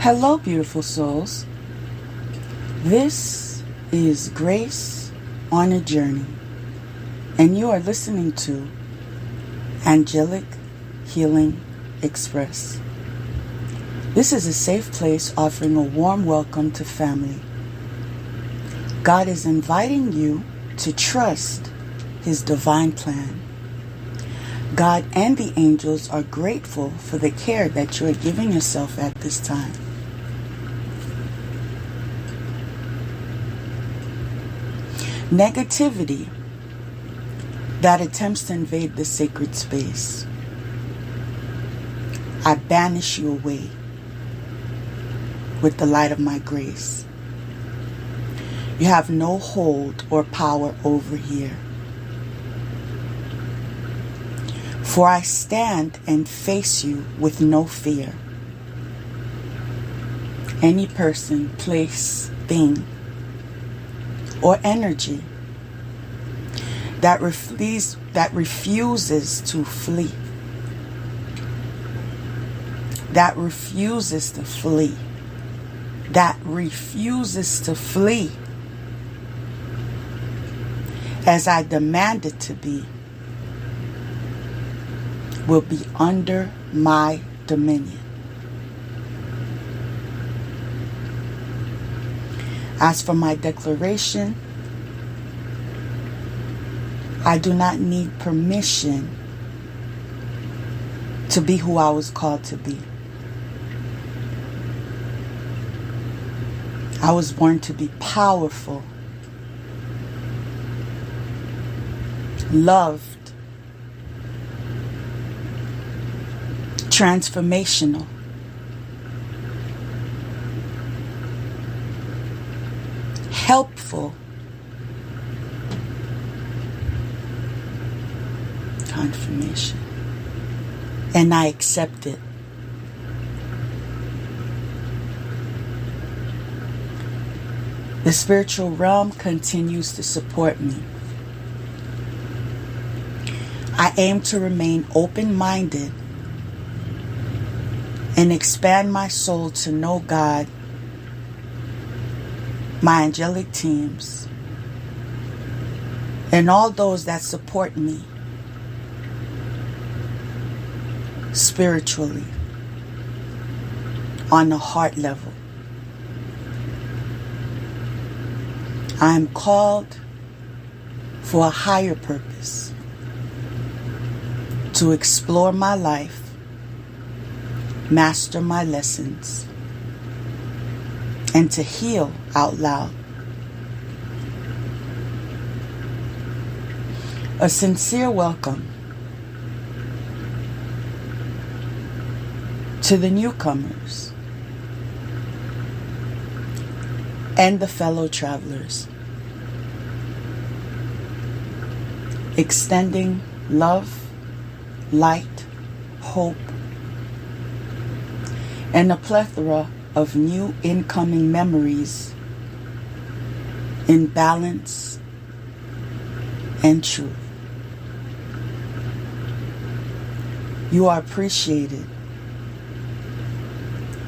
Hello, beautiful souls. This is Grace on a Journey, and you are listening to Angelic Healing Express. This is a safe place offering a warm welcome to family. God is inviting you to trust His divine plan. God and the angels are grateful for the care that you are giving yourself at this time. Negativity that attempts to invade the sacred space, I banish you away with the light of my grace. You have no hold or power over here. For I stand and face you with no fear. Any person, place, thing, or energy that refuses to flee, that refuses to flee as I demand it to be, will be under my dominion. As for my declaration, I do not need permission to be who I was called to be. I was born to be powerful, loved, transformational, helpful, confirmation, and I accept it. The spiritual realm continues to support me. I aim to remain open-minded and expand my soul to know God, my angelic teams, and all those that support me spiritually on a heart level. I am called for a higher purpose, to explore my life, master my lessons, and to heal out loud. A sincere welcome to the newcomers and the fellow travelers, extending love, light, hope, and a plethora of new incoming memories in balance and truth. You are appreciated.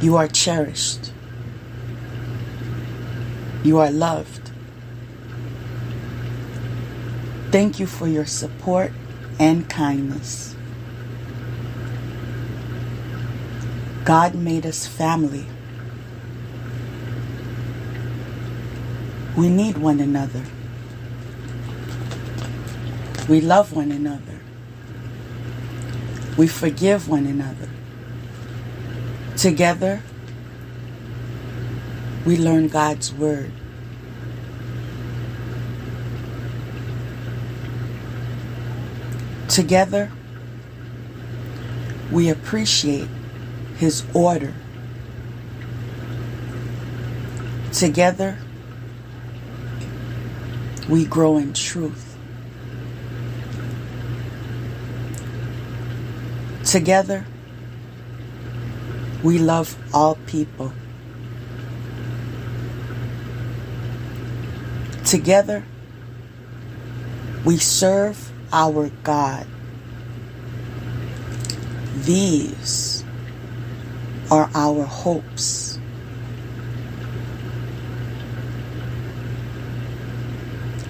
You are cherished. You are loved. Thank you for your support and kindness. God made us family. We need one another. We love one another. We forgive one another. Together, we learn God's word. Together, we appreciate His order. Together, we grow in truth. Together, we love all people. Together, we serve our God. These are our hopes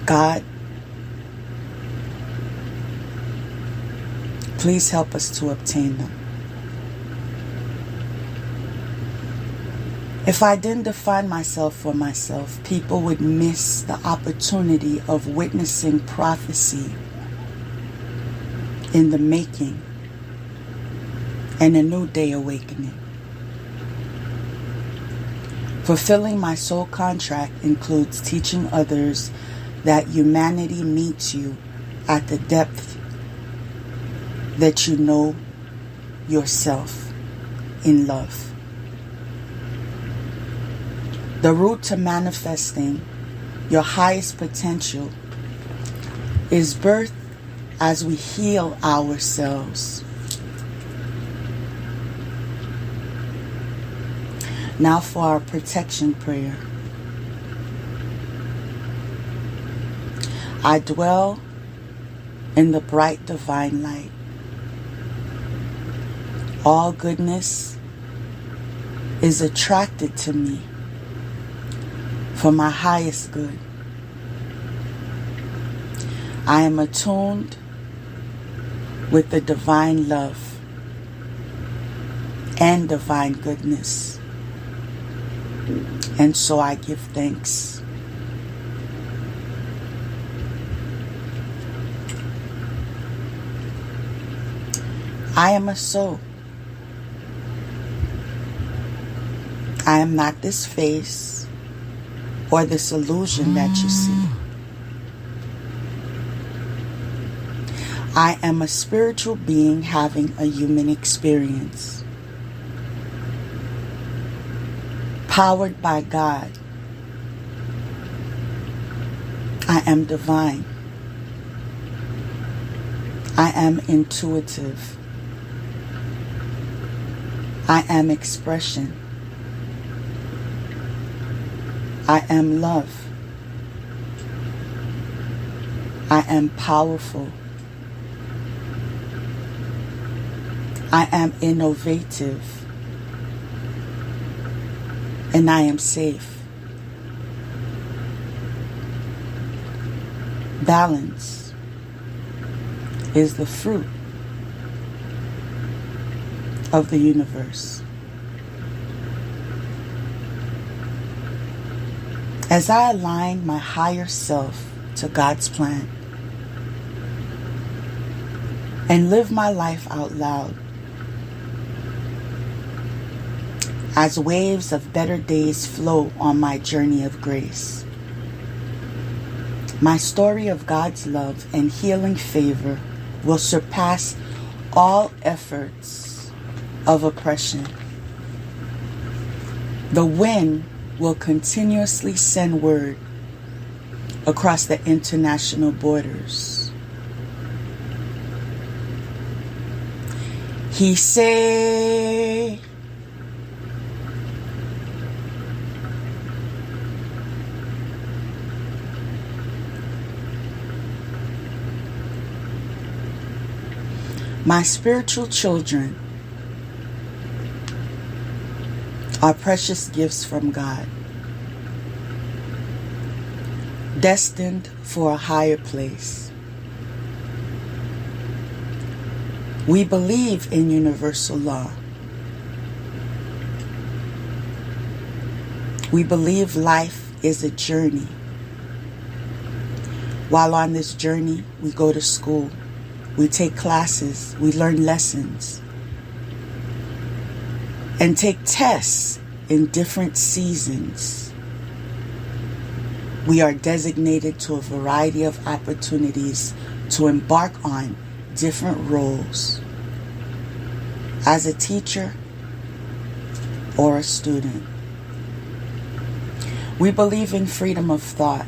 God, please help us to obtain them. If I didn't define myself for myself, people would miss the opportunity of witnessing prophecy in the making and a new day awakening. Fulfilling my soul contract includes teaching others that humanity meets you at the depth that you know yourself in love. The route to manifesting your highest potential is birthed as we heal ourselves. Now for our protection prayer. I dwell in the bright divine light. All goodness is attracted to me for my highest good. I am attuned with the divine love and divine goodness, and so I give thanks. I am a soul. I am not this face or this illusion that you see. I am a spiritual being having a human experience. Powered by God. I am divine. I am intuitive. I am expression. I am love. I am powerful. I am innovative. And I am safe. Balance is the fruit of the universe. As I align my higher self to God's plan and live my life out loud, as waves of better days flow on my journey of grace, my story of God's love and healing favor will surpass all efforts of oppression. The wind will continuously send word across the international borders. He say, my spiritual children are precious gifts from God, destined for a higher place. We believe in universal law. We believe life is a journey. While on this journey, we go to school. We take classes, we learn lessons, and take tests in different seasons. We are designated to a variety of opportunities to embark on different roles as a teacher or a student. We believe in freedom of thought,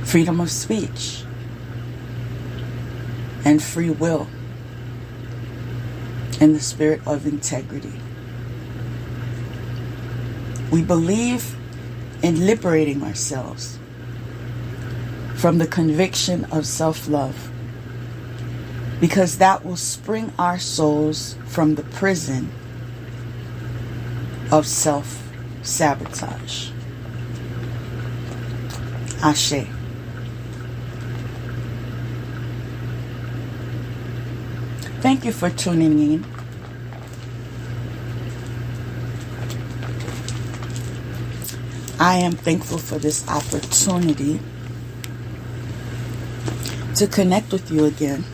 freedom of speech, and free will in the spirit of integrity. We believe in liberating ourselves from the conviction of self-love, because that will spring our souls from the prison of self-sabotage. Ashe. Thank you for tuning in. I am thankful for this opportunity to connect with you again.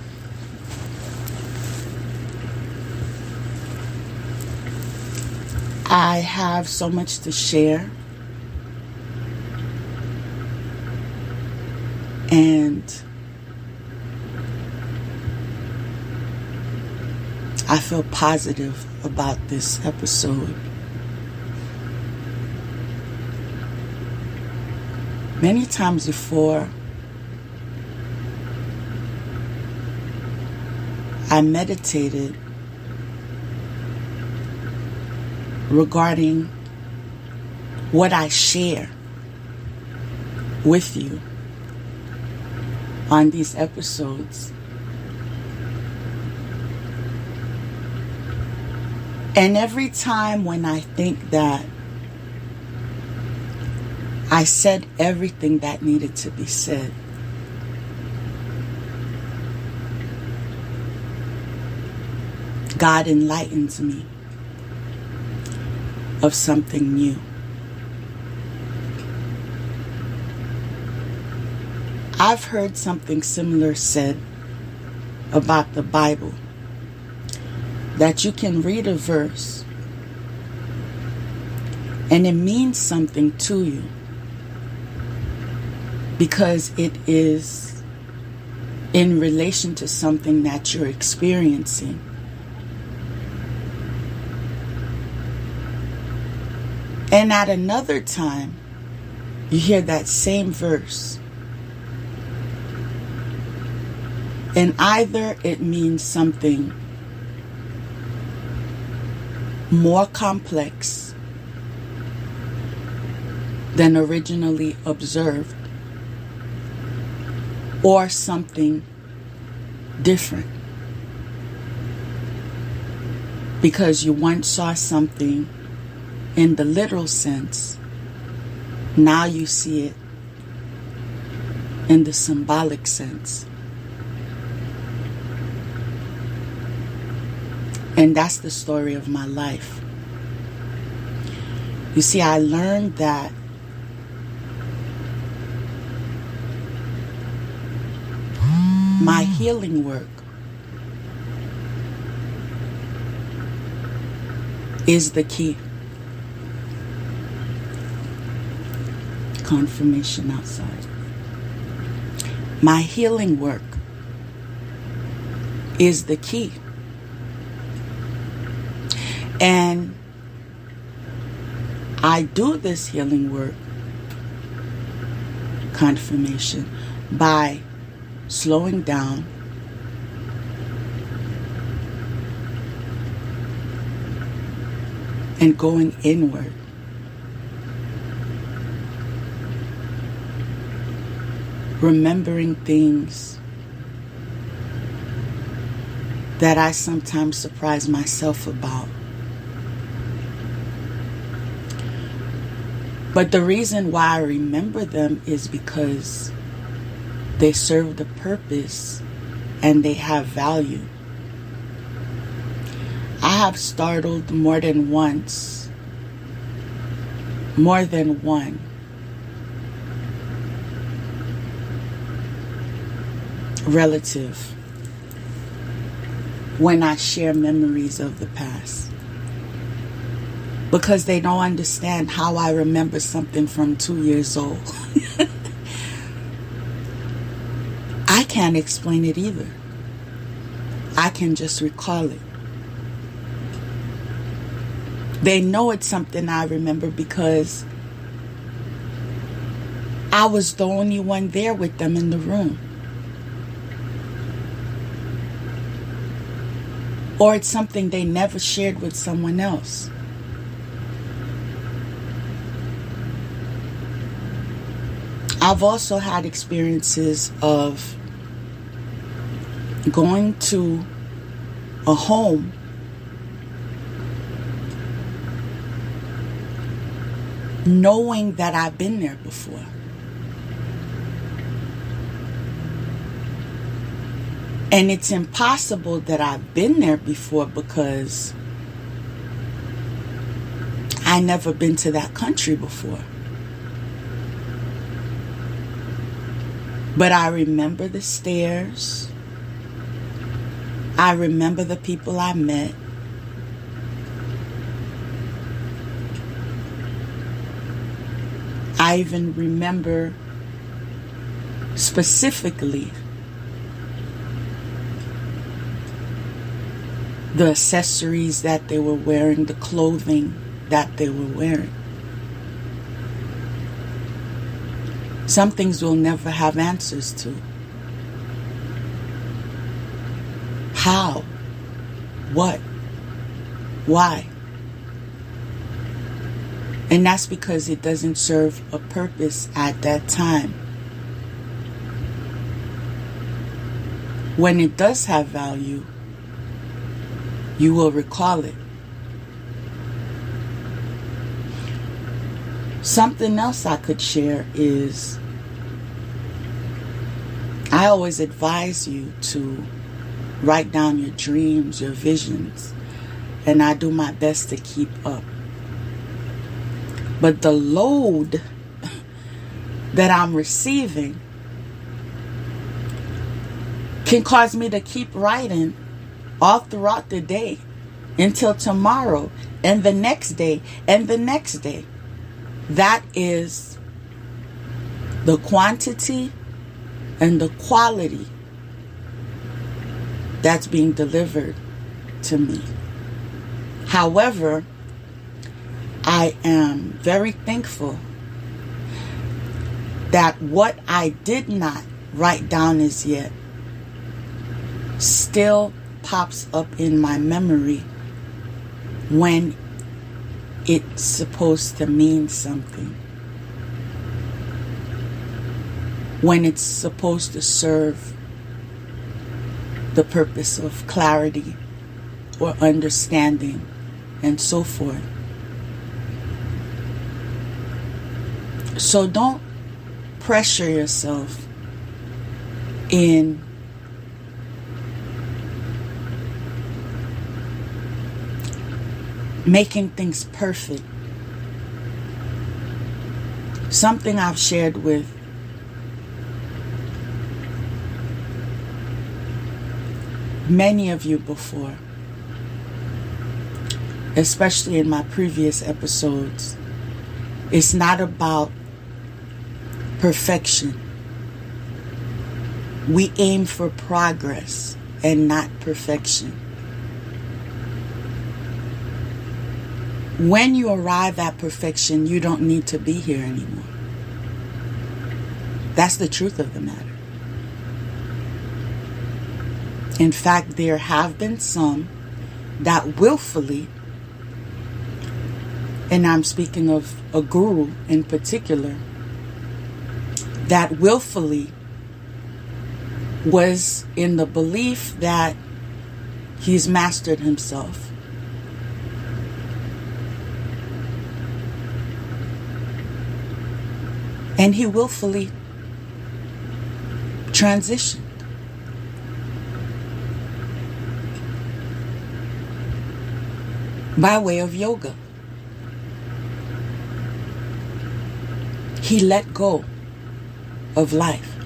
I have so much to share, and I feel positive about this episode. Many times before, I meditated regarding what I share with you on these episodes. And every time when I think that I said everything that needed to be said, God enlightens me of something new. I've heard something similar said about the Bible, that you can read a verse and it means something to you because it is in relation to something that you're experiencing. And at another time, you hear that same verse, and either it means something more complex than originally observed, or something different. Because you once saw something in the literal sense, now you see it in the symbolic sense. And that's the story of my life. You see, I learned that my healing work is the key. Confirmation outside. My healing work is the key. And I do this healing work, confirmation, by slowing down, and going inward. Remembering things that I sometimes surprise myself about. But the reason why I remember them is because they serve the purpose and they have value. I have startled more than one relative when I share memories of the past, because they don't understand how I remember something from 2 years old. I can't explain it either. I can just recall it. They know it's something I remember because I was the only one there with them in the room. Or it's something they never shared with someone else. I've also had experiences of going to a home knowing that I've been there before. And it's impossible that I've been there before because I never been to that country before. But I remember the stairs. I remember the people I met. I even remember specifically the accessories that they were wearing, the clothing that they were wearing. Some things we'll never have answers to. How? What? Why? And that's because it doesn't serve a purpose at that time. When it does have value, you will recall it. Something else I could share is I always advise you to write down your dreams, your visions, and I do my best to keep up. But the load that I'm receiving can cause me to keep writing all throughout the day until tomorrow and the next day and the next day. That is the quantity and the quality that's being delivered to me. However, I am very thankful that what I did not write down as yet still pops up in my memory when it's supposed to mean something. When it's supposed to serve the purpose of clarity or understanding and so forth. So don't pressure yourself in making things perfect. Something I've shared with many of you before, especially in my previous episodes, it's not about perfection. We aim for progress and not perfection. When you arrive at perfection, you don't need to be here anymore. That's the truth of the matter. In fact, there have been some that willfully, and I'm speaking of a guru in particular, that willfully was in the belief that he's mastered himself. And he willfully transitioned. By way of yoga. He let go of life.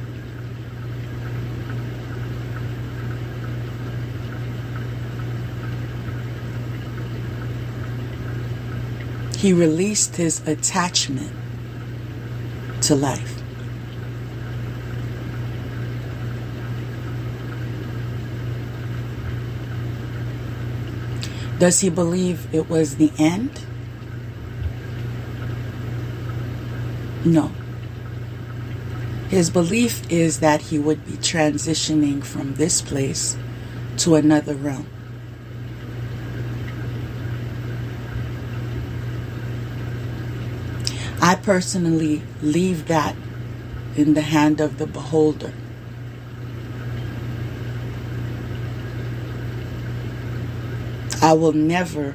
He released his attachment to life. Does he believe it was the end? No. His belief is that he would be transitioning from this place to another realm. I personally leave that in the hand of the beholder. I will never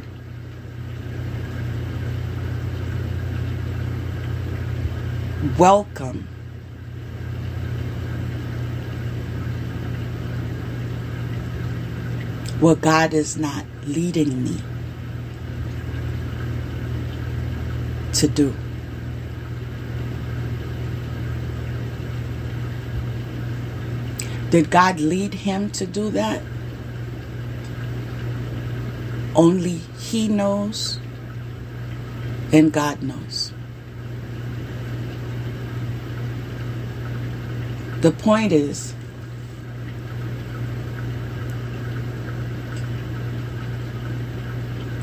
welcome what God is not leading me to do. Did God lead him to do that? Only he knows, and God knows. The point is,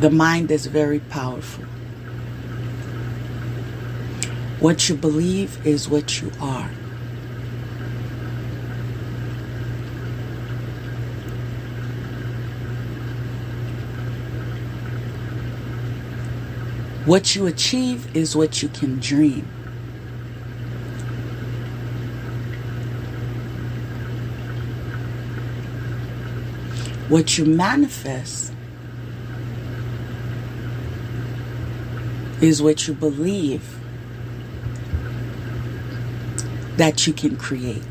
the mind is very powerful. What you believe is what you are. What you achieve is what you can dream. What you manifest is what you believe that you can create.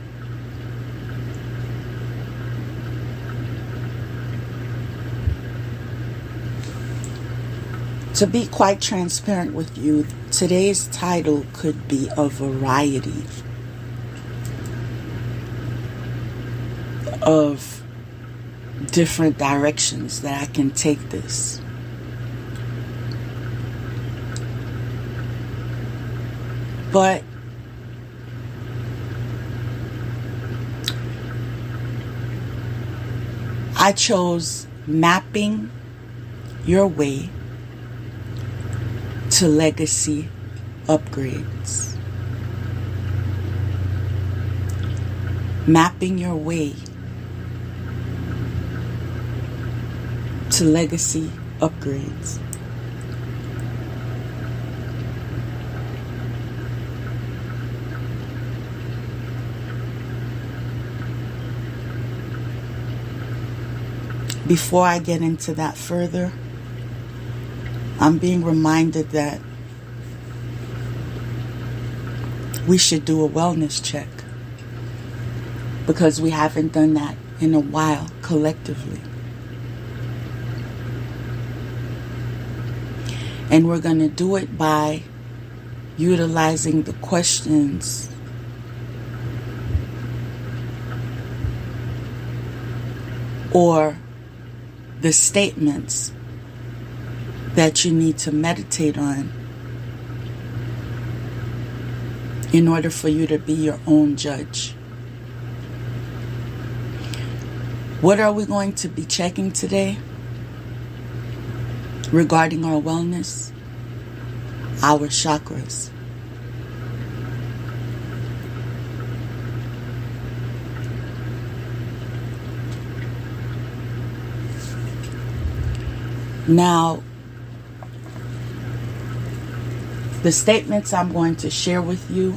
To be quite transparent with you, today's title could be a variety of different directions that I can take this. But I chose mapping your way to legacy upgrades. Mapping your way to legacy upgrades. Before I get into that further, I'm being reminded that we should do a wellness check, because we haven't done that in a while collectively. And we're going to do it by utilizing the questions or the statements that you need to meditate on in order for you to be your own judge. What are we going to be checking today regarding our wellness? Our chakras. Now, the statements I'm going to share with you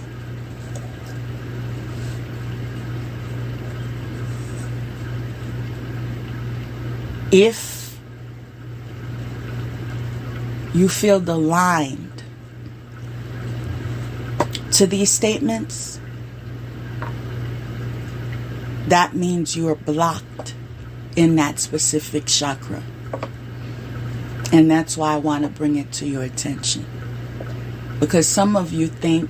if you feel aligned to these statements, that means you are blocked in that specific chakra. And that's why I want to bring it to your attention. Because some of you think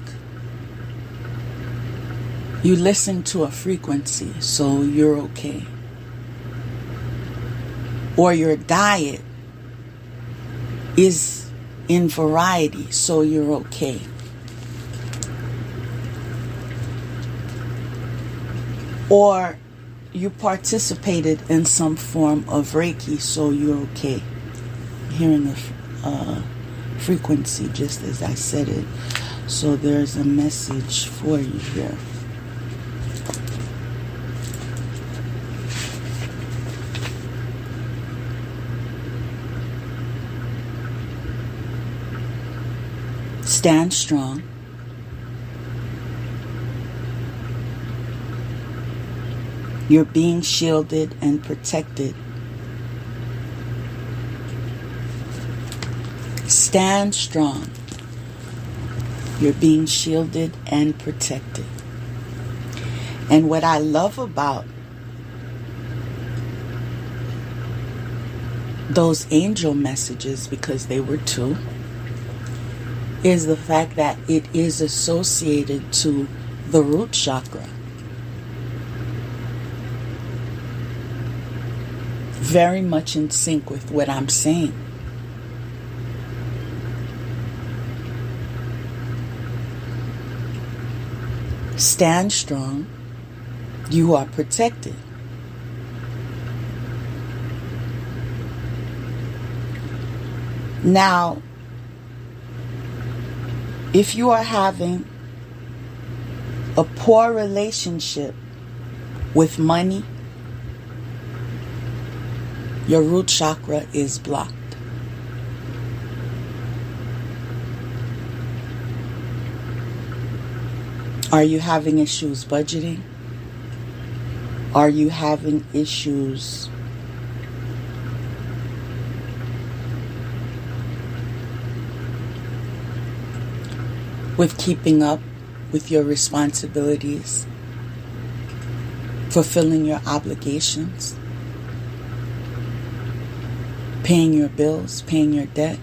you listen to a frequency, so you're okay. Or your diet is in variety, so you're okay. Or you participated in some form of Reiki, so you're okay. Hearing a frequency just as I said it. So there's a message for you here. Stand strong. You're being shielded and protected. Stand strong. You're being shielded and protected. And what I love about those angel messages, because they were two, is the fact that it is associated to the root chakra. Very much in sync with what I'm saying. Stand strong. You are protected. Now, if you are having a poor relationship with money, your root chakra is blocked. Are you having issues budgeting? Are you having issues with keeping up with your responsibilities, fulfilling your obligations, paying your bills, paying your debt?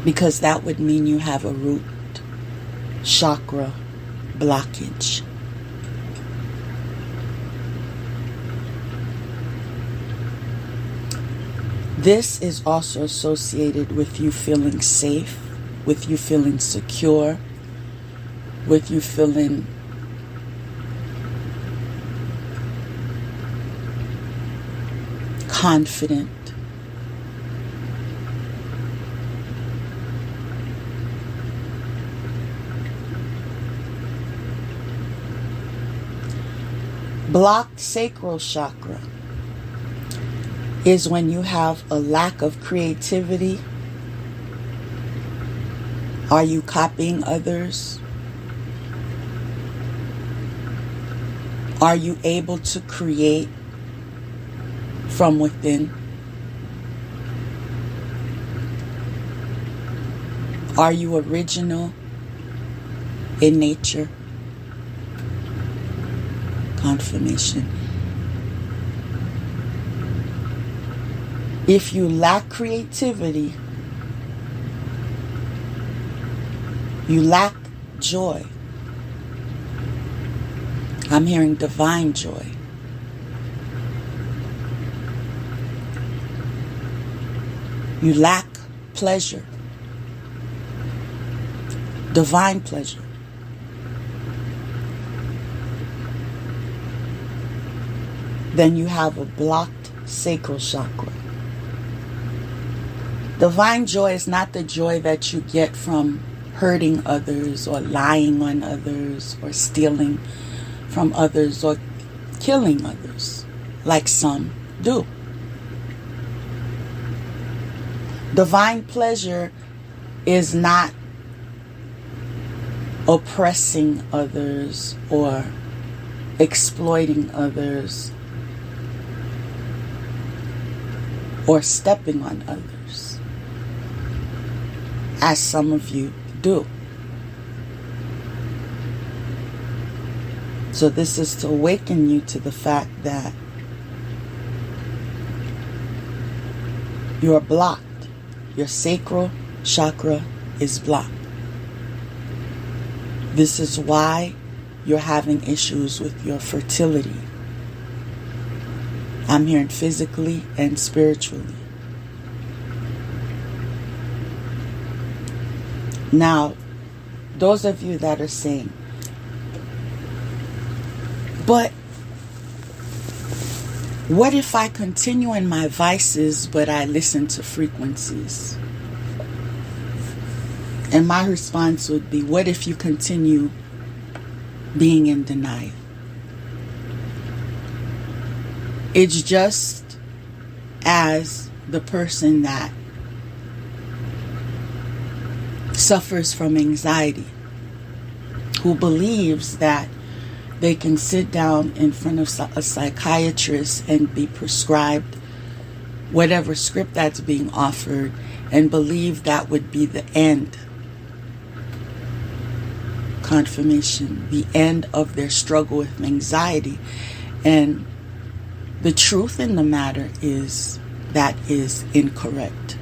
Because that would mean you have a root chakra blockage. This is also associated with you feeling safe, with you feeling secure, with you feeling confident. Blocked sacral chakra is when you have a lack of creativity. Are you copying others? Are you able to create from within? Are you original in nature? Confirmation. If you lack creativity, you lack joy. I'm hearing divine joy. You lack pleasure, divine pleasure. Then you have a blocked sacral chakra. Divine joy is not the joy that you get from hurting others or lying on others or stealing from others or killing others, like some do. Divine pleasure is not oppressing others or exploiting others or stepping on others, as some of you do. So this is to awaken you to the fact that you are blocked. Your sacral chakra is blocked. This is why you're having issues with your fertility. I'm hearing physically and spiritually. Now, those of you that are saying, but what if I continue in my vices, but I listen to frequencies? And my response would be, what if you continue being in denial? It's just as the person that suffers from anxiety, who believes that they can sit down in front of a psychiatrist and be prescribed whatever script that's being offered and believe that would be the end. Confirmation, the end of their struggle with anxiety. And The truth in the matter is that is incorrect.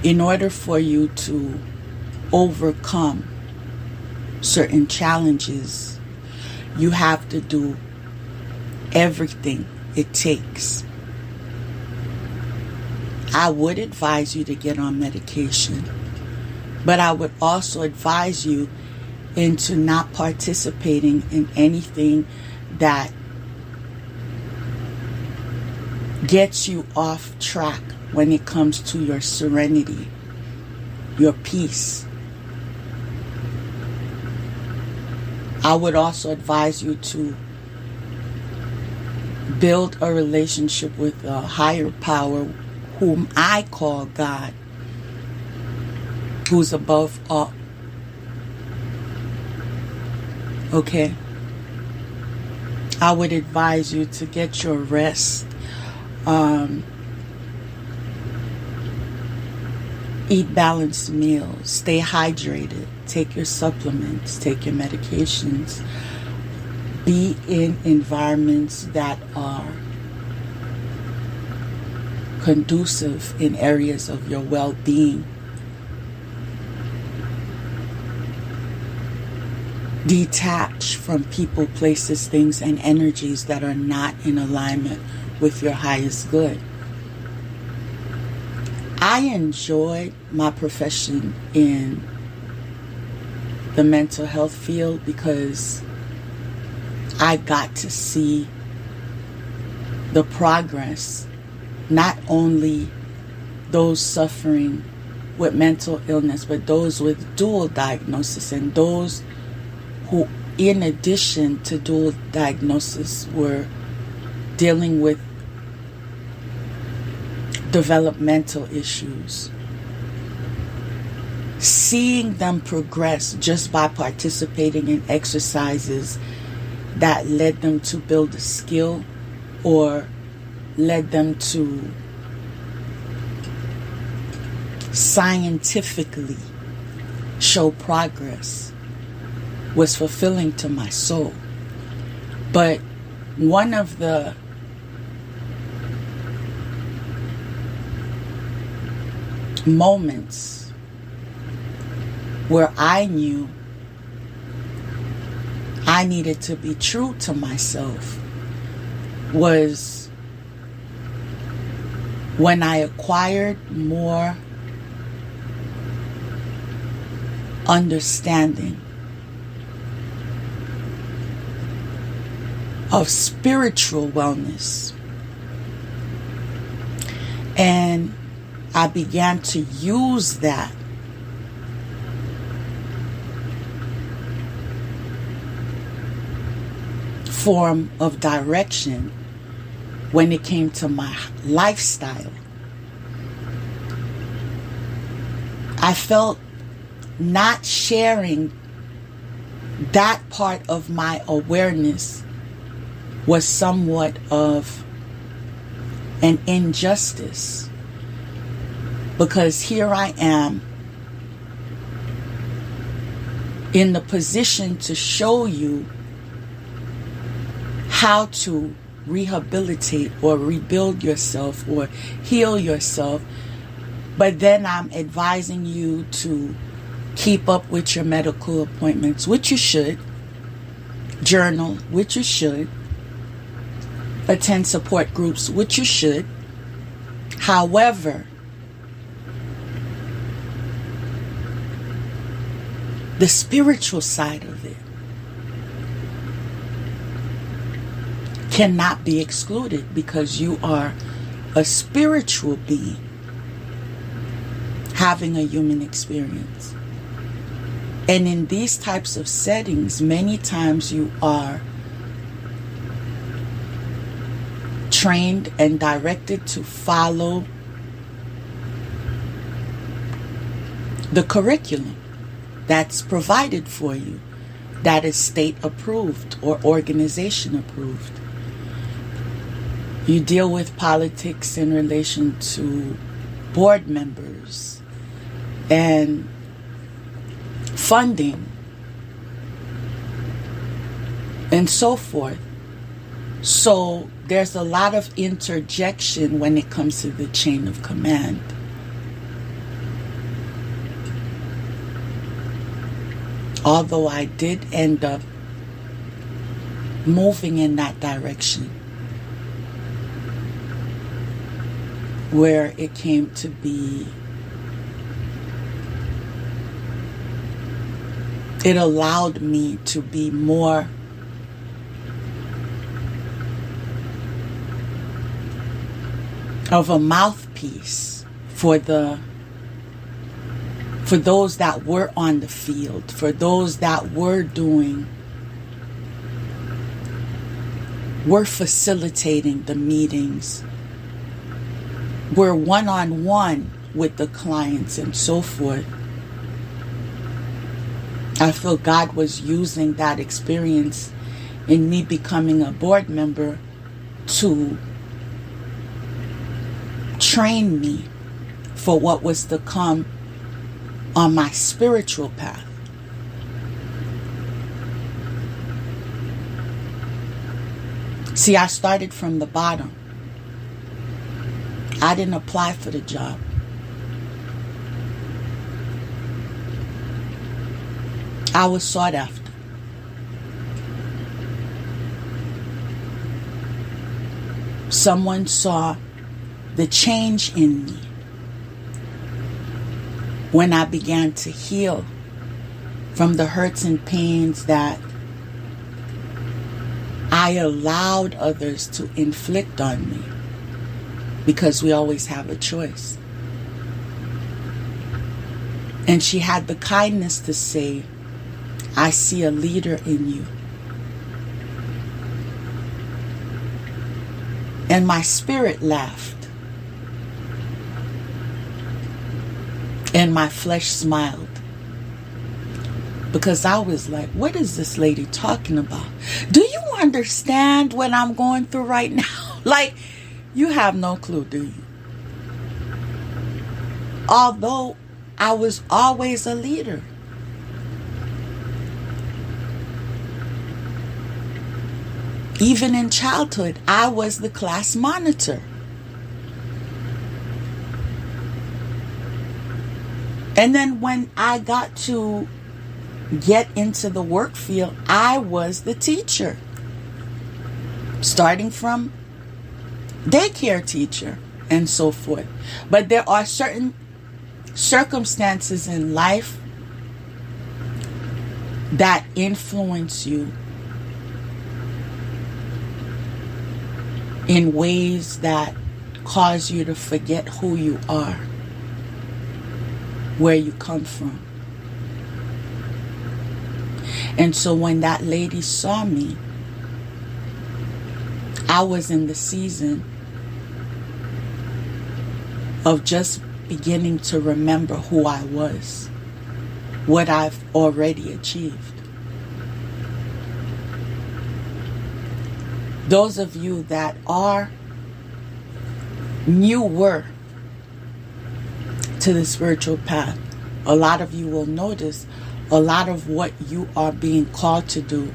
In order for you to overcome certain challenges, you have to do everything it takes. I would advise you to get on medication, but I would also advise you into not participating in anything that gets you off track when it comes to your serenity, your peace. I would also advise you to build a relationship with a higher power, whom I call God, who's above all. Okay? I would advise you to get your rest. Eat balanced meals. Stay hydrated. Take your supplements. Take your medications. Be in environments that are conducive in areas of your well-being. Detach from people, places, things, and energies that are not in alignment with your highest good. I enjoyed my profession in the mental health field because I got to see the progress, not only those suffering with mental illness, but those with dual diagnosis, and those who, in addition to dual diagnosis, were dealing with developmental issues. Seeing them progress just by participating in exercises that led them to build a skill or led them to scientifically show progress was fulfilling to my soul. But one of the moments where I knew I needed to be true to myself was when I acquired more understanding of spiritual wellness, and I began to use that form of direction when it came to my lifestyle. I felt not sharing that part of my awareness was somewhat of an injustice, because here I am in the position to show you how to rehabilitate or rebuild yourself or heal yourself, but then I'm advising you to keep up with your medical appointments, which you should, journal, which you should, attend support groups, which you should. However, the spiritual side of it cannot be excluded, because you are a spiritual being having a human experience. And in these types of settings, many times you are trained and directed to follow the curriculum that's provided for you, that is state approved or organization approved. You deal with politics in relation to board members and funding and so forth. So there's a lot of interjection when it comes to the chain of command. Although I did end up moving in that direction, where it came to be, it allowed me to be more of a mouthpiece for those that were on the field, for those that were facilitating the meetings, were one-on-one with the clients and so forth. I feel God was using that experience in me becoming a board member to train me for what was to come on my spiritual path. See, I started from the bottom. I didn't apply for the job. I was sought after. Someone saw the change in me when I began to heal from the hurts and pains that I allowed others to inflict on me, because we always have a choice. And she had the kindness to say, I see a leader in you. And my spirit laughed. And my flesh smiled. Because I was like, what is this lady talking about? Do you understand what I'm going through right now? Like, you have no clue, do you? Although I was always a leader. Even in childhood, I was the class monitor. And then when I got to get into the work field, I was the teacher. Starting from daycare teacher and so forth. But there are certain circumstances in life that influence you in ways that cause you to forget who you are, where you come from. And so when that lady saw me, I was in the season of just beginning to remember who I was, what I've already achieved. Those of you that are newer to the spiritual path, a lot of you will notice a lot of what you are being called to do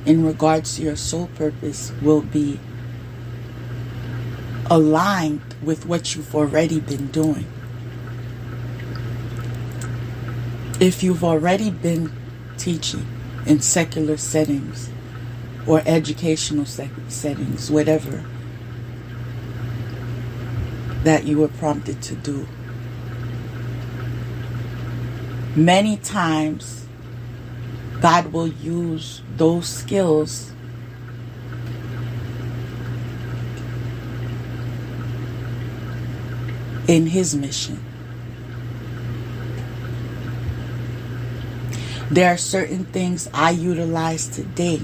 in regards to your soul purpose will be aligned with what you've already been doing. If you've already been teaching in secular settings or educational settings, whatever that you were prompted to do, many times God will use those skills in His mission. There are certain things I utilize today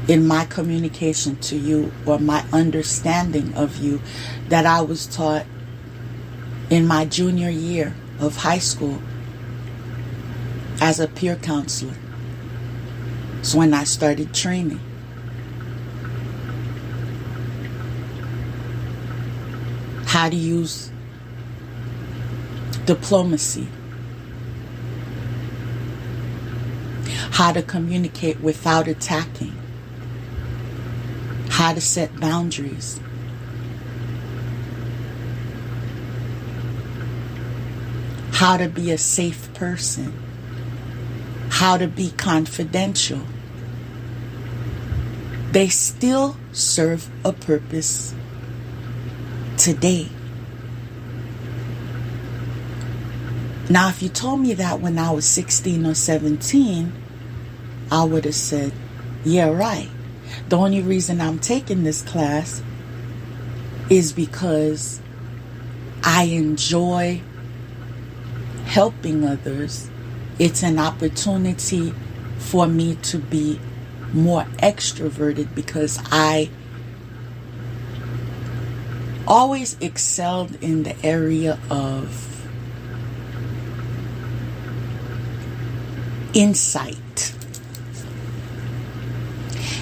in my communication to you or my understanding of you that I was taught in my junior year of high school as a peer counselor. It's when I started training. How to use how to communicate without attacking, how to set boundaries, how to be a safe person, how to be confidential. They still serve a purpose today. Now, if you told me that when I was 16 or 17, I would have said, yeah, right. The only reason I'm taking this class is because I enjoy helping others. It's an opportunity for me to be more extroverted because I always excelled in the area of insight.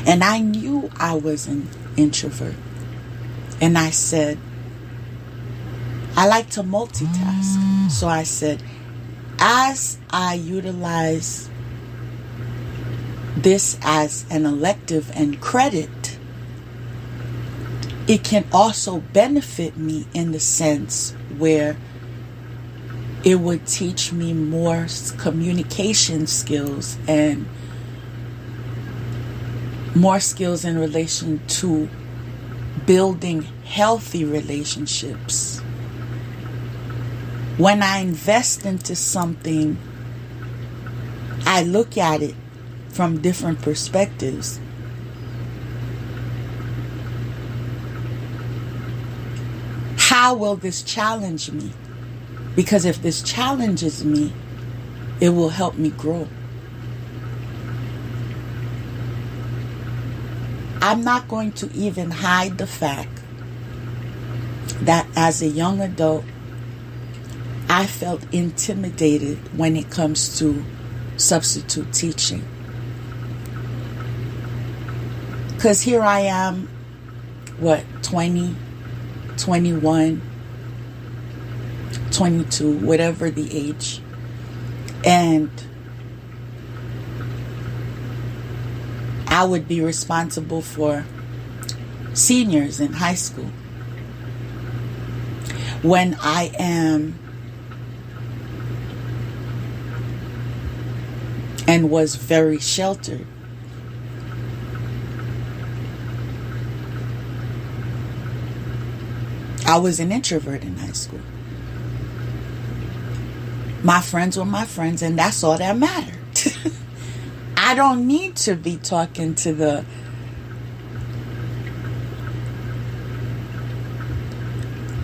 And I knew I was an introvert. And I said, I like to multitask. So I said, as I utilize this as an elective and credit, it can also benefit me in the sense where it would teach me more communication skills and more skills in relation to building healthy relationships. When I invest into something, I look at it from different perspectives. How will this challenge me? Because if this challenges me, it will help me grow. I'm not going to even hide the fact that as a young adult, I felt intimidated when it comes to substitute teaching. Because here I am, 20, 21, 22, whatever the age. And I would be responsible for seniors in high school. When I am and was very sheltered. I was an introvert in high school. My friends were my friends, and that's all that mattered. I don't need to be talking to the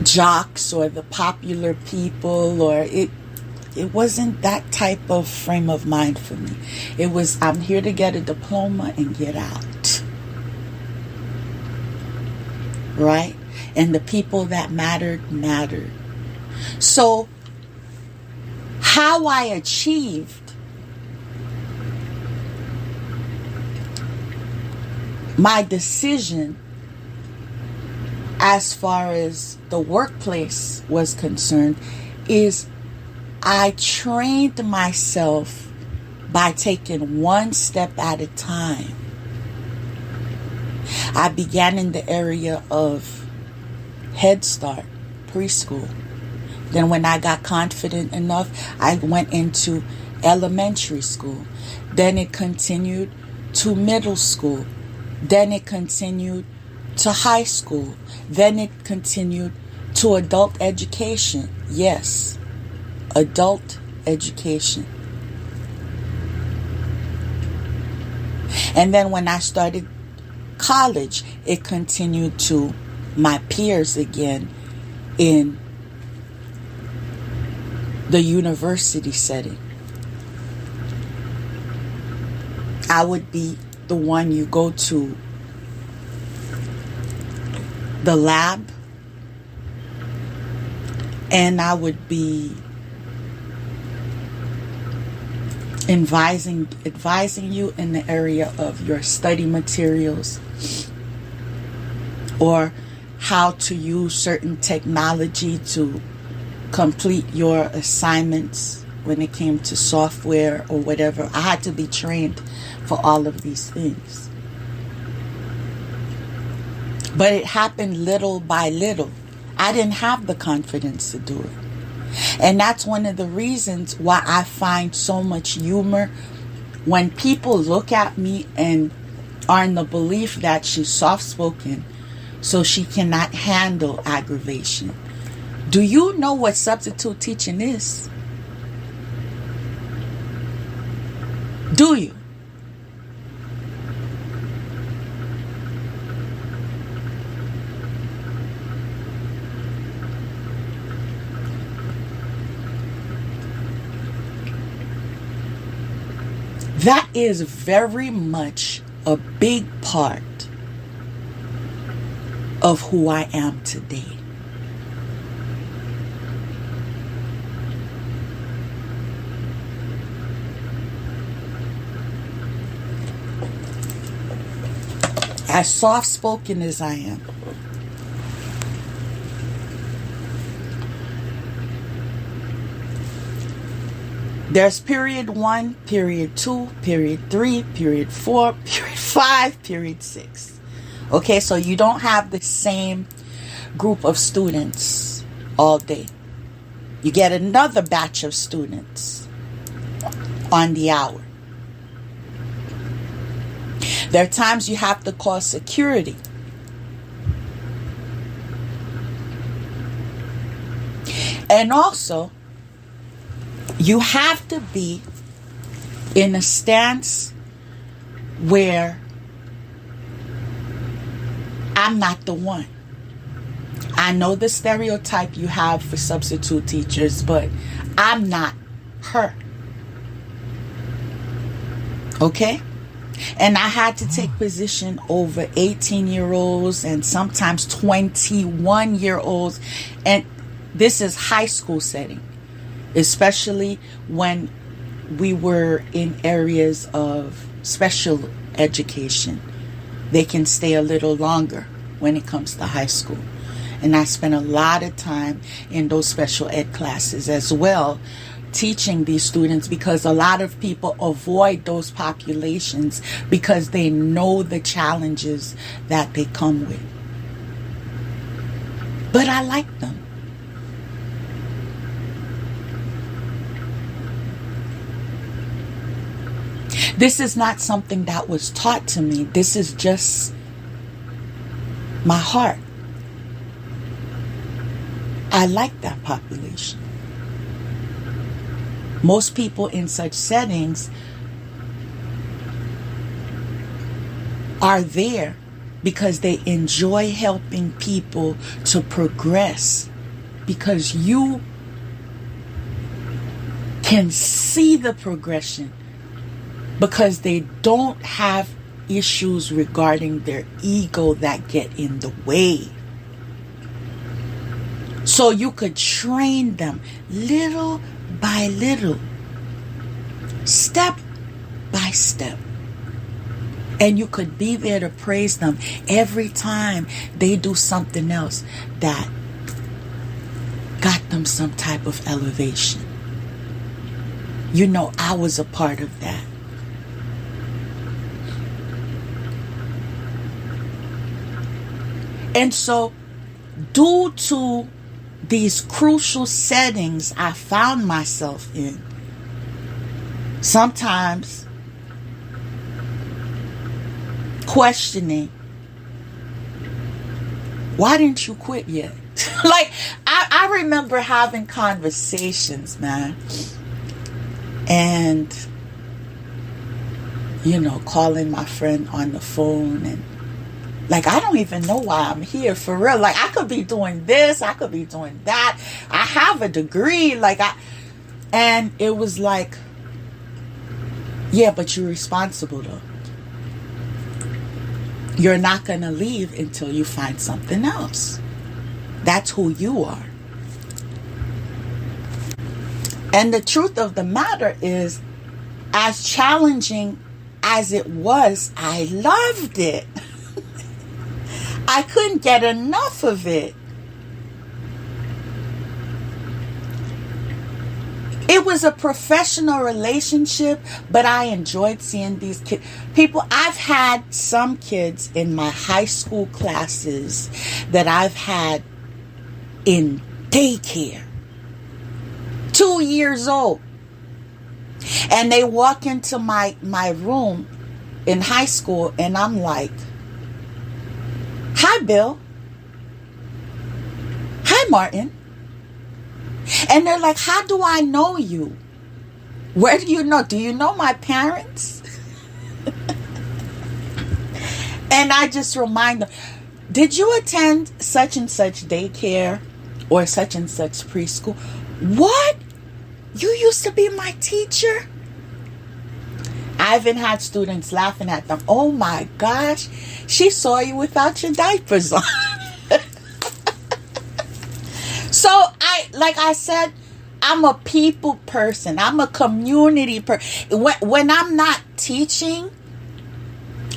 jocks or the popular people, or it wasn't that type of frame of mind for me. It was, I'm here to get a diploma and get out. Right? And the people that mattered. So, how I achieved my decision as far as the workplace was concerned is I trained myself by taking one step at a time. I began in the area of Head Start, preschool. Then when I got confident enough, I went into elementary school. Then it continued to middle school. Then it continued to high school. Then it continued to adult education. Yes, adult education. And then when I started college, it continued to my peers again in the university setting. I would be the one you go to the lab, and I would be advising you in the area of your study materials or how to use certain technology to complete your assignments when it came to software or whatever. I had to be trained for all of these things. But it happened little by little. I didn't have the confidence to do it. And that's one of the reasons why I find so much humor when people look at me and are in the belief that she's soft-spoken, so she cannot handle aggravation. Do you know what substitute teaching is? Do you? That is very much a big part of who I am today. As soft-spoken as I am, there's period 1, period 2, period 3, period 4, period 5, period 6. Okay, so you don't have the same group of students all day. You get another batch of students on the hour. There are times you have to call security. And also, you have to be in a stance where I'm not the one. I know the stereotype you have for substitute teachers, but I'm not her. Okay? And I had to take position over 18-year-olds and sometimes 21-year-olds. And this is high school setting, especially when we were in areas of special education. They can stay a little longer when it comes to high school. And I spent a lot of time in those special ed classes as well, teaching these students, because a lot of people avoid those populations because they know the challenges that they come with. But I like them. This is not something that was taught to me. This is just my heart. I like that population. Most people in such settings are there because they enjoy helping people to progress, because you can see the progression, because they don't have issues regarding their ego that get in the way. So you could train them little by little, step by step. And you could be there to praise them every time they do something else that got them some type of elevation. You know, I was a part of that. And so, due to these crucial settings I found myself in, sometimes questioning, why didn't you quit yet? Like, I remember having conversations, man, and, you know, calling my friend on the phone and, like, I don't even know why I'm here, for real. Like, I could be doing this, I could be doing that. I have a degree, and it was like, yeah, but you're responsible though. You're not going to leave until you find something else. That's who you are. And the truth of the matter is, as challenging as it was, I loved it. I couldn't get enough of it. It was a professional relationship, but I enjoyed seeing these kids. I've had some kids in my high school classes that I've had in daycare. 2 years old. And they walk into my room in high school and I'm like, "Hi, Bill. Hi, Martin." And they're like, "How do I know you? Where do you know? Do you know my parents?" And I just remind them, "Did you attend such and such daycare or such and such preschool?" "What? You used to be my teacher?" I even had students laughing at them. "Oh my gosh, she saw you without your diapers on." So like I said, I'm a people person. I'm a community person. When I'm not teaching,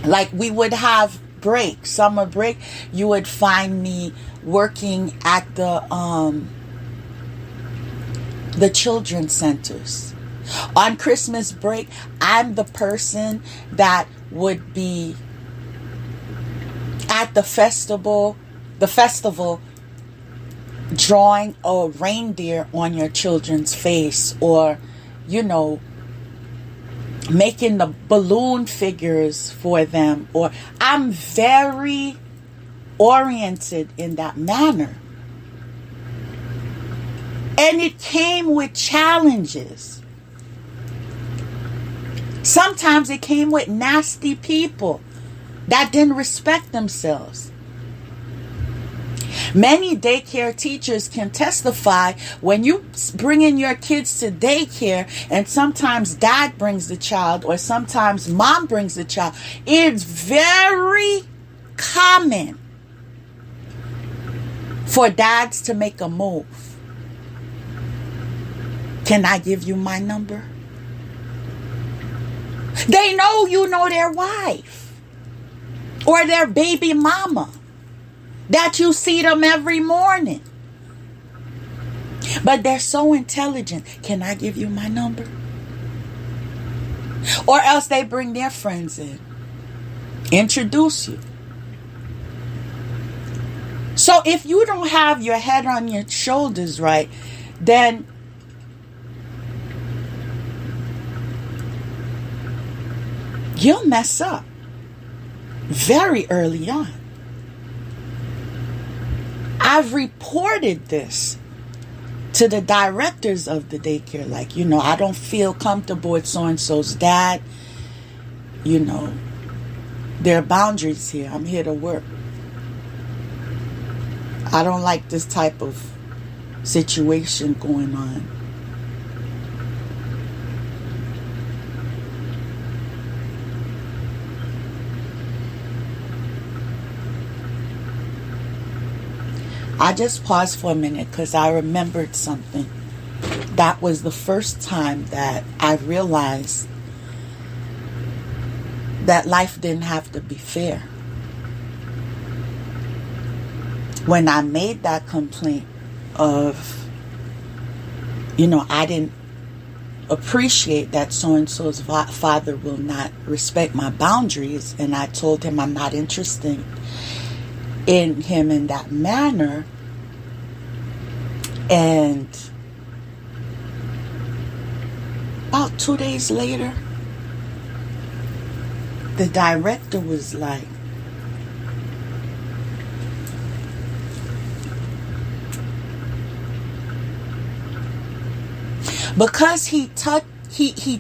like we would have break, summer break, you would find me working at the children's centers. On Christmas break, I'm the person that would be at the festival drawing a reindeer on your children's face, or making the balloon figures for them. Or I'm very oriented in that manner. And it came with challenges. Sometimes it came with nasty people that didn't respect themselves. Many daycare teachers can testify when you bring in your kids to daycare, and sometimes dad brings the child or sometimes mom brings the child. It's very common for dads to make a move. "Can I give you my number?" They know you know their wife or their baby mama, that you see them every morning. But they're so intelligent. "Can I give you my number?" Or else they bring their friends in, introduce you. So if you don't have your head on your shoulders right, then you'll mess up very early on. I've reported this to the directors of the daycare. Like, I don't feel comfortable with so-and-so's dad. There are boundaries here. I'm here to work. I don't like this type of situation going on. I just paused for a minute because I remembered something. That was the first time that I realized that life didn't have to be fair. When I made that complaint of, I didn't appreciate that so-and-so's father will not respect my boundaries, and I told him I'm not interested in him in that manner. And about 2 days later, the director was like, because he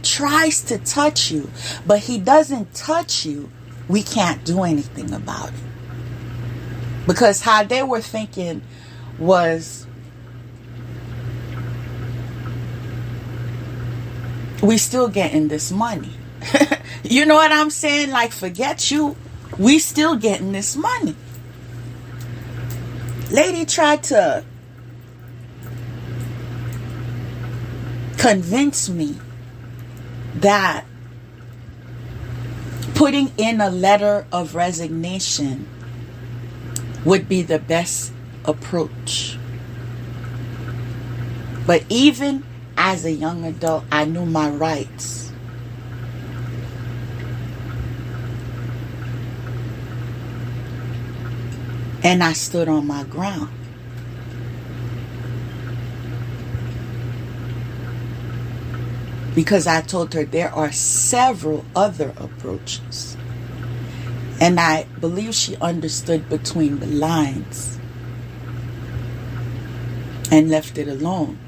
tries to touch you, but he doesn't touch you, we can't do anything about it. Because how they were thinking was, we still getting this money. You know what I'm saying? Like, forget you. We still getting this money. Lady tried to convince me that putting in a letter of resignation would be the best approach. But even as a young adult, I knew my rights. And I stood on my ground. Because I told her there are several other approaches. And I believe she understood between the lines and left it alone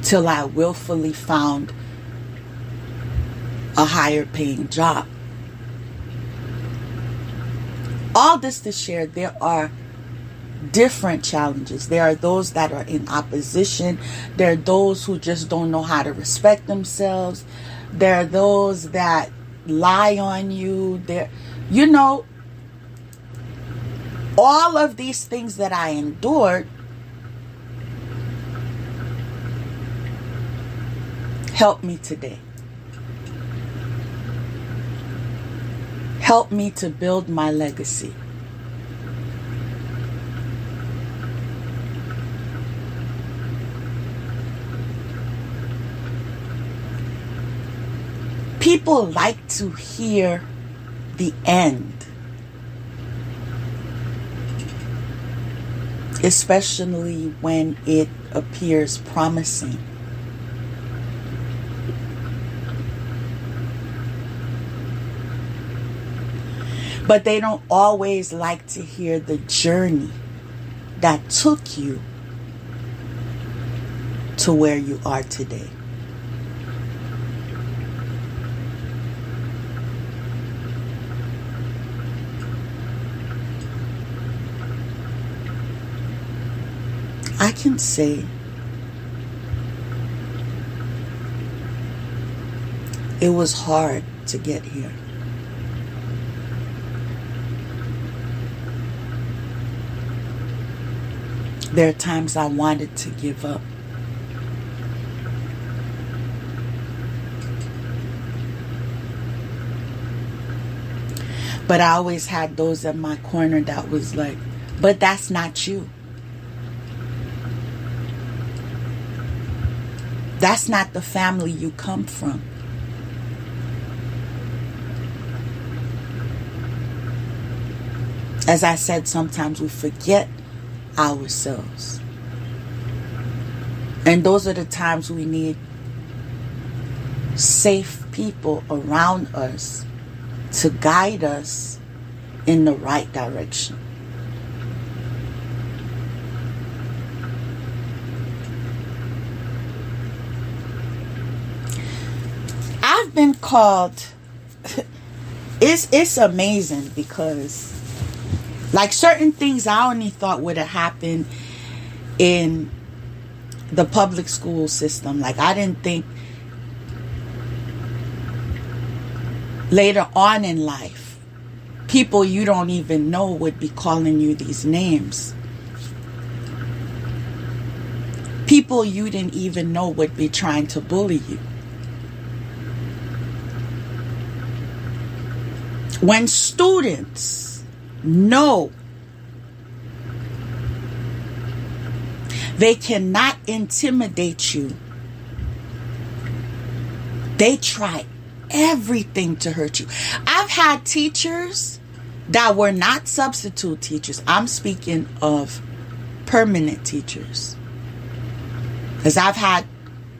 till I willfully found a higher paying job. All this to share, there are different challenges. There are those that are in opposition. There are those who just don't know how to respect themselves. There are those that lie on you. All of these things that I endured helped me today. Helped me to build my legacy. People like to hear the end, especially when it appears promising. But they don't always like to hear the journey that took you to where you are today. I can say it was hard to get here. There are times I wanted to give up. But I always had those in my corner that was like, but that's not you. That's not the family you come from. As I said, sometimes we forget ourselves. And those are the times we need safe people around us to guide us in the right direction. I've been called, it's amazing because like certain things I only thought would have happened in the public school system. Like I didn't think later on in life, people you don't even know would be calling you these names. People you didn't even know would be trying to bully you. When students know they cannot intimidate you, they try everything to hurt you. I've had teachers that were not substitute teachers. I'm speaking of permanent teachers. Because I've had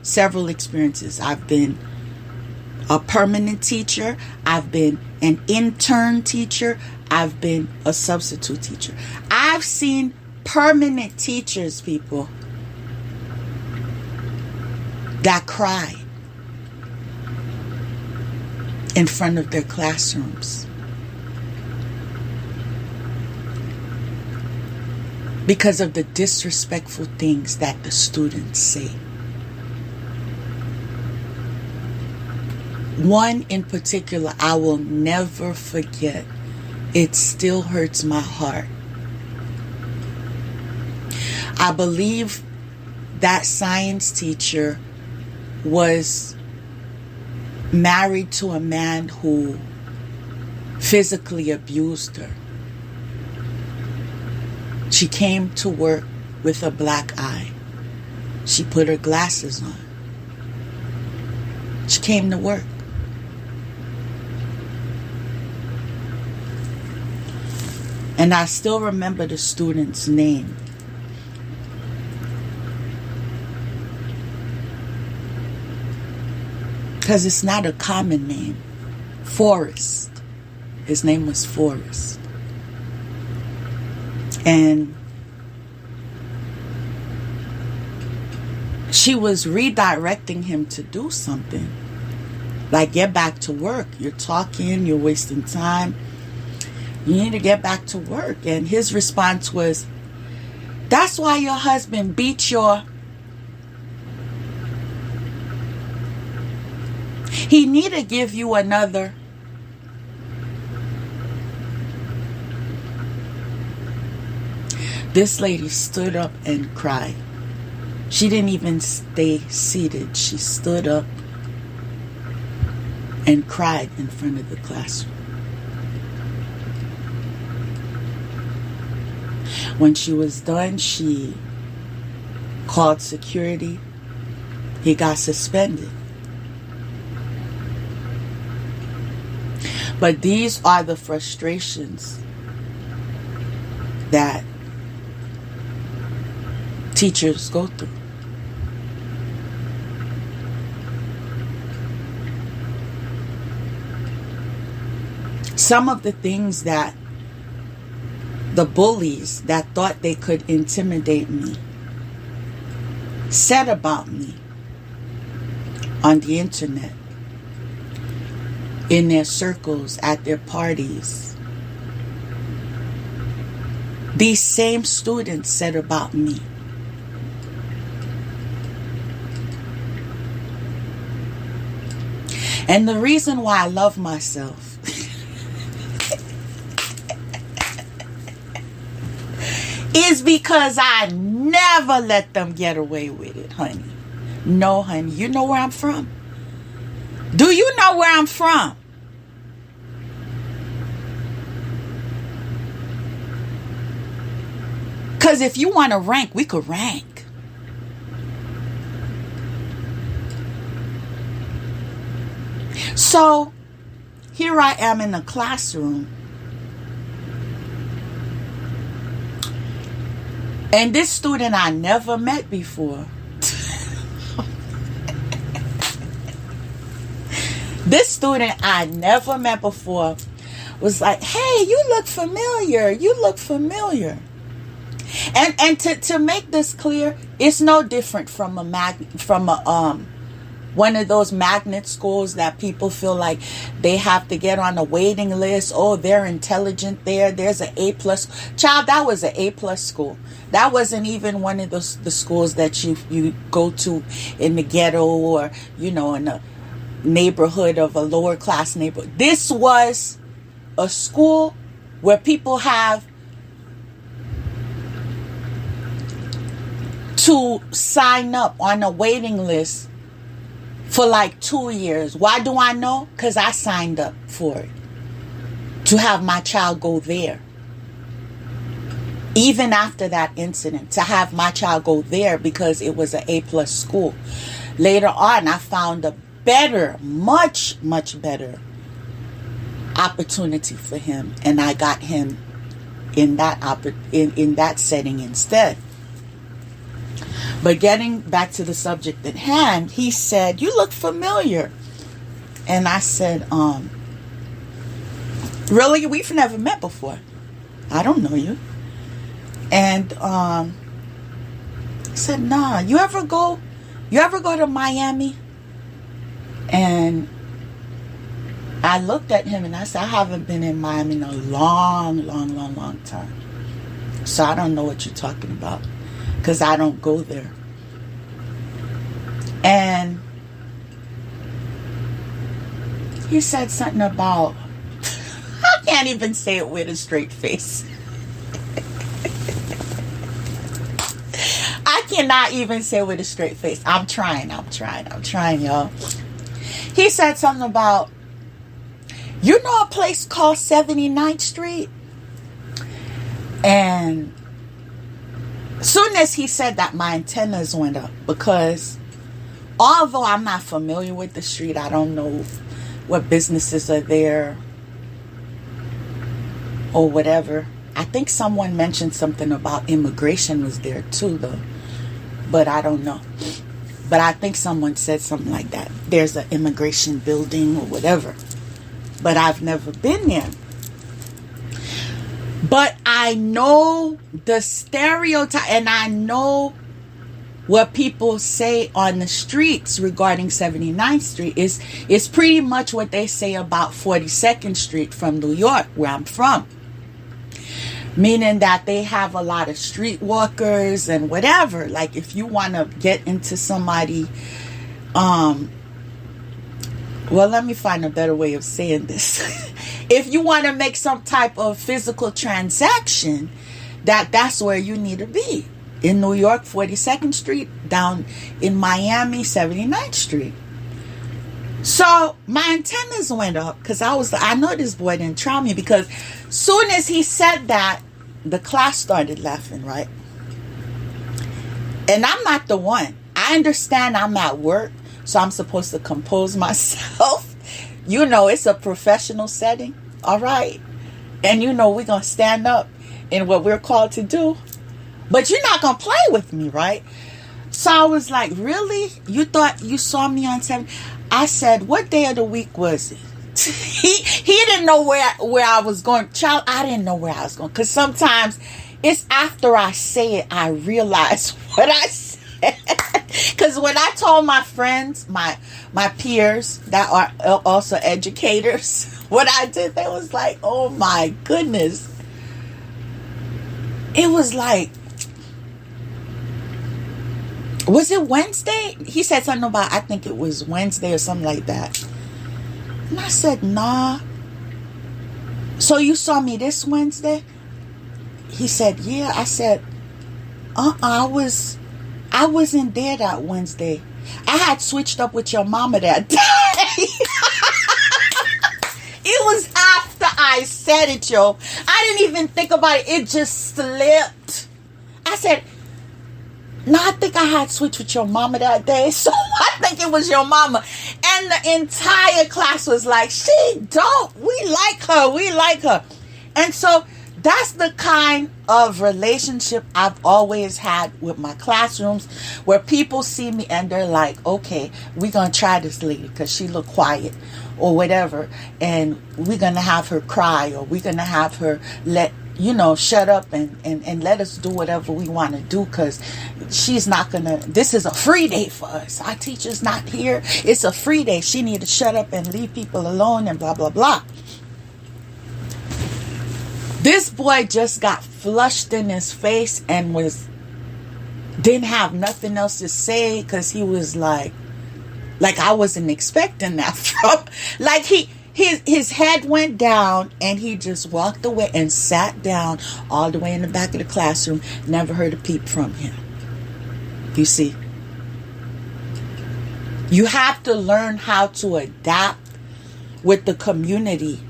several experiences. I've been a permanent teacher. I've been an intern teacher. I've been a substitute teacher. I've seen permanent teachers, people, that cry in front of their classrooms because of the disrespectful things that the students say. One in particular I will never forget. It still hurts my heart. I believe that science teacher was married to a man who physically abused her. She came to work with a black eye. She put her glasses on. She came to work. And I still remember the student's name. Because it's not a common name. Forrest. His name was Forrest. And she was redirecting him to do something. Like, get back to work. You're talking, you're wasting time. You need to get back to work. And his response was, that's why your husband beat your... He need to give you another... This lady stood up and cried. She didn't even stay seated. She stood up and cried in front of the classroom. When she was done, she called security. He got suspended. But these are the frustrations that teachers go through. Some of the things that the bullies that thought they could intimidate me said about me on the internet, in their circles, at their parties. These same students said about me. And the reason why I love myself is because I never let them get away with it, honey. No, honey. You know where I'm from? Do you know where I'm from? Because if you want to rank, we could rank. So, here I am in the classroom. And this student I never met before. This student I never met before was like, hey, you look familiar. You look familiar. And to make this clear, it's no different from one of those magnet schools that people feel like they have to get on a waiting list. Oh, they're intelligent there. There's an A+. Child, that was an A+ school. That wasn't even one of the schools that you go to in the ghetto or, in a neighborhood of a lower class neighborhood. This was a school where people have to sign up on a waiting list for like 2 years. Why do I know? Because I signed up for it. To have my child go there. Even after that incident, to have my child go there because it was an A+ school. Later on, I found a better, much, much better opportunity for him. And I got him in that setting instead. But getting back to the subject at hand, he said, you look familiar. And I said, really? We've never met before. I don't know you. And I said, nah, you ever go to Miami? And I looked at him and I said, I haven't been in Miami in a long, long, long, long time. So I don't know what you're talking about. Because I don't go there. And he said something about, I can't even say it with a straight face. I cannot even say it with a straight face. I'm trying, y'all. He said something about, you know a place called 79th Street? And as soon as he said that, my antennas went up, because Although I'm not familiar with the street, I don't know what businesses are there or whatever. I think someone mentioned something about immigration was there too, though. But I don't know. But I think someone said something like that. There's an immigration building or whatever. But I've never been there. But I know the stereotype, and I know what people say on the streets regarding 79th Street is pretty much what they say about 42nd Street from New York, where I'm from. Meaning that they have a lot of streetwalkers and whatever. Like if you want to get into somebody, well, let me find a better way of saying this. If you want to make some type of physical transaction, that's where you need to be. In New York, 42nd Street, down in Miami, 79th Street. So my antennas went up because I know this boy didn't try me, because soon as he said that, the class started laughing, right? And I'm not the one. I understand I'm at work, so I'm supposed to compose myself. You know, it's a professional setting, all right? And you know, we're going to stand up in what we're called to do. But you're not going to play with me, right? So I was like, really? You thought you saw me on 7? I said, what day of the week was it? he didn't know where I was going. Child, I didn't know where I was going. Because sometimes it's after I say it, I realize what I said. Because when I told my friends, my peers that are also educators, what I did, they was like, oh my goodness. It was like, was it Wednesday? He said something about, I think it was Wednesday or something like that. And I said, nah. So you saw me this Wednesday? He said, yeah. I said, I wasn't there that Wednesday. I had switched up with your mama that day. It was after I said it, yo. I didn't even think about it. It just slipped. I said, no, I think I had switched with your mama that day. So I think it was your mama. And the entire class was like, she don't. We like her. And so that's the kind of relationship I've always had with my classrooms, where people see me and they're like, okay, we're going to try this lady because she look quiet or whatever. And we're going to have her cry, or we're going to have her shut up and let us do whatever we want to do, because she's not going to, this is a free day for us. Our teacher's not here. It's a free day. She need to shut up and leave people alone and blah, blah, blah. This boy just got flushed in his face and didn't have nothing else to say, because he was like I wasn't expecting that from, like his head went down and he just walked away and sat down all the way in the back of the classroom. Never heard a peep from him. You see, you have to learn how to adapt with the community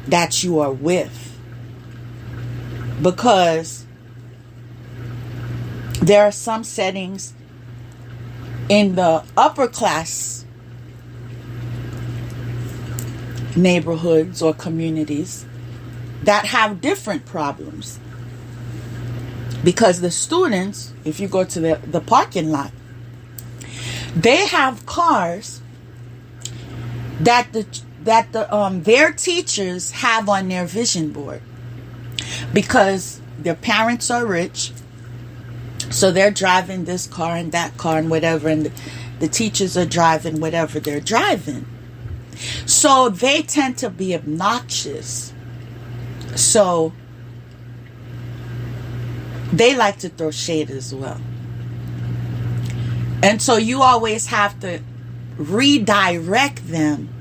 that you are with. Because there are some settings in the upper class neighborhoods or communities that have different problems. Because the students, if you go to the parking lot, they have cars that their teachers have on their vision board. Because their parents are rich, so they're driving this car and that car and whatever, and the teachers are driving whatever they're driving. So they tend to be obnoxious. So they like to throw shade as well. And so you always have to redirect them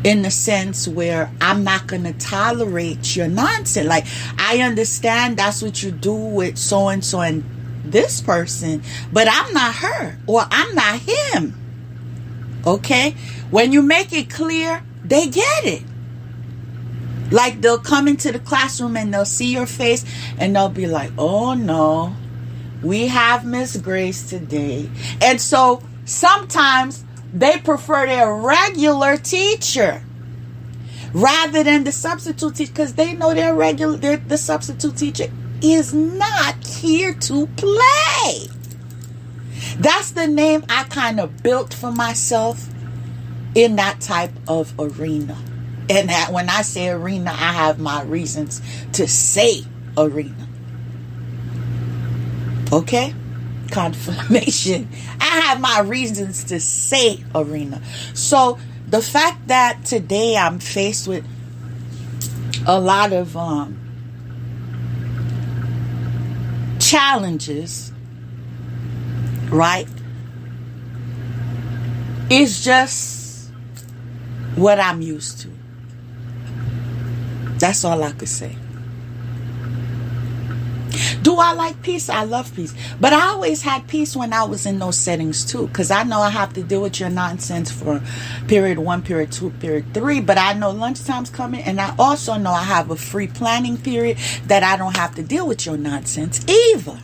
in the sense where I'm not going to tolerate your nonsense. Like, I understand that's what you do with so-and-so and this person, but I'm not her, or I'm not him. Okay? When you make it clear, they get it. Like, they'll come into the classroom and they'll see your face and they'll be like, oh no, we have Miss Grace today. And so sometimes they prefer their regular teacher rather than the substitute teacher, because they know the substitute teacher is not here to play. That's the name I kind of built for myself in that type of arena. And that when I say arena, I have my reasons to say arena. Okay? Confirmation. I have my reasons to say arena. So the fact that today I'm faced with a lot of challenges, right, is just what I'm used to. That's all I could say. Do I like peace? I love peace. But I always had peace when I was in those settings too. Because I know I have to deal with your nonsense for period 1, period 2, period 3. But I know lunchtime's coming. And I also know I have a free planning period that I don't have to deal with your nonsense either.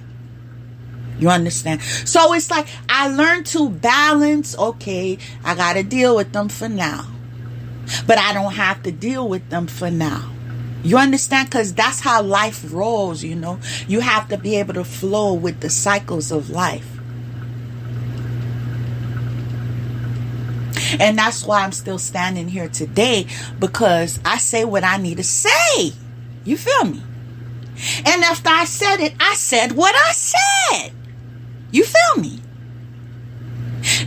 You understand? So it's like I learned to balance. Okay, I got to deal with them for now. But I don't have to deal with them for now. You understand? Because that's how life rolls, you know. You have to be able to flow with the cycles of life. And that's why I'm still standing here today, because I say what I need to say. You feel me? And after I said it, I said what I said. You feel me?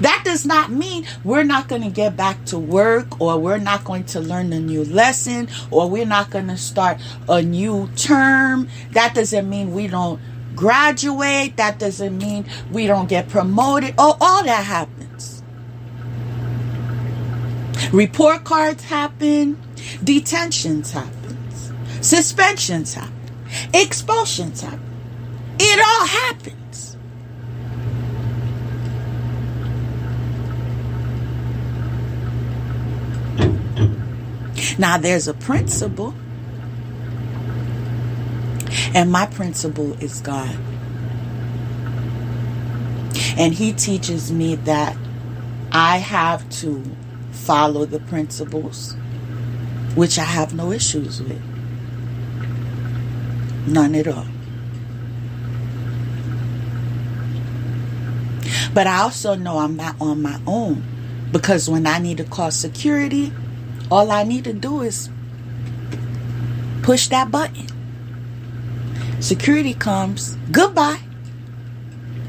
That does not mean we're not going to get back to work, or we're not going to learn a new lesson, or we're not going to start a new term. That doesn't mean we don't graduate. That doesn't mean we don't get promoted. Oh, all that happens. Report cards happen. Detentions happen. Suspensions happen. Expulsions happen. It all happens. Now, there's a principle, and my principle is God. And He teaches me that I have to follow the principles, which I have no issues with. None at all. But I also know I'm not on my own, because when I need to call security, all I need to do is push that button. Security comes. Goodbye.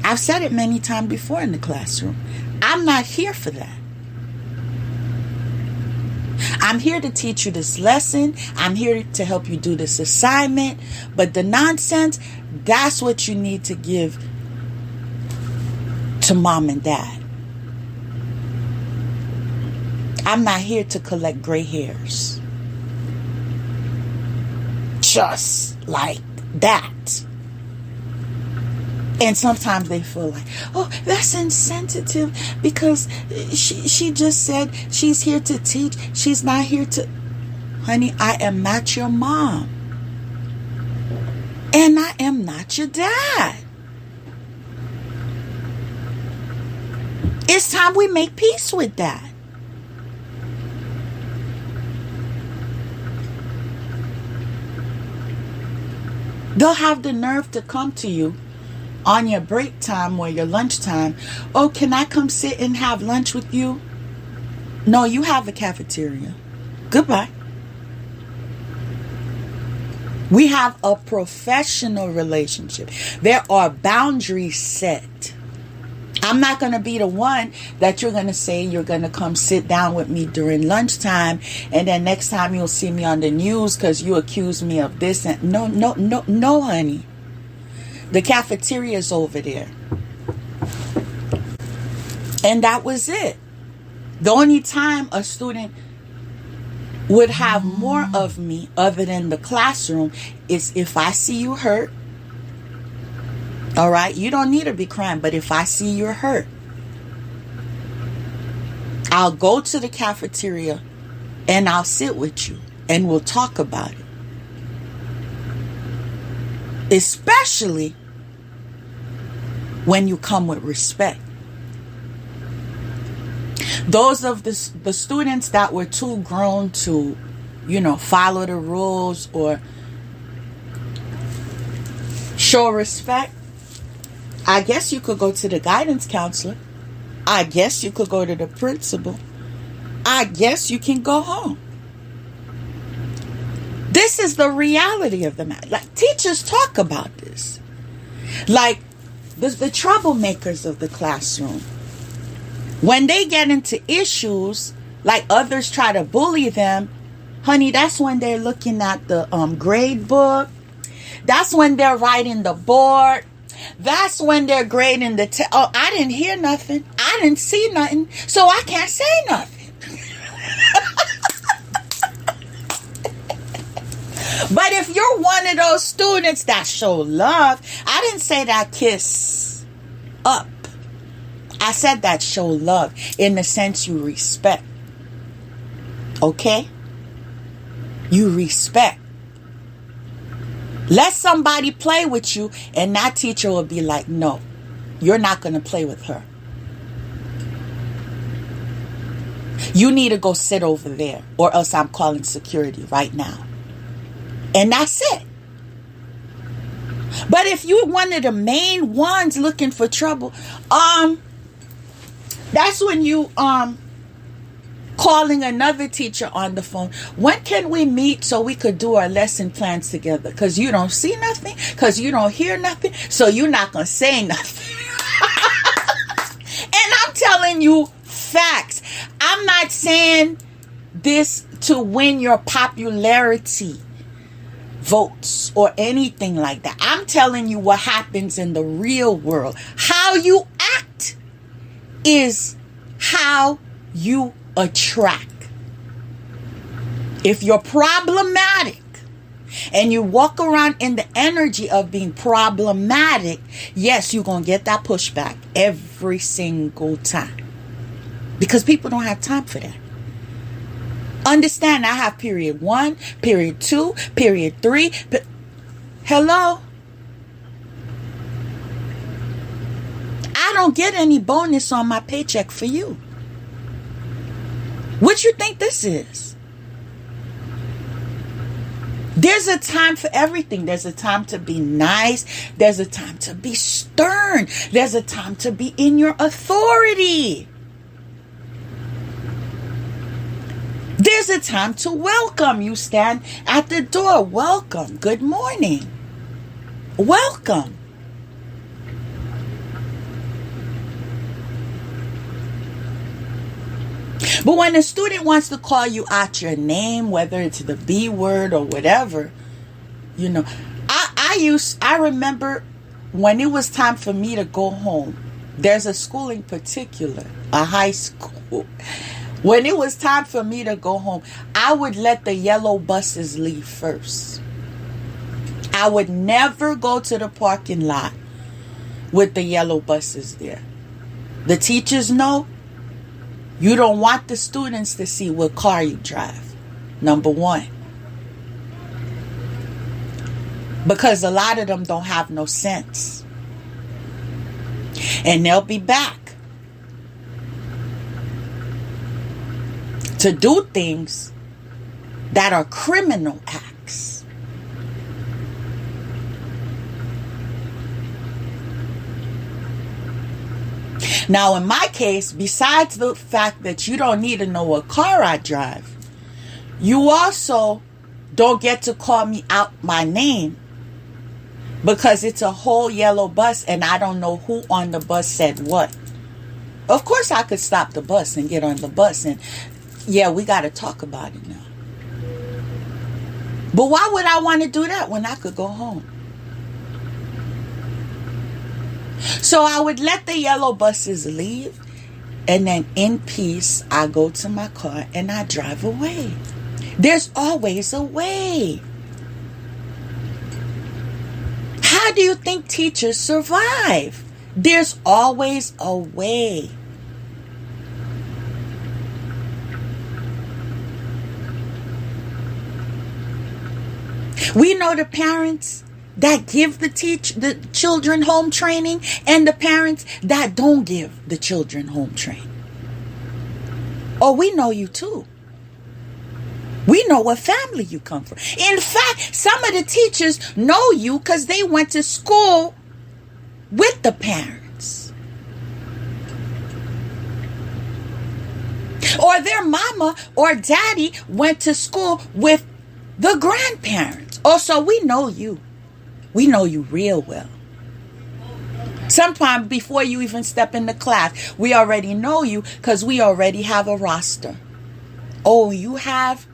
I've said it many times before in the classroom. I'm not here for that. I'm here to teach you this lesson. I'm here to help you do this assignment. But the nonsense, that's what you need to give to mom and dad. I'm not here to collect gray hairs. Just like that. And sometimes they feel like, oh, that's insensitive, because she just said she's here to teach. She's not here to... Honey, I am not your mom. And I am not your dad. It's time we make peace with that. They'll have the nerve to come to you on your break time or your lunchtime. Oh, can I come sit and have lunch with you? No, you have a cafeteria. Goodbye. We have a professional relationship. There are boundaries set. I'm not going to be the one that you're going to say you're going to come sit down with me during lunchtime, and then next time you'll see me on the news because you accuse me of this. And no, honey. The cafeteria is over there. And that was it. The only time a student would have more of me other than the classroom is if I see you hurt. All right, you don't need to be crying, but if I see you're hurt, I'll go to the cafeteria and I'll sit with you and we'll talk about it. Especially when you come with respect. Those of the students that were too grown to, follow the rules or show respect, I guess you could go to the guidance counselor. I guess you could go to the principal. I guess you can go home. This is the reality of the matter. Like, teachers talk about this. Like, the troublemakers of the classroom. When they get into issues, like others try to bully them, honey, that's when they're looking at the grade book. That's when they're writing the board. That's when they're grading the test. Oh, I didn't hear nothing. I didn't see nothing. So I can't say nothing. But if you're one of those students that show love, I didn't say that kiss up. I said that show love in the sense you respect. Okay? You respect. Let somebody play with you and that teacher will be like, no, you're not going to play with her. You need to go sit over there or else I'm calling security right now. And that's it. But if you're one of the main ones looking for trouble, that's when you calling another teacher on the phone. When can we meet so we could do our lesson plans together? Because you don't see nothing, because you don't hear nothing, so you're not going to say nothing. And I'm telling you facts. I'm not saying this to win your popularity votes or anything like that. I'm telling you what happens in the real world. How you act is how you attract. If you're problematic and you walk around in the energy of being problematic, yes, you're going to get that pushback every single time. Because people don't have time for that. Understand, I have period 1, period 2, period 3. Hello? I don't get any bonus on my paycheck for you. What you think this is? There's a time for everything. There's a time to be nice. There's a time to be stern. There's a time to be in your authority. There's a time to welcome. You stand at the door. Welcome. Good morning. Welcome. But when a student wants to call you out your name, whether it's the B word or whatever, I remember when it was time for me to go home. There's a school in particular, a high school. When it was time for me to go home, I would let the yellow buses leave first. I would never go to the parking lot with the yellow buses there. The teachers know you don't want the students to see what car you drive. Number one. Because a lot of them don't have no sense. And they'll be back to do things that are criminal acts. Now, in my case, besides the fact that you don't need to know what car I drive, you also don't get to call me out my name because it's a whole yellow bus and I don't know who on the bus said what. Of course, I could stop the bus and get on the bus and, yeah, we got to talk about it now. But why would I want to do that when I could go home? So I would let the yellow buses leave, and then in peace, I go to my car and I drive away. There's always a way. How do you think teachers survive? There's always a way. We know the parents that give the children home training and the parents that don't give the children home training. Oh, we know you too. We know what family you come from. In fact, some of the teachers know you because they went to school with the parents. Or their mama or daddy went to school with the grandparents. Oh, so we know you. We know you real well. Sometimes before you even step into class, we already know you because we already have a roster. Oh, you have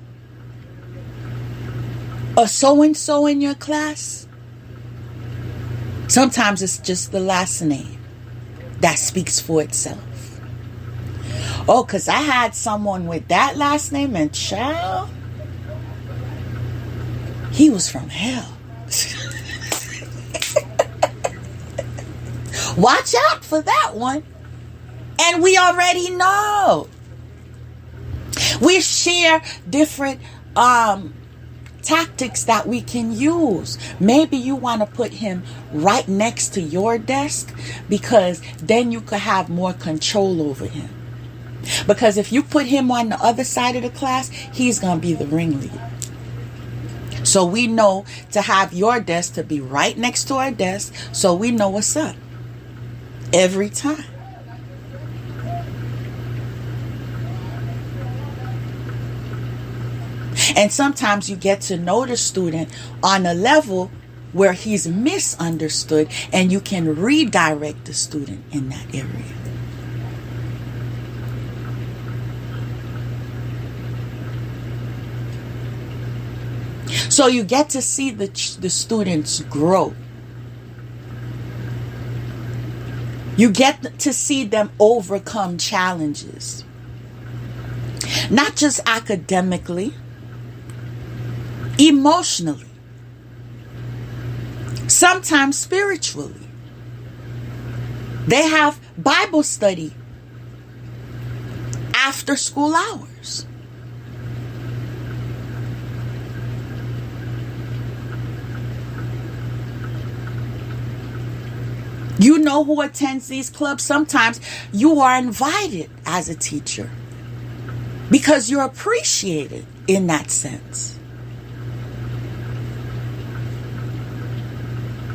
a so-and-so in your class? Sometimes it's just the last name that speaks for itself. Oh, because I had someone with that last name and child, he was from hell. Watch out for that one. And we already know. We share different tactics that we can use. Maybe you want to put him right next to your desk because then you could have more control over him. Because if you put him on the other side of the class, he's going to be the ringleader. So we know to have your desk to be right next to our desk so we know what's up every time. And sometimes you get to know the student on a level where he's misunderstood and you can redirect the student in that area. So you get to see the students grow. You get to see them overcome challenges. Not just academically, emotionally, sometimes spiritually. They have Bible study after school hours. You know who attends these clubs? Sometimes you are invited as a teacher because you're appreciated in that sense.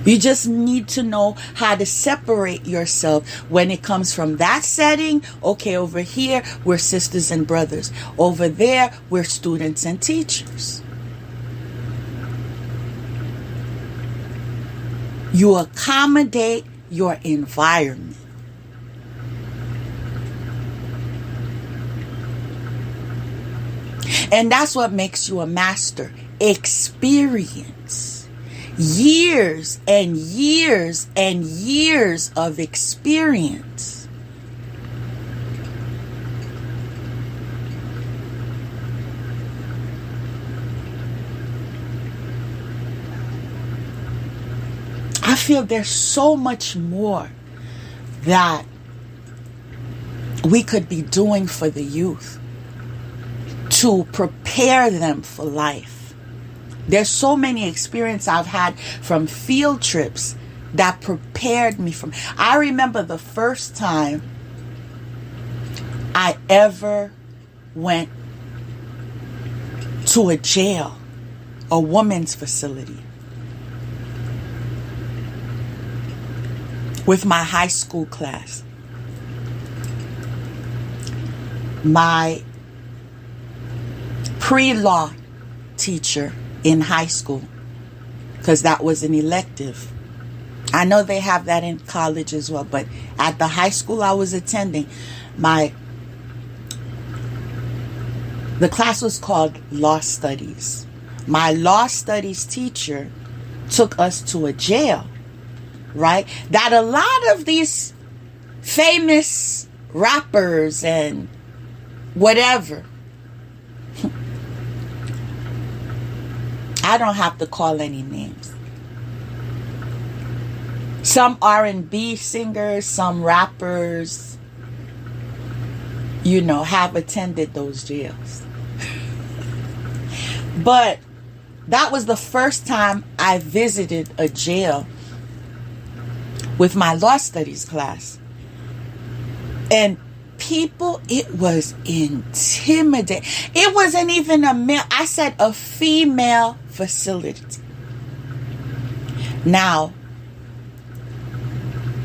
You just need to know how to separate yourself when it comes from that setting. Okay, over here, we're sisters and brothers. Over there, we're students and teachers. You accommodate your environment. And that's what makes you a master. Experience. Years and years and years of experience. I feel there's so much more that we could be doing for the youth to prepare them for life. There's so many experiences I've had from field trips that prepared me from. I remember the first time I ever went to a jail, a women's facility, with my high school class. My pre-law teacher in high school, because that was an elective. I know they have that in college as well, but at the high school I was attending, the class was called Law Studies. My Law Studies teacher took us to a jail, right? That a lot of these famous rappers and whatever, I don't have to call any names. Some R&B singers, some rappers, have attended those jails. But that was the first time I visited a jail with my law studies class. And people, it was intimidating. It wasn't even a male, I said a female facility. Now,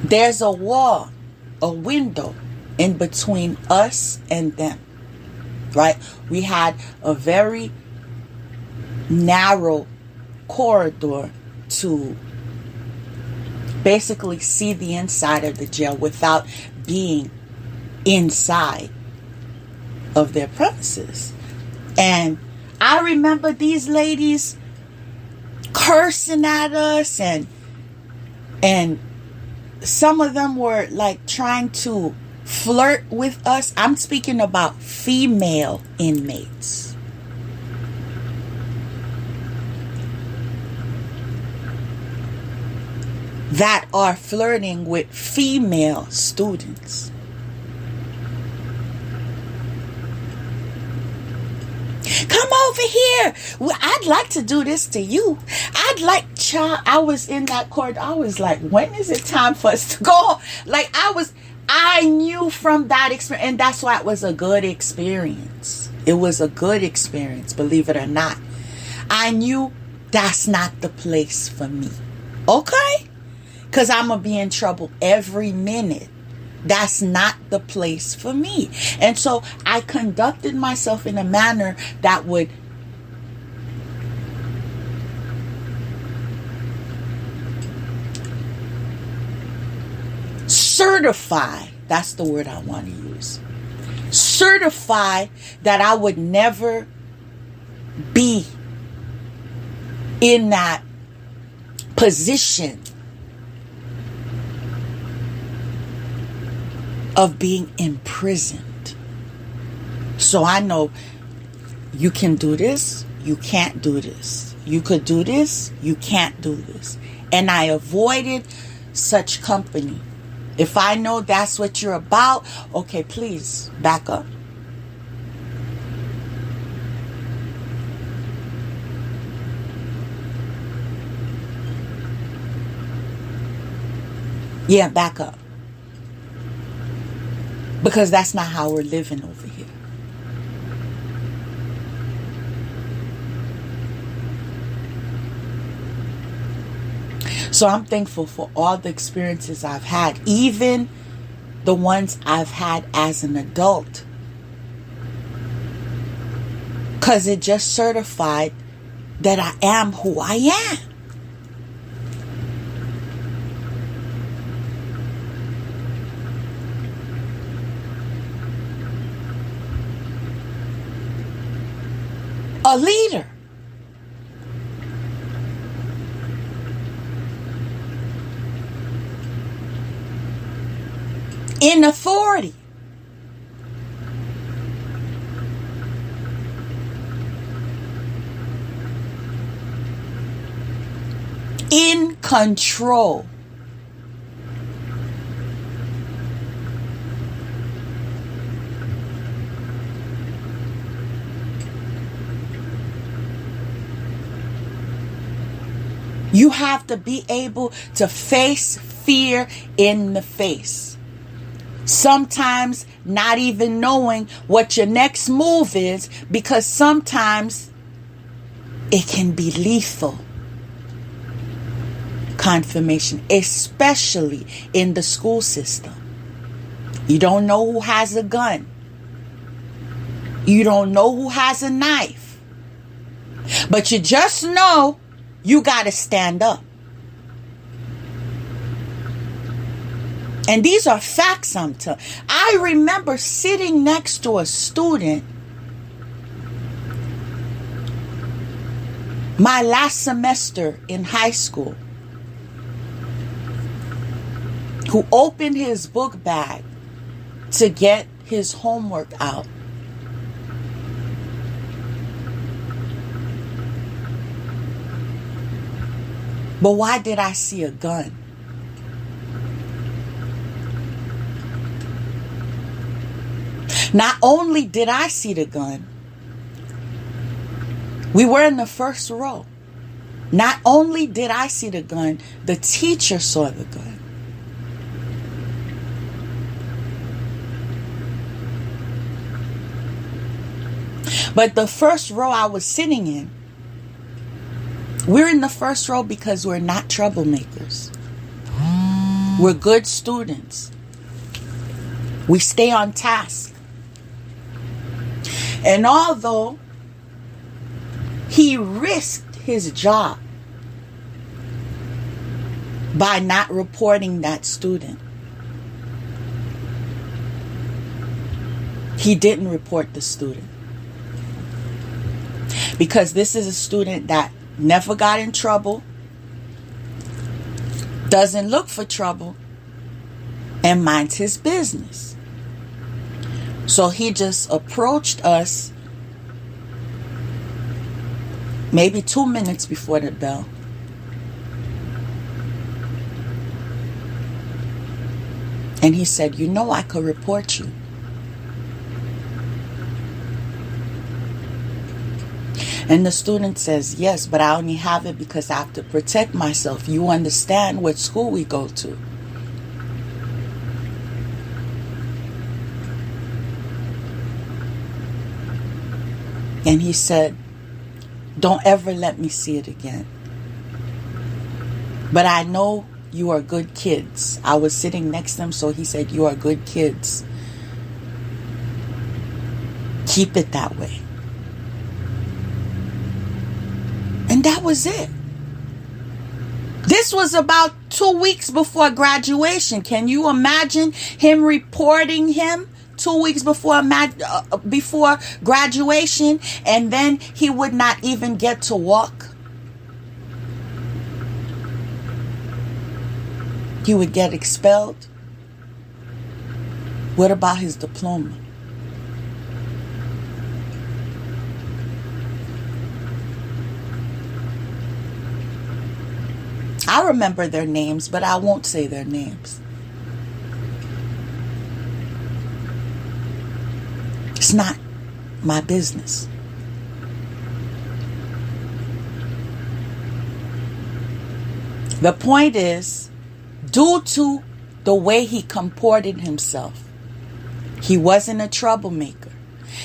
there's a wall, a window in between us and them, right? We had a very narrow corridor to basically see the inside of the jail without being inside of their premises. And I remember these ladies cursing at us, and some of them were like trying to flirt with us. I'm speaking about female inmates. That are flirting with female students. Come over here. I'd like to do this to you. I was in that court. I was like, when is it time for us to go? Like I knew from that experience, and that's why it was a good experience. It was a good experience, believe it or not. I knew that's not the place for me. Okay? Because I'm going to be in trouble every minute. That's not the place for me. And so I conducted myself in a manner that would certify, that's the word I want to use, certify that I would never be in that position of being imprisoned. So I know you can do this, you can't do this. You could do this, you can't do this. And I avoided such company. If I know that's what you're about, okay, please back up. Yeah, back up. Because that's not how we're living over here. So I'm thankful for all the experiences I've had, even the ones I've had as an adult. Because it just certified that I am who I am. A leader. In authority. In control. You have to be able to face fear in the face. Sometimes not even knowing what your next move is, because sometimes it can be lethal. Confirmation, especially in the school system. You don't know who has a gun. You don't know who has a knife. But you just know you got to stand up. And these are facts I'm telling. I remember sitting next to a student my last semester in high school who opened his book bag to get his homework out. But why did I see a gun? Not only did I see the gun, we were in the first row. Not only did I see the gun, the teacher saw the gun. But the first row I was sitting in, we're in the first row because we're not troublemakers. We're good students. We stay on task. And although he risked his job by not reporting that student, he didn't report the student. Because this is a student that never got in trouble, doesn't look for trouble, and minds his business. So he just approached us maybe 2 minutes before the bell. And he said, "You know I could report you." And the student says, "Yes, but I only have it because I have to protect myself. You understand what school we go to." And he said, "Don't ever let me see it again. But I know you are good kids." I was sitting next to him, so he said, "You are good kids. Keep it that way." And that was it. This was about 2 weeks before graduation. Can you imagine him reporting him 2 weeks before graduation, and then he would not even get to walk? He would get expelled. What about his diploma? I remember their names, but I won't say their names. It's not my business. The point is, due to the way he comported himself, he wasn't a troublemaker.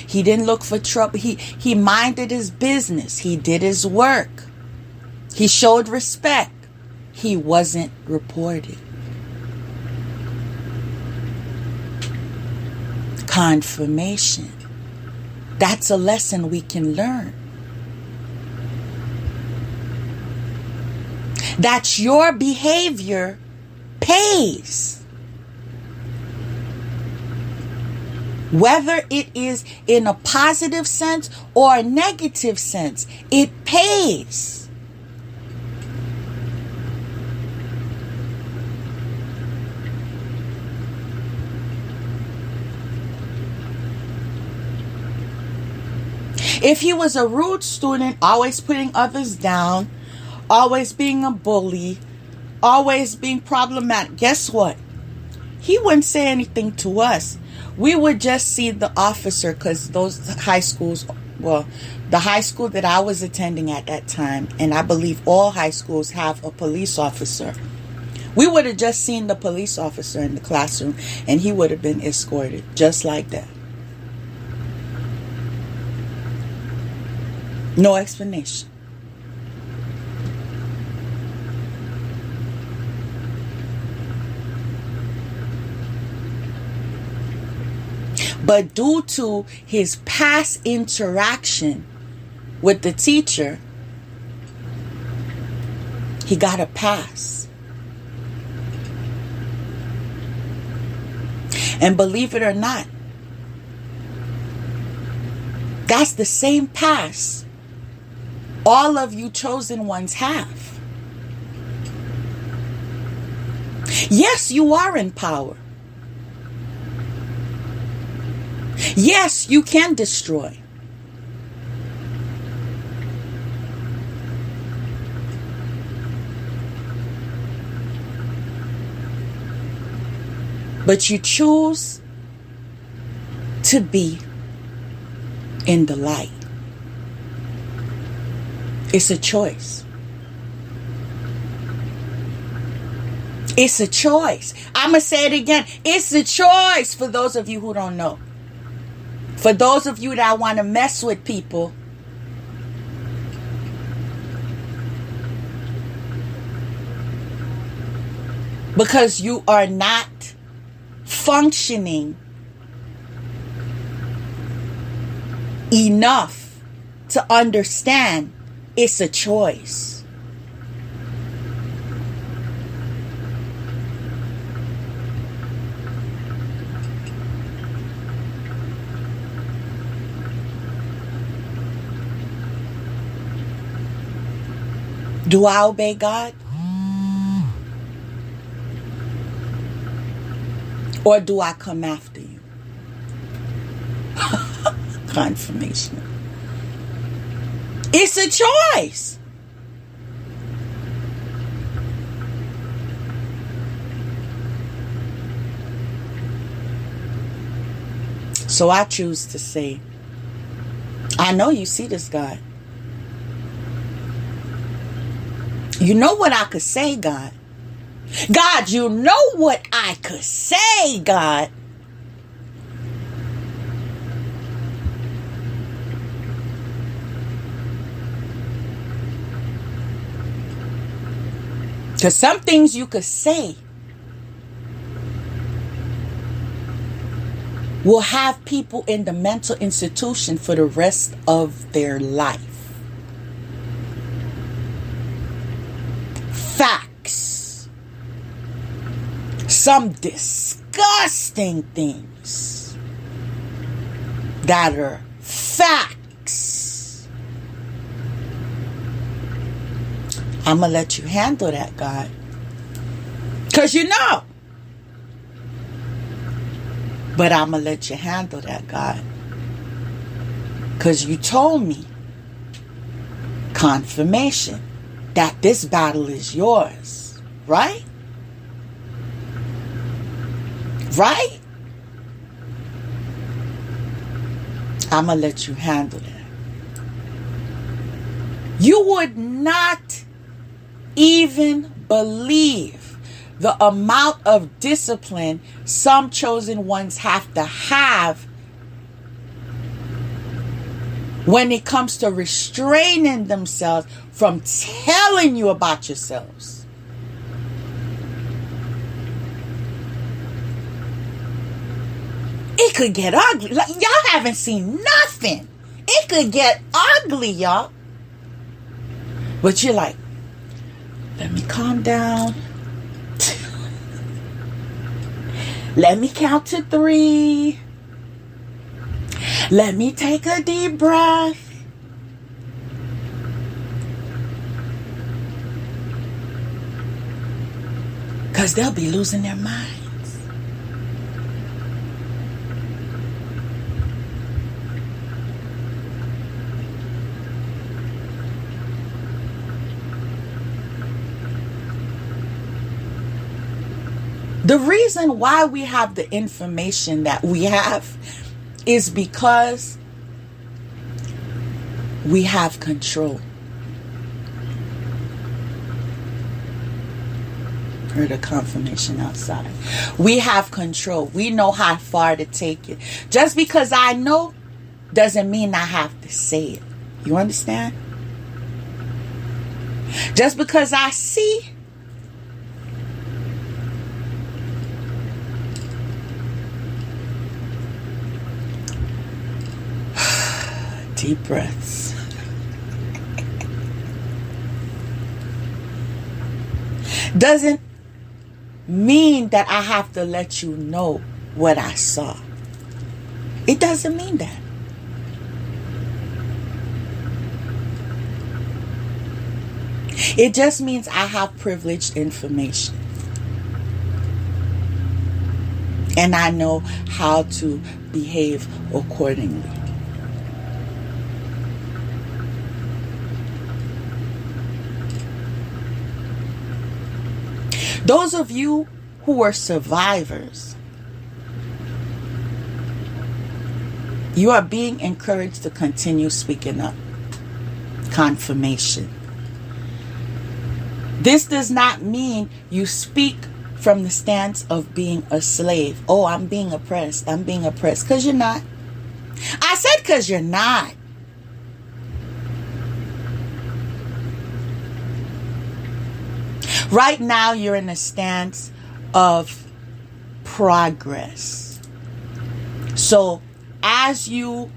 He didn't look for trouble. He minded his business. He did his work. He showed respect. He wasn't reported. Confirmation. That's a lesson we can learn. That your behavior pays. Whether it is in a positive sense or a negative sense, it pays. If he was a rude student, always putting others down, always being a bully, always being problematic, guess what? He wouldn't say anything to us. We would just see the officer, because those high schools, well, the high school that I was attending at that time, and I believe all high schools have a police officer. We would have just seen the police officer in the classroom, and he would have been escorted just like that. No explanation. But due to his past interaction with the teacher, he got a pass. And believe it or not, that's the same pass all of you chosen ones have. Yes, you are in power. Yes, you can destroy. But you choose to be in the light. It's a choice. It's a choice. I'm going to say it again. It's a choice for those of you who don't know. For those of you that want to mess with people, because you are not functioning enough to understand it's a choice. Do I obey God? Or do I come after you? Confirmation. It's a choice. So I choose to say, I know you see this, God. You know what I could say, God. God, you know what I could say, God. Because some things you could say will have people in the mental institution for the rest of their life. Facts. Some disgusting things that are facts. I'm going to let you handle that, God. Because you know. But I'm going to let you handle that, God. Because you told me, confirmation, that this battle is yours. Right? Right? I'm going to let you handle that. You would not even believe the amount of discipline some chosen ones have to have when it comes to restraining themselves from telling you about yourselves. It could get ugly. Like, y'all haven't seen nothing. It could get ugly, y'all. But you're like, let me calm down. Let me count to 3. Let me take a deep breath. Because they'll be losing their minds. The reason why we have the information that we have is because we have control. Heard a confirmation outside. We have control. We know how far to take it. Just because I know doesn't mean I have to say it. You understand? Just because I see deep breaths. Doesn't mean that I have to let you know what I saw. It doesn't mean that. It just means I have privileged information. And I know how to behave accordingly. Those of you who are survivors, you are being encouraged to continue speaking up. Confirmation. This does not mean you speak from the stance of being a slave. Oh, I'm being oppressed. I'm being oppressed. Because you're not. I said because you're not. Right now, you're in a stance of progress. So, as you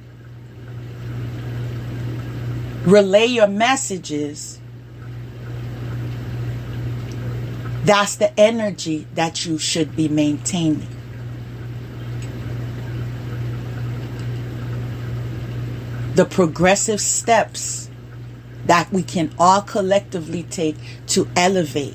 relay your messages, that's the energy that you should be maintaining. The progressive steps that we can all collectively take to elevate.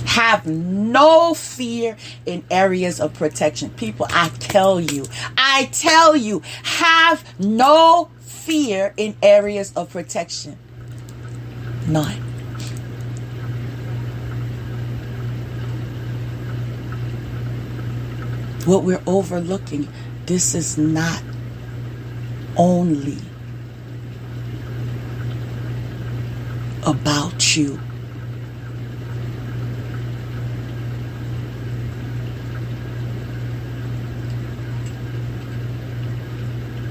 Have no fear in areas of protection. People, I tell you, have no fear in areas of protection. None. What we're overlooking, this is not only about you.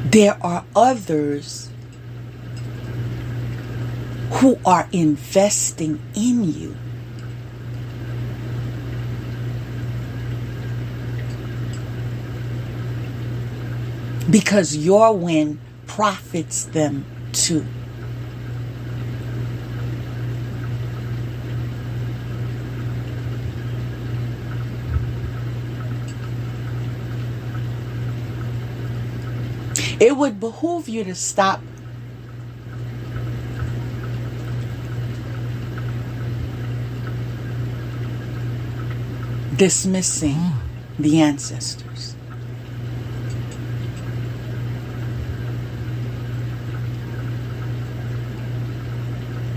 There are others who are investing in you. Because your win profits them too. It would behoove you to stop dismissing the ancestors.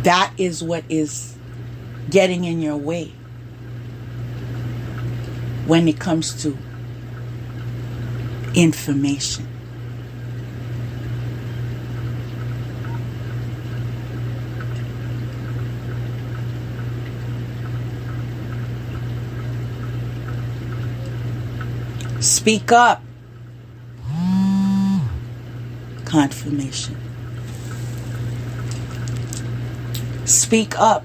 That is what is getting in your way when it comes to information. Speak up. Confirmation. Speak up.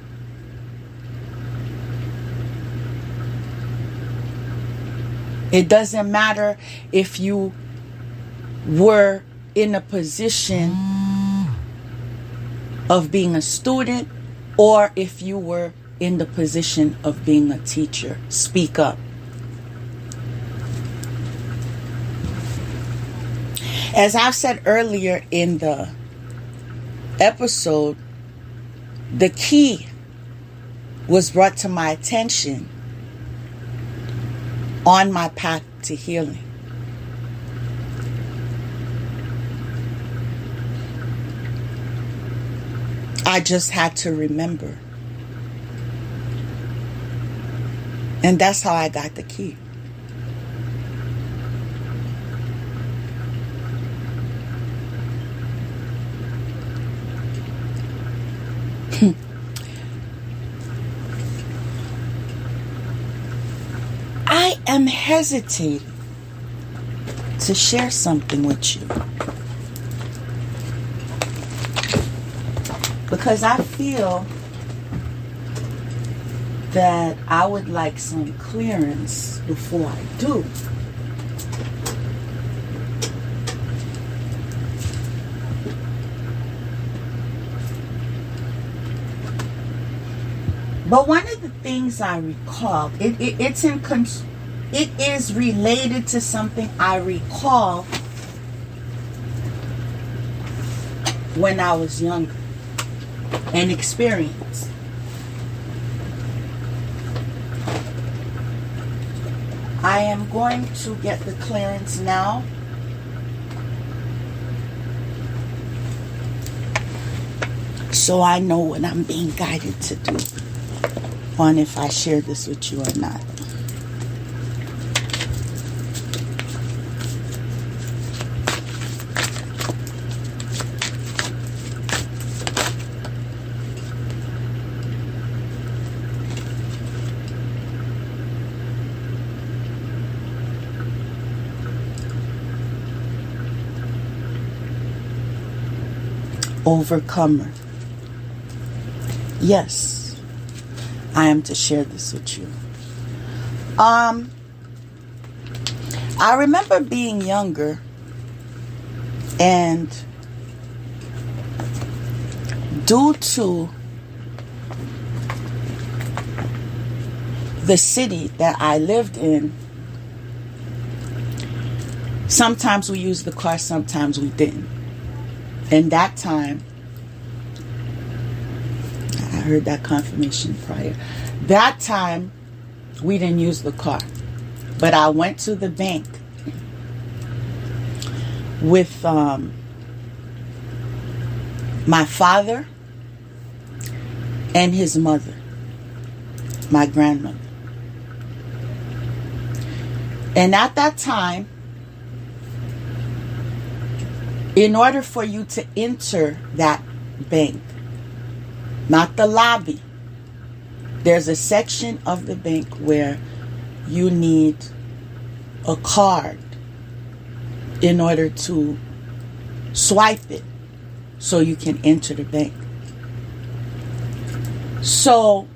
It doesn't matter if you were in a position of being a student or if you were in the position of being a teacher. Speak up. As I've said earlier in the episode, the key was brought to my attention on my path to healing. I just had to remember. And that's how I got the key. I am hesitating to share something with you because I feel that I would like some clearance before I do. But one of the things I recall, it is related to something I recall when I was younger and experienced. I am going to get the clearance now. So I know what I'm being guided to do. On if I share this with you or not. overcomer. Yes, I am to share this with you. I remember being younger and due to the city that I lived in, sometimes we used the car, sometimes we didn't. And that time, I heard that confirmation prior. That time, we didn't use the car. But I went to the bank with my father and his mother, my grandmother. And at that time, in order for you to enter that bank, not the lobby, there's a section of the bank where you need a card in order to swipe it so you can enter the bank. So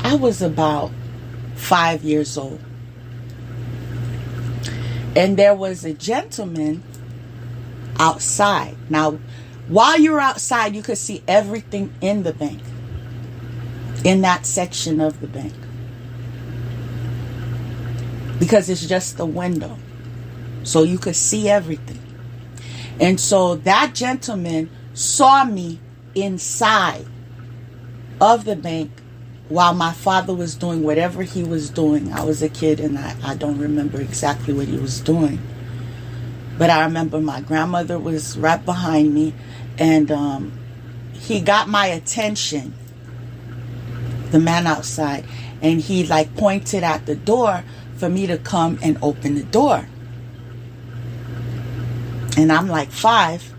I was about 5 years old. And there was a gentleman outside. Now, while you're outside, you could see everything in the bank, in that section of the bank, because it's just a window, so you could see everything. And so that gentleman saw me inside of the bank while my father was doing whatever he was doing. I was a kid and I don't remember exactly what he was doing. But I remember my grandmother was right behind me, and he got my attention, the man outside, and he like pointed at the door for me to come and open the door. And I'm like 5.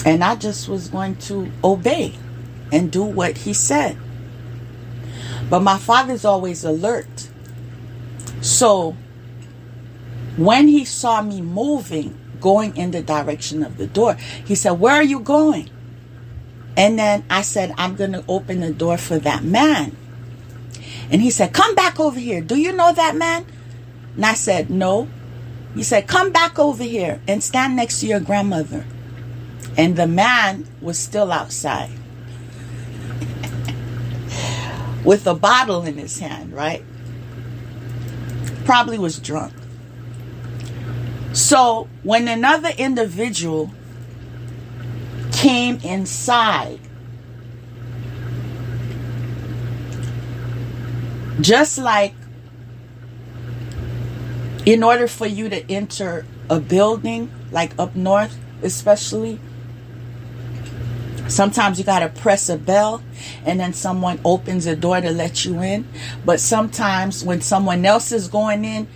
And I just was going to obey and do what he said. But my father's always alert. So when he saw me moving, going in the direction of the door, he said, "Where are you going?" And then I said, "I'm going to open the door for that man." And he said, "Come back over here. Do you know that man?" And I said, "No." He said, "Come back over here and stand next to your grandmother." And the man was still outside with a bottle in his hand, right? Probably was drunk. So when another individual came inside, just like in order for you to enter a building, like up north especially, sometimes you got to press a bell and then someone opens a door to let you in. But sometimes when someone else is going in,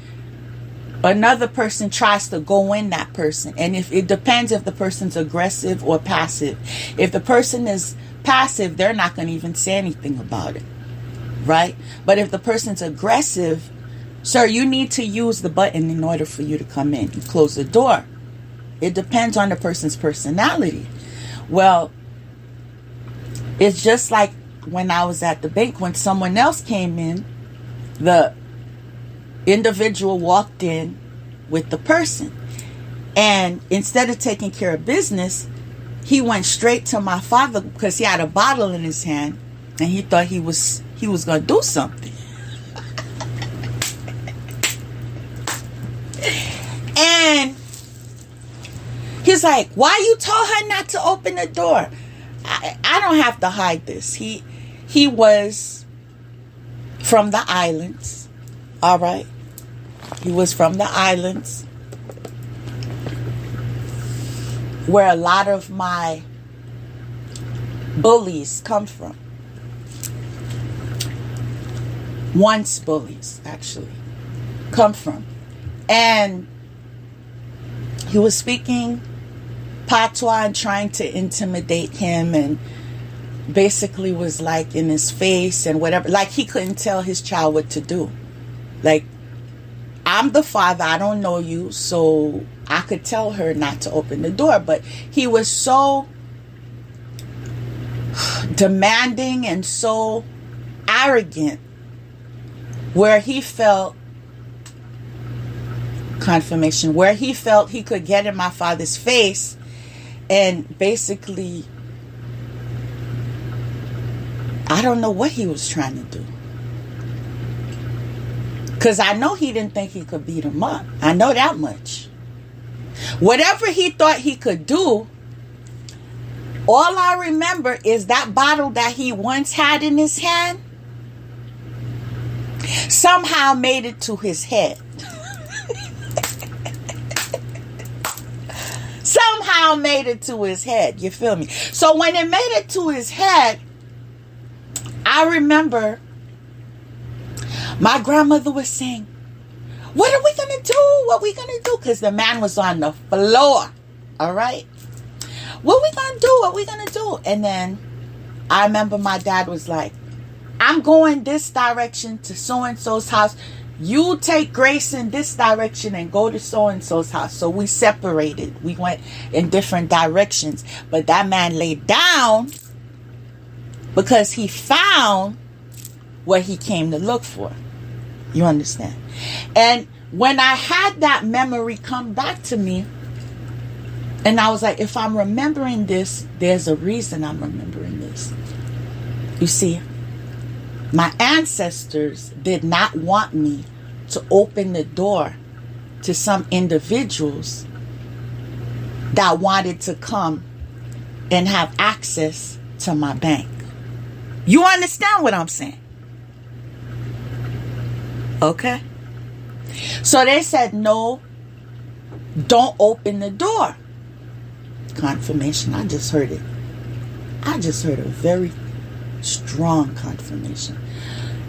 another person tries to go in that person. And if it depends if the person's aggressive or passive. If the person is passive, they're not going to even say anything about it, right? But if the person's aggressive, sir, you need to use the button in order for you to come in and close the door. It depends on the person's personality. Well, it's just like when I was at the bank, when someone else came in, the individual walked in with the person. And instead of taking care of business, he went straight to my father because he had a bottle in his hand and he thought he was going to do something. And he's like, "Why you told her not to open the door?" I don't have to hide this. He was from the islands. All right. He was from the islands where a lot of my bullies come from. Once bullies, actually, come from. And he was speaking patois and trying to intimidate him. And basically was like in his face and whatever. Like he couldn't tell his child what to do. Like, I'm the father, I don't know you, so I could tell her not to open the door. But he was so demanding and so arrogant, where he felt confirmation, where he felt he could get in my father's face and basically, I don't know what he was trying to do. Because I know he didn't think he could beat him up. I know that much. Whatever he thought he could do, all I remember is that bottle that he once had in his hand somehow made it to his head. Somehow made it to his head. You feel me? So when it made it to his head, I remember my grandmother was saying, what are we going to do? What are we going to do? Because the man was on the floor. All right? What are we going to do? What are we going to do? And then I remember my dad was like, I'm going this direction to so-and-so's house. You take Grace in this direction and go to so-and-so's house. So we separated. We went in different directions. But that man laid down because he found what he came to look for. You understand? And when I had that memory come back to me, and I was like, if I'm remembering this, there's a reason I'm remembering this. You see, my ancestors did not want me to open the door to some individuals that wanted to come and have access to my bank. You understand what I'm saying? Okay? So they said, no, don't open the door. Confirmation. I just heard it. I just heard a very strong confirmation.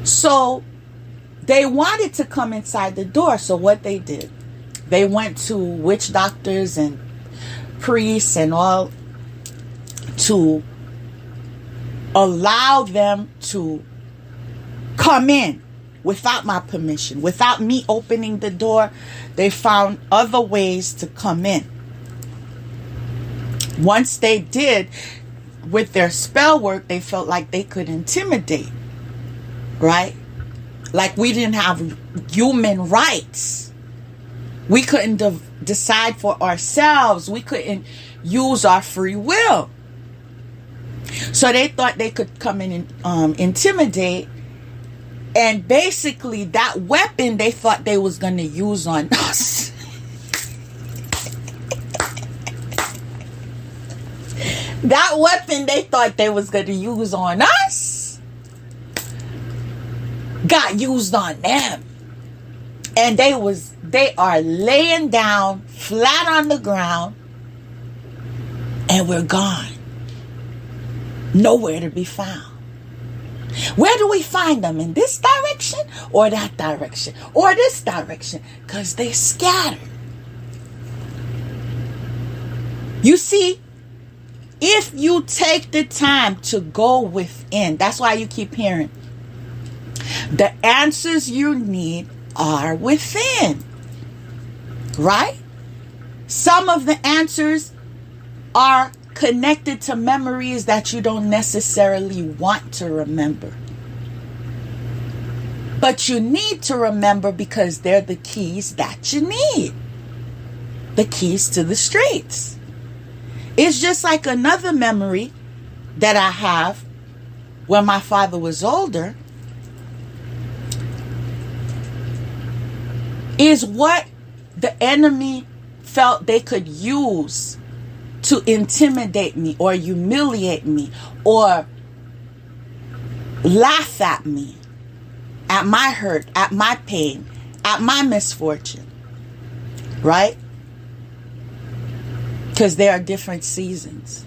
So they wanted to come inside the door. So what they did, they went to witch doctors and priests and all to allow them to come in without my permission, without me opening the door. They found other ways to come in. Once they did, with their spell work, they felt like they could intimidate, right? Like we didn't have human rights. We couldn't decide for ourselves. We couldn't use our free will. So they thought they could come in and intimidate. And basically that weapon they thought they was going to use on us. That weapon they thought they was going to use on us got used on them. And they are laying down flat on the ground, and we're gone. Nowhere to be found. Where do we find them? In this direction or that direction or this direction? Because they scattered. You see, if you take the time to go within, that's why you keep hearing, the answers you need are within. Right? Some of the answers are connected to memories that you don't necessarily want to remember. But you need to remember because they're the keys that you need. The keys to the streets. It's just like another memory that I have when my father was older is what the enemy felt they could use to intimidate me or humiliate me or laugh at me, at my hurt, at my pain, at my misfortune. Right? Because there are different seasons.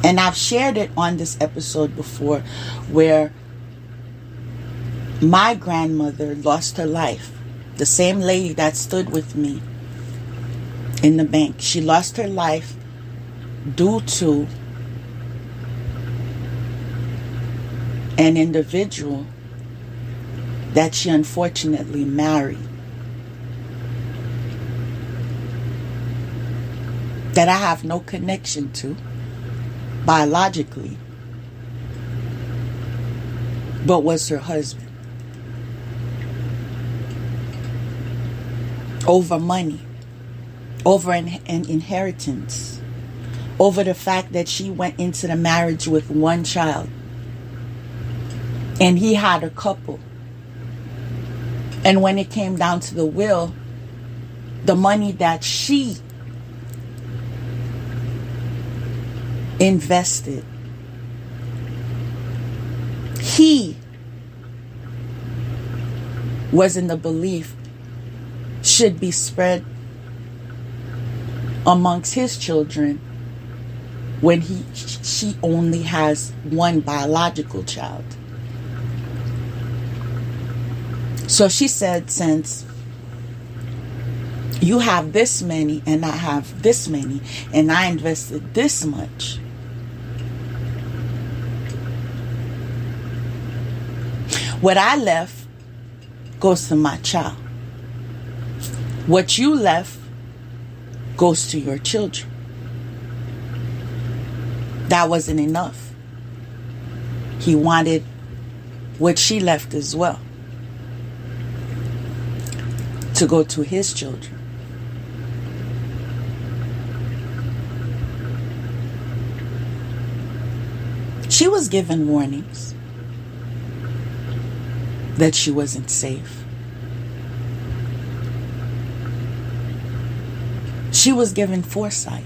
And I've shared it on this episode before where my grandmother lost her life. The same lady that stood with me in the bank. She lost her life due to an individual that she unfortunately married, that I have no connection to biologically, but was her husband. Over money, over an inheritance, over the fact that she went into the marriage with one child and he had a couple. And when it came down to the will, the money that she invested, he was in the belief should be spread amongst his children when she only has one biological child. So she said, since you have this many and I have this many and I invested this much, what I left goes to my child. What you left goes to your children. That wasn't enough. He wanted what she left as well to go to his children. She was given warnings that she wasn't safe. She was given foresight.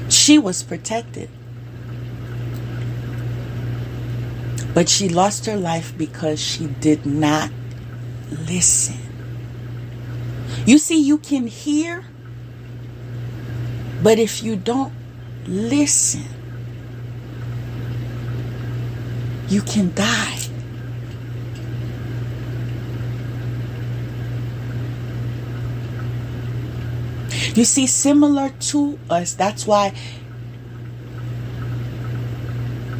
She was protected. But she lost her life because she did not listen. You see, you can hear, but if you don't listen, you can die. You see, similar to us, that's why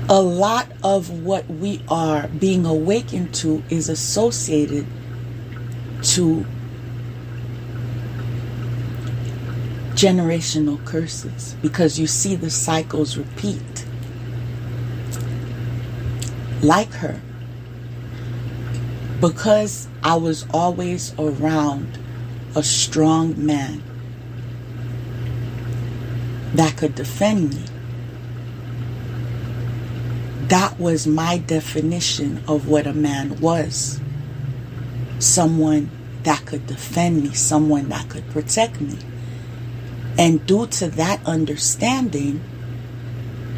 a lot of what we are being awakened to is associated to generational curses, because you see the cycles repeat. Like her, because I was always around a strong man that could defend me. That was my definition of what a man was. Someone that could defend me, someone that could protect me. And due to that understanding,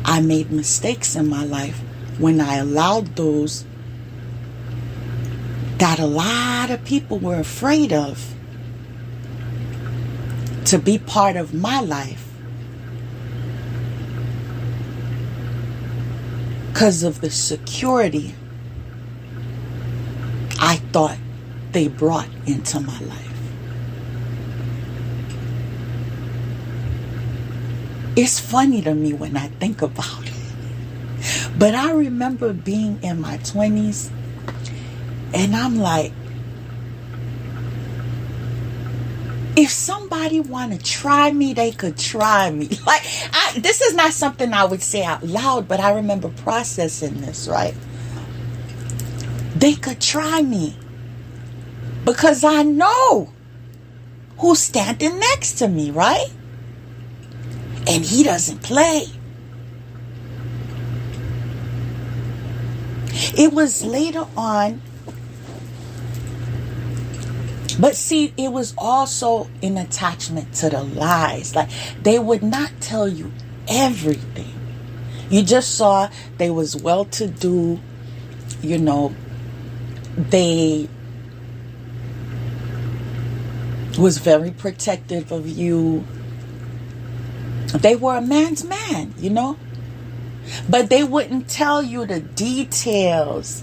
I made mistakes in my life when I allowed those that a lot of people were afraid of to be part of my life, because of the security I thought they brought into my life. It's funny to me when I think about it. But I remember being in my 20s and I'm like, if somebody want to try me, they could try me. Like, this is not something I would say out loud, but I remember processing this, right? They could try me because I know who's standing next to me, right? And he doesn't play. It was later on. But see, it was also an attachment to the lies. Like, they would not tell you everything. You just saw they was well-to-do, you know, they was very protective of you. They were a man's man, you know. But they wouldn't tell you the details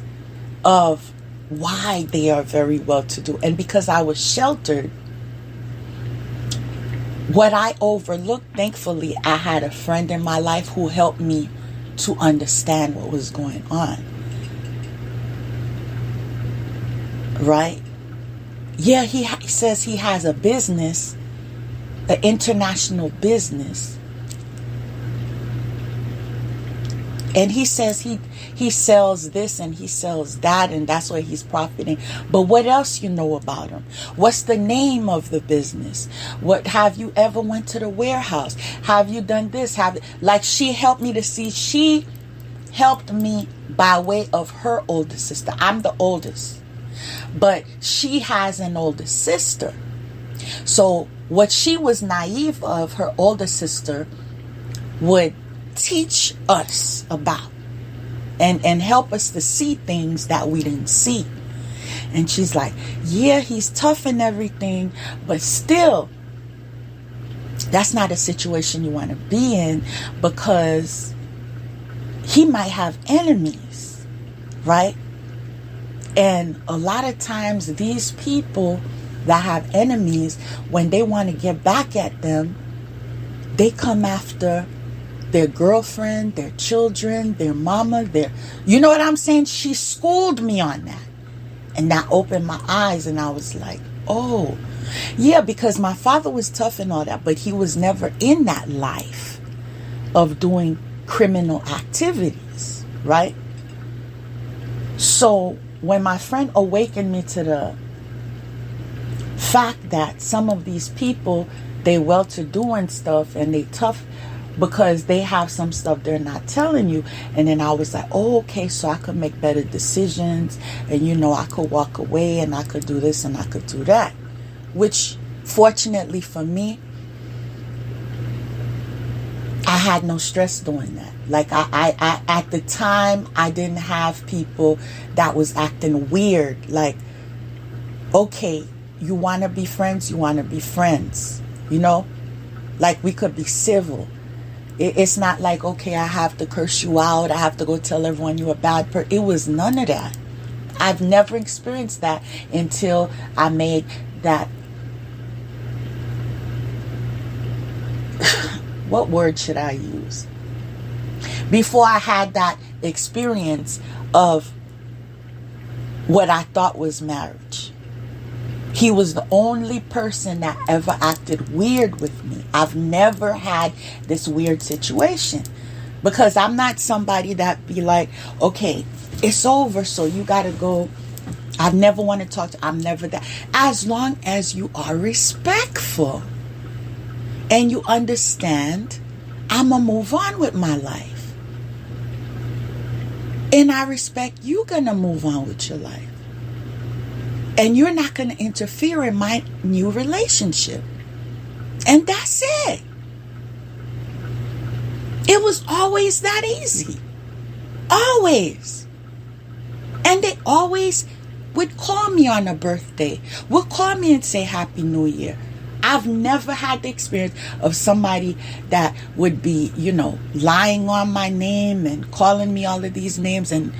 of why they are very well-to-do. And because I was sheltered, what I overlooked, thankfully, I had a friend in my life who helped me to understand what was going on. Right? Yeah, he says he has a business, an international business. And he says he sells this and he sells that, and that's where he's profiting. But what else you know about him? What's the name of the business? What, have you ever went to the warehouse? Have you done this? Like, she helped me to see. She helped me by way of her older sister. I'm the oldest, but she has an older sister. So what she was naive of, her older sister would teach us about and help us to see things that we didn't see. And she's like, yeah, he's tough and everything, but still, that's not a situation you want to be in, because he might have enemies, right? And a lot of times these people that have enemies, when they want to get back at them, they come after their girlfriend, their children, their mama, you know what I'm saying? She schooled me on that. And that opened my eyes, and I was like, oh, yeah, because my father was tough and all that, but he was never in that life of doing criminal activities, right? So when my friend awakened me to the fact that some of these people, they well-to-do and stuff, and they tough because they have some stuff they're not telling you. And then I was like, oh, okay, so I could make better decisions, and I could walk away, and I could do this and I could do that, which fortunately for me, I had no stress doing that. Like, I at the time, I didn't have people that was acting weird. Like, okay, you want to be friends, you want to be friends, like we could be civil. It's not like, okay, I have to curse you out, I have to go tell everyone you're a bad person. It was none of that. I've never experienced that until I made that, what word should I use? Before I had that experience of what I thought was marriage. He was the only person that ever acted weird with me. I've never had this weird situation, because I'm not somebody that be like, okay, it's over, so you got to go. I've never want to talk to, I'm never that. As long as you are respectful and you understand, I'm going to move on with my life. And I respect you going to move on with your life. And you're not going to interfere in my new relationship. And that's it. It was always that easy. Always. And they always would call me on a birthday. Would call me and say Happy New Year. I've never had the experience of somebody that would be, lying on my name and calling me all of these names and,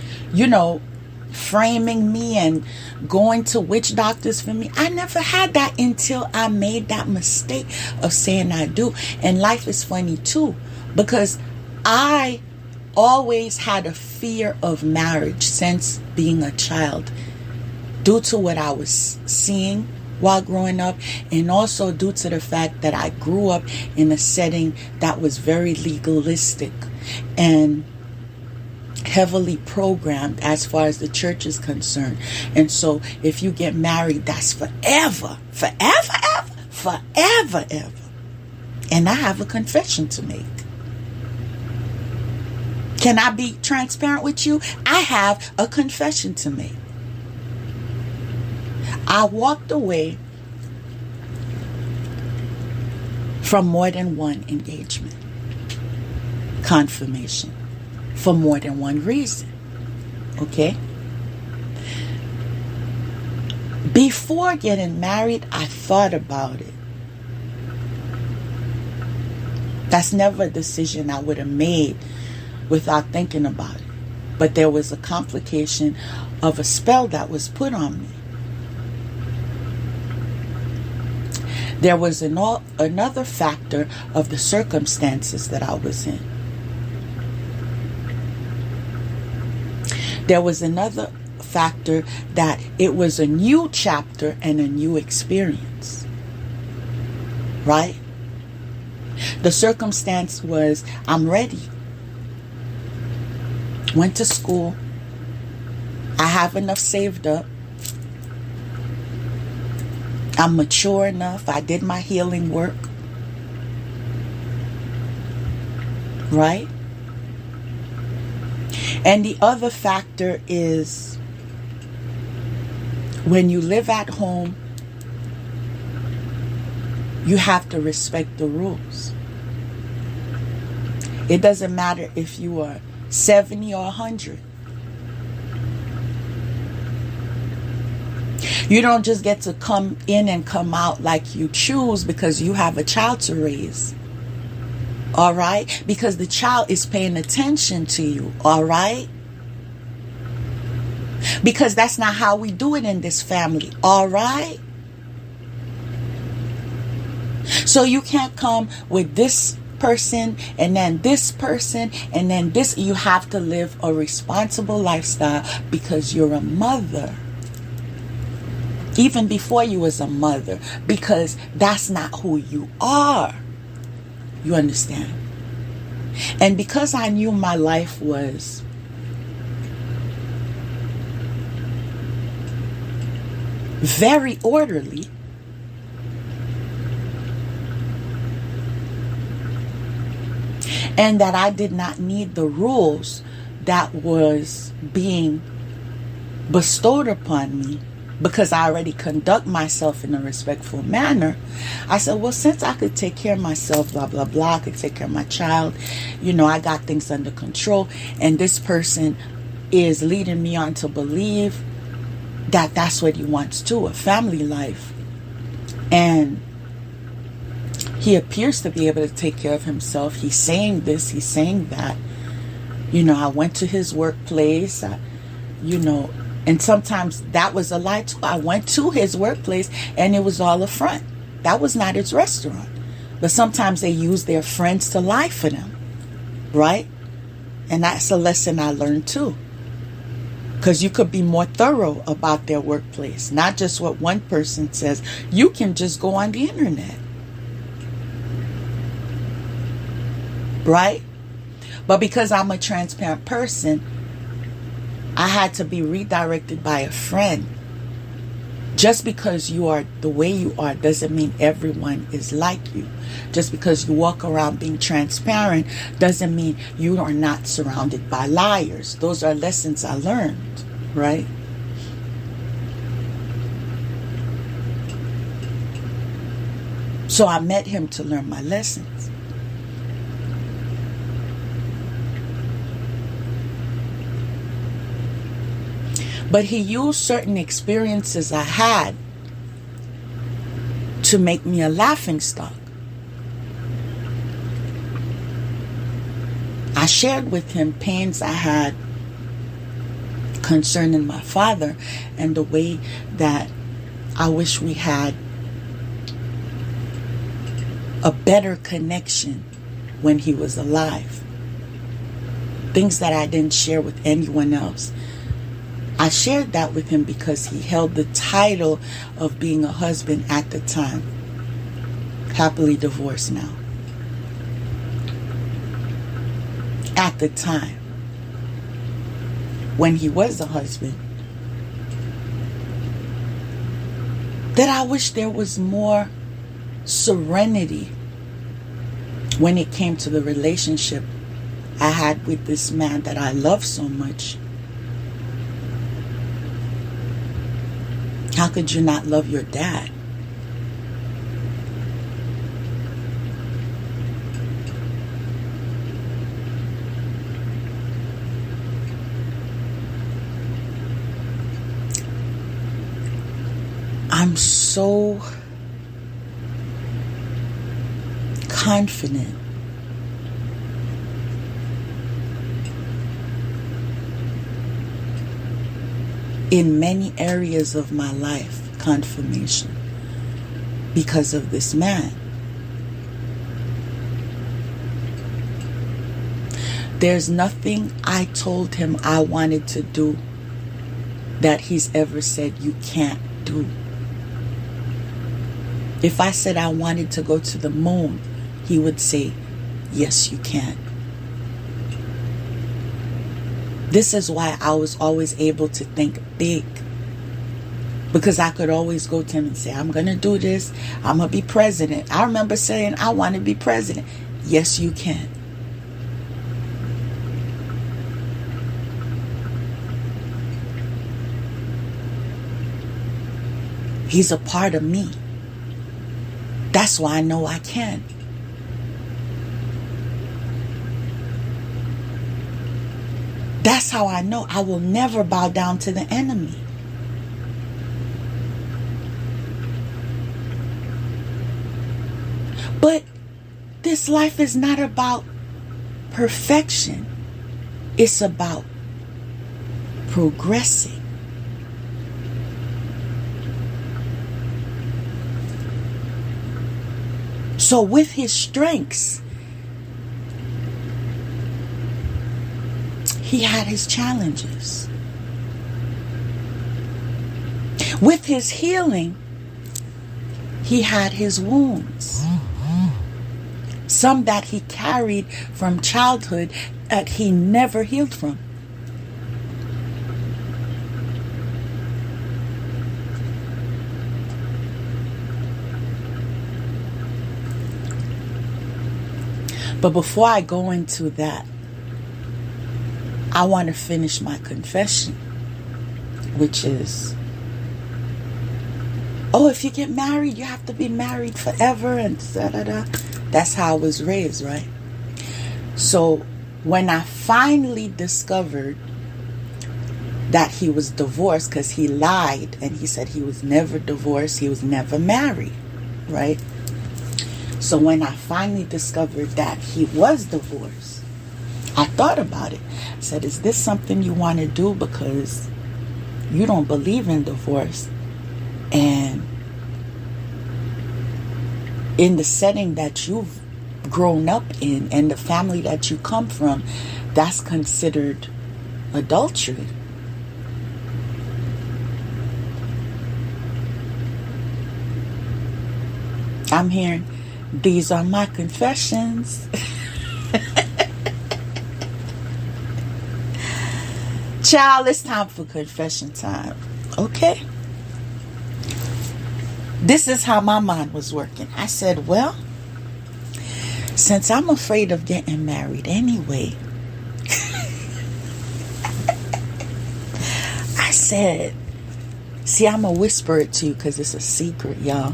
framing me and going to witch doctors for me. I never had that until I made that mistake of saying I do. And life is funny too, because I always had a fear of marriage since being a child, due to what I was seeing while growing up, and also due to the fact that I grew up in a setting that was very legalistic and heavily programmed as far as the church is concerned. And so if you get married, that's forever, ever. And I have a confession to make. Can I be transparent with you? I have a confession to make. I walked away from more than one engagement, confirmation, for more than one reason. Okay? Before getting married, I thought about it. That's never a decision I would have made without thinking about it. But there was a complication of a spell that was put on me. There was another factor of the circumstances that I was in. There was another factor, that it was a new chapter and a new experience. Right? The circumstance was, I'm ready. Went to school. I have enough saved up. I'm mature enough. I did my healing work. Right? And the other factor is, when you live at home, you have to respect the rules. It doesn't matter if you are 70 or 100. You don't just get to come in and come out like you choose because you have a child to raise. All right? Because the child is paying attention to you. All right? Because that's not how we do it in this family. All right? So you can't come with this person and then this person and then this. You have to live a responsible lifestyle because you're a mother. Even before you was a mother, because that's not who you are. You understand? And because I knew my life was very orderly, and that I did not need the rules that was being bestowed upon me, because I already conduct myself in a respectful manner, I said, well, since I could take care of myself, blah, blah, blah, I could take care of my child, I got things under control, and this person is leading me on to believe that that's what he wants too, a family life. And he appears to be able to take care of himself. He's saying this, he's saying that. I went to his workplace, and sometimes that was a lie too. I went to his workplace and it was all a front. That was not his restaurant. But sometimes they use their friends to lie for them. Right? And that's a lesson I learned too. Because you could be more thorough about their workplace. Not just what one person says. You can just go on the internet. Right? But because I'm a transparent person, I had to be redirected by a friend. Just because you are the way you are doesn't mean everyone is like you. Just because you walk around being transparent doesn't mean you are not surrounded by liars. Those are lessons I learned, right? So I met him to learn my lessons. But he used certain experiences I had to make me a laughingstock. I shared with him pains I had concerning my father and the way that I wish we had a better connection when he was alive. Things that I didn't share with anyone else. I shared that with him because he held the title of being a husband at the time. Happily divorced now. At the time, when he was a husband, that I wish there was more serenity when it came to the relationship I had with this man that I love so much. How could you not love your dad? I'm so confident in many areas of my life, confirmation, because of this man. There's nothing I told him I wanted to do that he's ever said you can't do. If I said I wanted to go to the moon, he would say, yes, you can. This is why I was always able to think big. Because I could always go to him and say, I'm going to do this. I'm going to be president. I remember saying, I want to be president. Yes, you can. He's a part of me. That's why I know I can. That's how I know I will never bow down to the enemy. But this life is not about perfection. It's about progressing. So with his strengths, he had his challenges. With his healing, he had his wounds. Some that he carried from childhood that he never healed from. But before I go into that, I want to finish my confession, which is, if you get married, you have to be married forever and da-da-da. That's how I was raised, right? So when I finally discovered that he was divorced, because he lied and he said he was never divorced, he was never married, right? So when I finally discovered that he was divorced, I thought about it. I said, is this something you want to do because you don't believe in divorce? And in the setting that you've grown up in and the family that you come from, that's considered adultery. I'm hearing, these are my confessions. Child, it's time for confession time. Okay? This is how my mind was working. I said, well, since I'm afraid of getting married anyway, I said, see, I'm going to whisper it to you because it's a secret, y'all.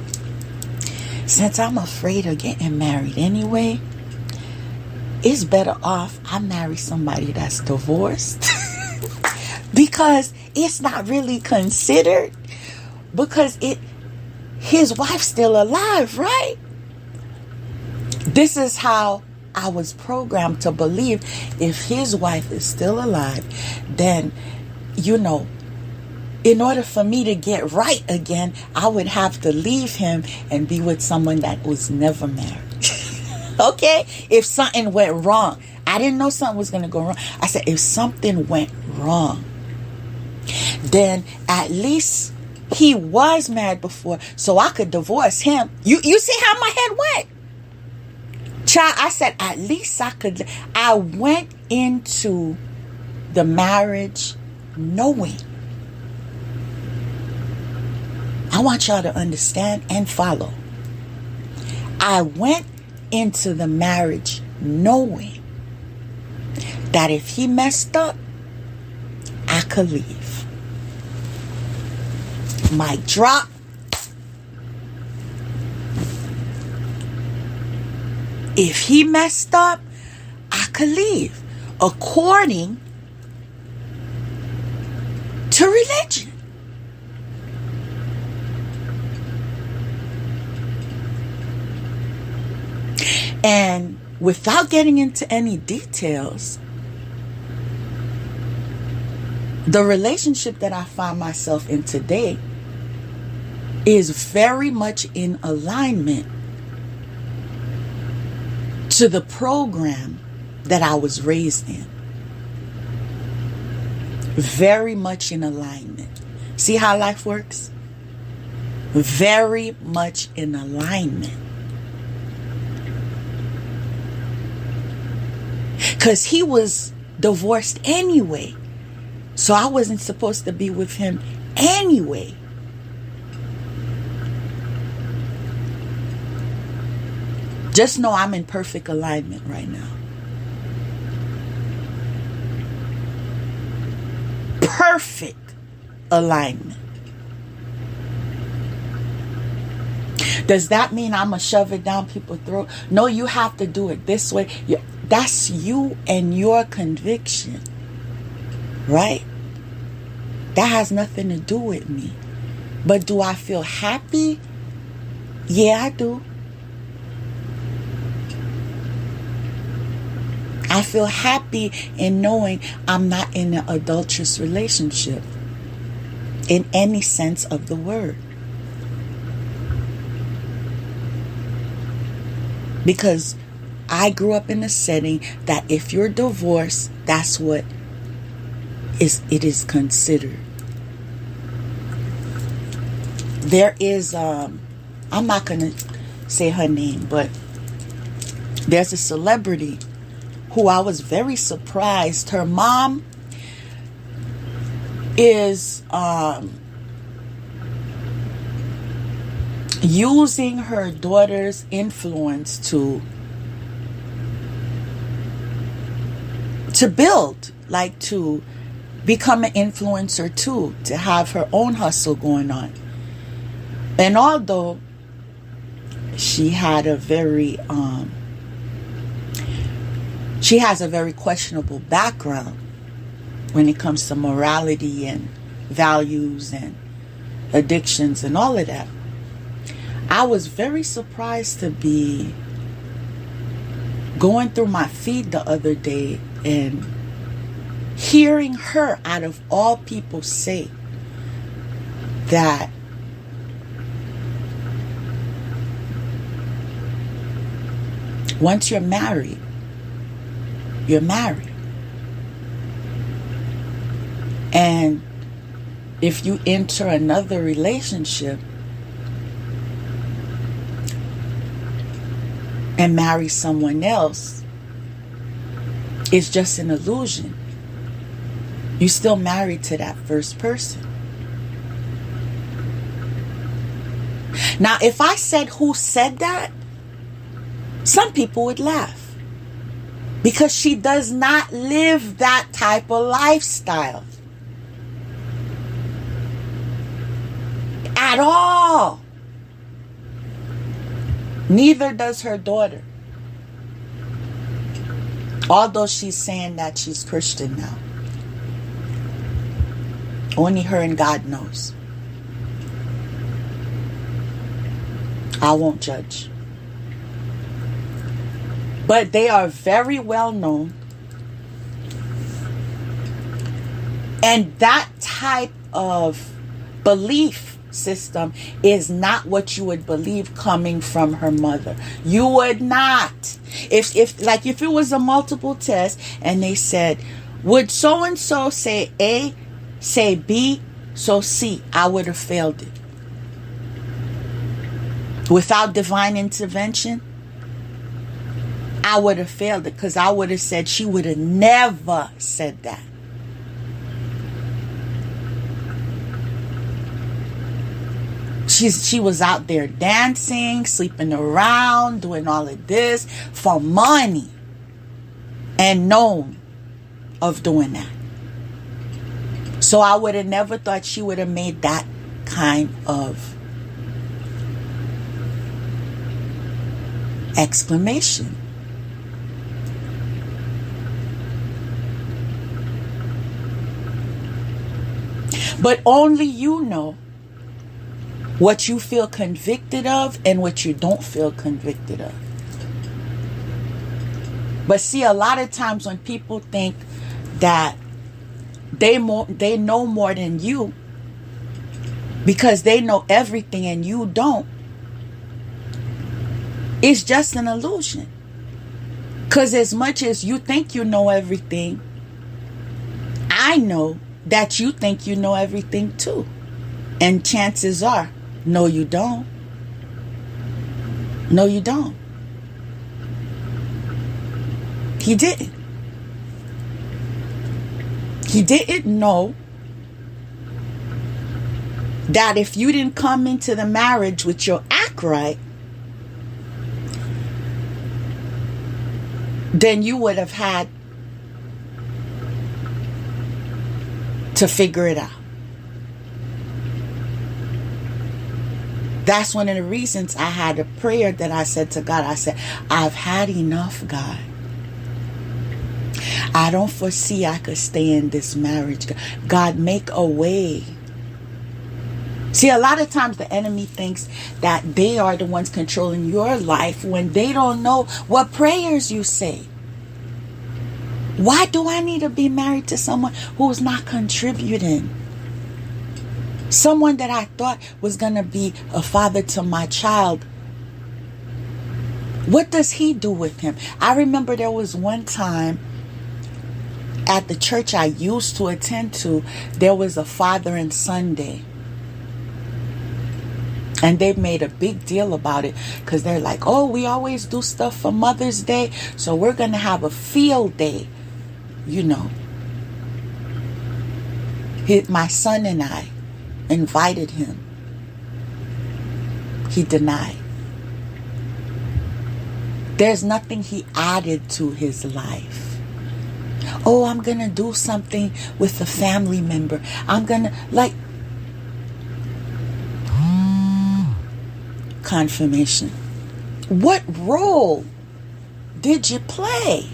Since I'm afraid of getting married anyway, it's better off I marry somebody that's divorced. Because it's not really considered. Because his wife's still alive, right? This is how I was programmed to believe. If his wife is still alive, then, in order for me to get right again, I would have to leave him and be with someone that was never married. Okay? If something went wrong. I didn't know something was going to go wrong. I said, if something went wrong, then at least he was married before, so I could divorce him. You see how my head went? Child, I said, at least I could. I went into the marriage knowing. I want y'all to understand and follow. I went into the marriage knowing that if he messed up, I could leave. Mic drop. If he messed up, I could leave. According to religion. And without getting into any details, the relationship that I find myself in today is very much in alignment to the program that I was raised in. Very much in alignment. See how life works? Very much in alignment. Because he was divorced anyway. So I wasn't supposed to be with him anyway. Just know I'm in perfect alignment right now. Perfect alignment. Does that mean I'm going to shove it down people's throat? No, you have to do it this way. That's you and your conviction. Right? That has nothing to do with me. But do I feel happy? Yeah, I do. I feel happy in knowing I'm not in an adulterous relationship in any sense of the word. Because I grew up in a setting that if you're divorced, that's what it is considered. There is, I'm not going to say her name, but there's a celebrity who I was very surprised. Her mom is using her daughter's influence to build, like to become an influencer too, to have her own hustle going on. And although she had a very she has a very questionable background when it comes to morality and values and addictions and all of that, I was very surprised to be going through my feed the other day and hearing her, out of all people, say that once you're married, you're married. And if you enter another relationship and marry someone else, it's just an illusion. You're still married to that first person. Now, if I said who said that, some people would laugh. Because she does not live that type of lifestyle. At all. Neither does her daughter. Although she's saying that she's Christian now. Only her and God knows. I won't judge. But they are very well known. And that type of belief system is not what you would believe coming from her mother. You would not. If it was a multiple test and they said, would so and so say A, say B, so C, I would have failed it. Without divine intervention, I would have failed it, because I would have said she would have never said that. She was out there dancing, sleeping around, doing all of this for money, and known of doing that. So I would have never thought she would have made that kind of exclamation. But only you know what you feel convicted of and what you don't feel convicted of. But see, a lot of times when people think that they know more than you because they know everything and you don't, it's just an illusion. Because as much as you think you know everything, I know that you think you know everything too. And chances are, no, you don't. No, you don't. He didn't. He didn't know that if you didn't come into the marriage with your act right, then you would have had to figure it out. That's one of the reasons I had a prayer that I said to God. I said, I've had enough, God. I don't foresee I could stay in this marriage. God, make a way. See, a lot of times the enemy thinks that they are the ones controlling your life when they don't know what prayers you say. Why do I need to be married to someone who's not contributing? Someone that I thought was going to be a father to my child. What does he do with him? I remember there was one time at the church I used to attend to, there was a father and son day. And they've made a big deal about it because they're like, oh, we always do stuff for Mother's Day, so we're going to have a field day. You know, my son and I invited him. He denied. There's nothing he added to his life. Oh, I'm going to do something with a family member. I'm going to, like, confirmation. What role did you play?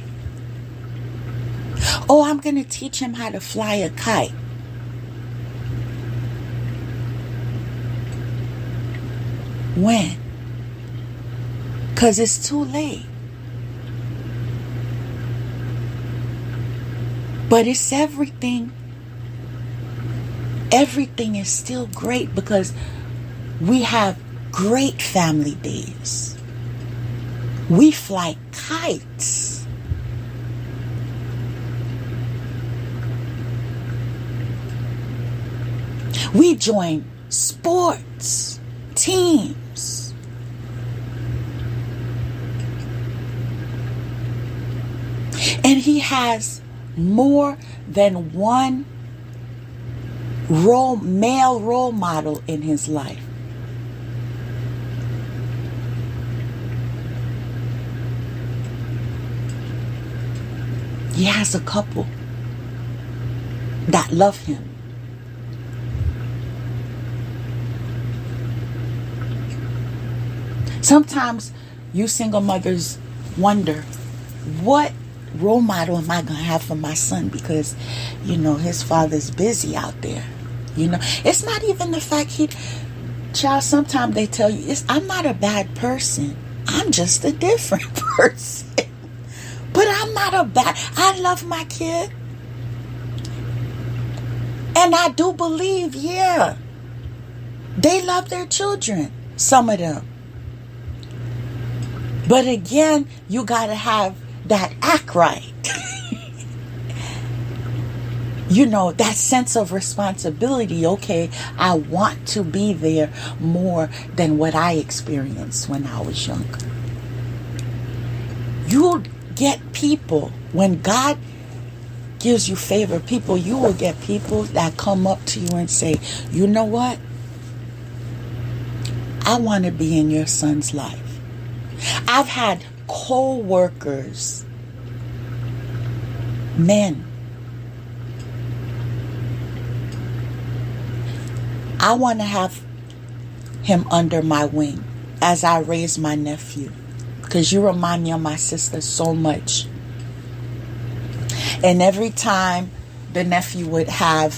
Oh, I'm going to teach him how to fly a kite. When? Because it's too late. But it's everything. Everything is still great because we have great family days. We fly kites. We join sports, teams. And he has more than one male role model in his life. He has a couple that love him. Sometimes you single mothers wonder, what role model am I going to have for my son? Because, you know, his father's busy out there. You know, it's not even the fact child, sometimes they tell you, I'm not a bad person. I'm just a different person. But I'm not I love my kid. And I do believe, yeah, they love their children, some of them. But again, you got to have that act right. You know, that sense of responsibility. Okay, I want to be there more than what I experienced when I was younger. You'll get people, when God gives you favor people, you will get people that come up to you and say, you know what? I want to be in your son's life. I've had co-workers, men. I want to have him under my wing as I raise my nephew, because you remind me of my sister so much. And every time the nephew would have,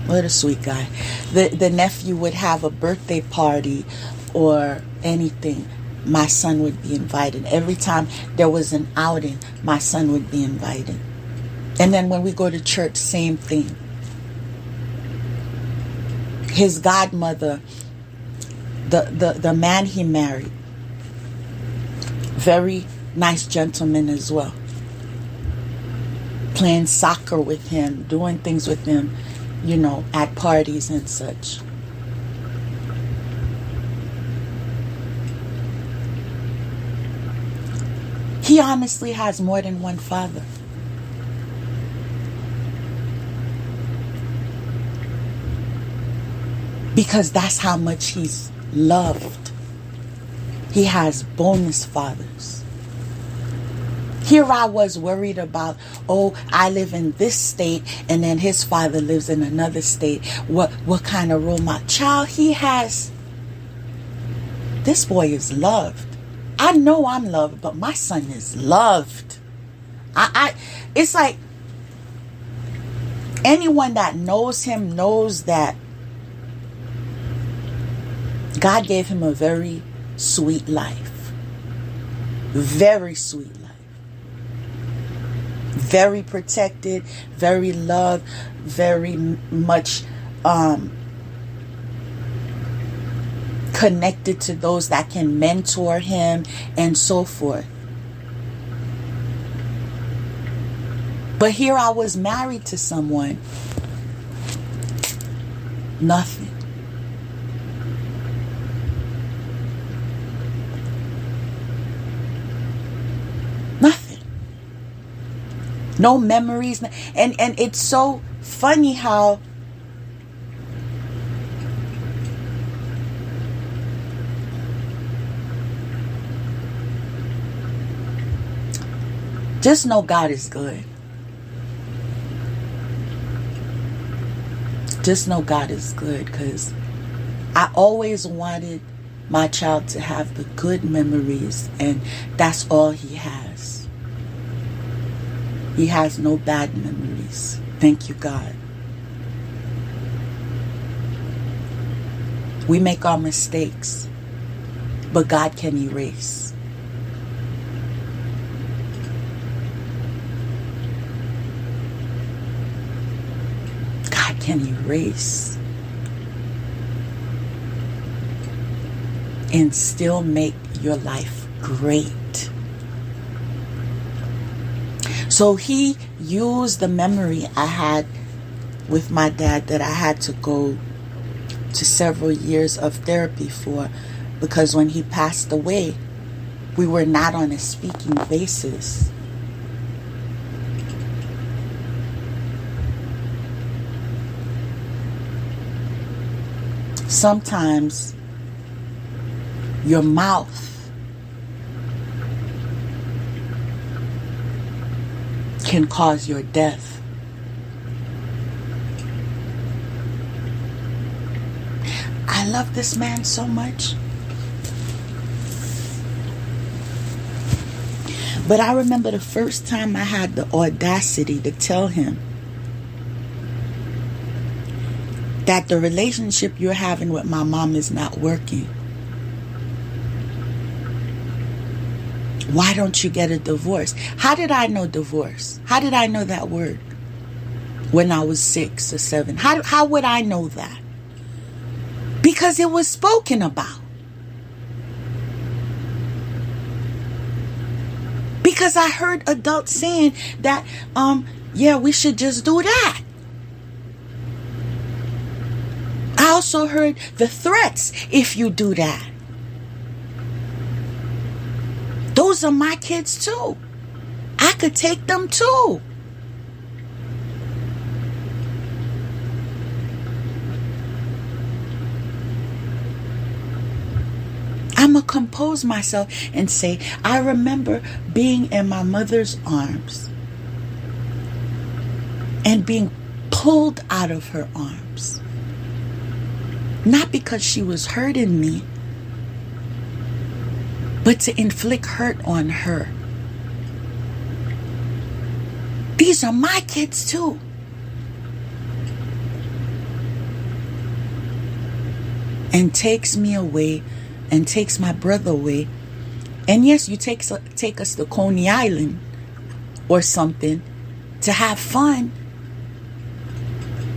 what a sweet guy, the nephew would have a birthday party or anything, my son would be invited. Every time there was an outing, my son would be invited. And then when we go to church, same thing. His godmother, the man he married, Very nice gentleman as well. Playing soccer with him, doing things with him, at parties and such. He honestly has more than one father. Because that's how much he's loved. He has bonus fathers. Here I was worried about, I live in this state and then his father lives in another state. What kind of role model? Child, he has. This boy is loved. I know I'm loved, but my son is loved. It's like anyone that knows him knows that God gave him a very sweet life. Very sweet life. Very protected, very loved, very much connected to those that can mentor him and so forth. But here I was married to someone. Nothing. Nothing. No memories. And it's so funny how just know God is good. Just know God is good, because I always wanted my child to have the good memories, and that's all he has. He has no bad memories. Thank you, God. We make our mistakes, but God can erase. Can erase and still make your life great. So he used the memory I had with my dad that I had to go to several years of therapy for, because when he passed away, we were not on a speaking basis. Sometimes your mouth can cause your death. I love this man so much. But I remember the first time I had the audacity to tell him that the relationship you're having with my mom is not working. Why don't you get a divorce? How did I know divorce? How did I know that word when I was 6 or 7? How would I know that? Because it was spoken about. Because I heard adults saying that, we should just do that. I also heard the threats if you do that. Those are my kids too. I could take them too. I'm going to compose myself and say, I remember being in my mother's arms and being pulled out of her arms. Not because she was hurting me, but to inflict hurt on her. These are my kids too. And takes me away and takes my brother away. And yes, you take us to Coney Island or something to have fun,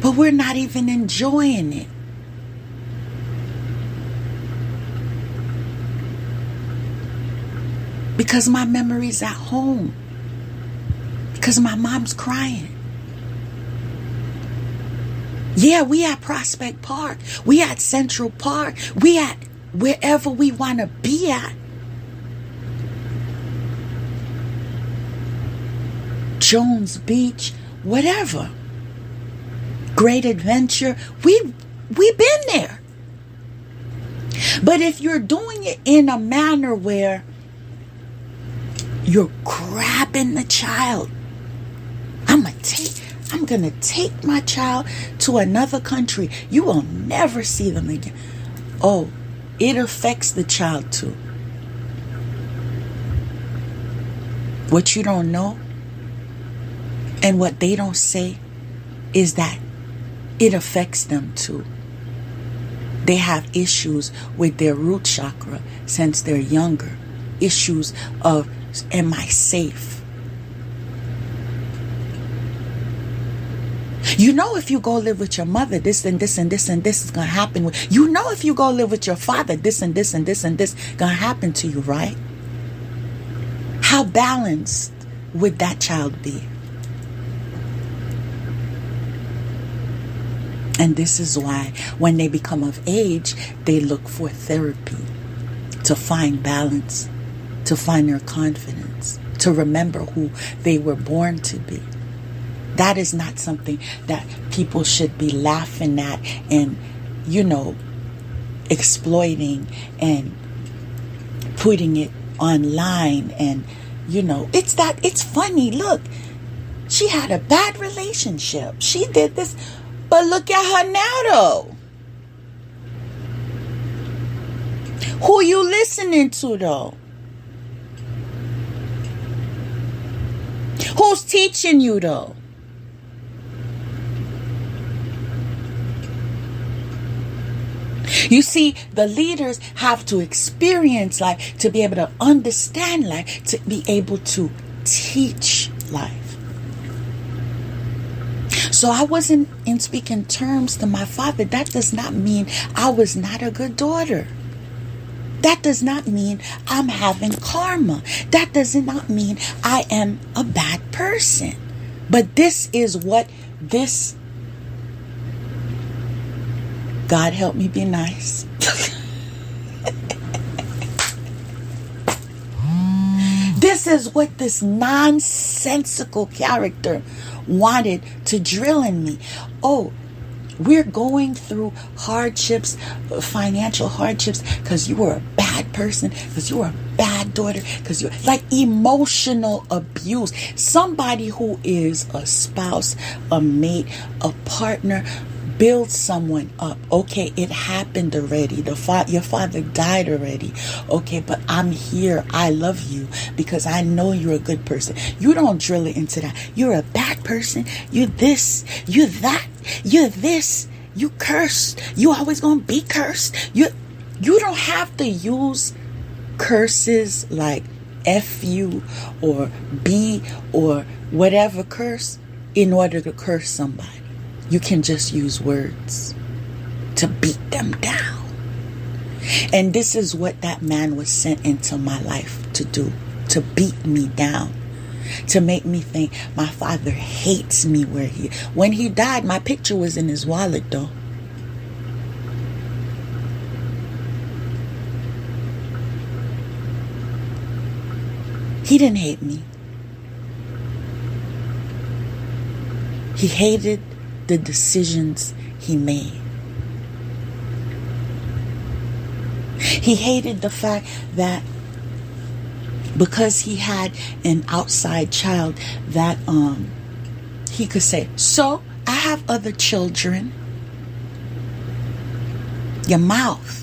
but we're not even enjoying it. because my memory's at home, because my mom's crying. Yeah, we at Prospect Park, we at Central Park, we at wherever we want to be at. Jones Beach, whatever. Great Adventure, we've been there. But if you're doing it in a manner where you're grabbing the child, I'm gonna take my child to another country, you will never see them again. Oh, it affects the child too. What you don't know and what they don't say is that it affects them too. They have issues with their root chakra since they're younger. Issues of, am I safe? You know, if you go live with your mother, this and this and this and this is going to happen. You know, if you go live with your father, this and this and this and this going to happen to you, right? How balanced would that child be? And this is why when they become of age, they look for therapy to find balance, to find their confidence, to remember who they were born to be. That is not something that people should be laughing at and, exploiting and putting it online. And, it's funny. Look, she had a bad relationship. She did this. But look at her now, though. Who you listening to, though? Who's teaching you, though? You see, the leaders have to experience life to be able to understand life, to be able to teach life. So I wasn't in speaking terms to my father. That does not mean I was not a good daughter. That does not mean I'm having karma. That does not mean I am a bad person. But this is what this... God help me be nice. This is what this nonsensical character wanted to drill in me. Oh, we're going through hardships, financial hardships, because you were a bad person, because you were a bad daughter, because you're like emotional abuse. Somebody who is a spouse, a mate, a partner, build someone up. Okay, it happened already. Your father died already. Okay, but I'm here. I love you because I know you're a good person. You don't drill it into that. You're a bad person. You're this. You're that. You're this. You cursed. You always gonna be cursed. You don't have to use curses like F you or B or whatever curse in order to curse somebody. You can just use words to beat them down. And this is what that man was sent into my life to do, to beat me down, to make me think my father hates me when he died, my picture was in his wallet though. He didn't hate me. He hated the decisions he made. He hated the fact that because he had an outside child that he could say, so I have other children. Your mouth.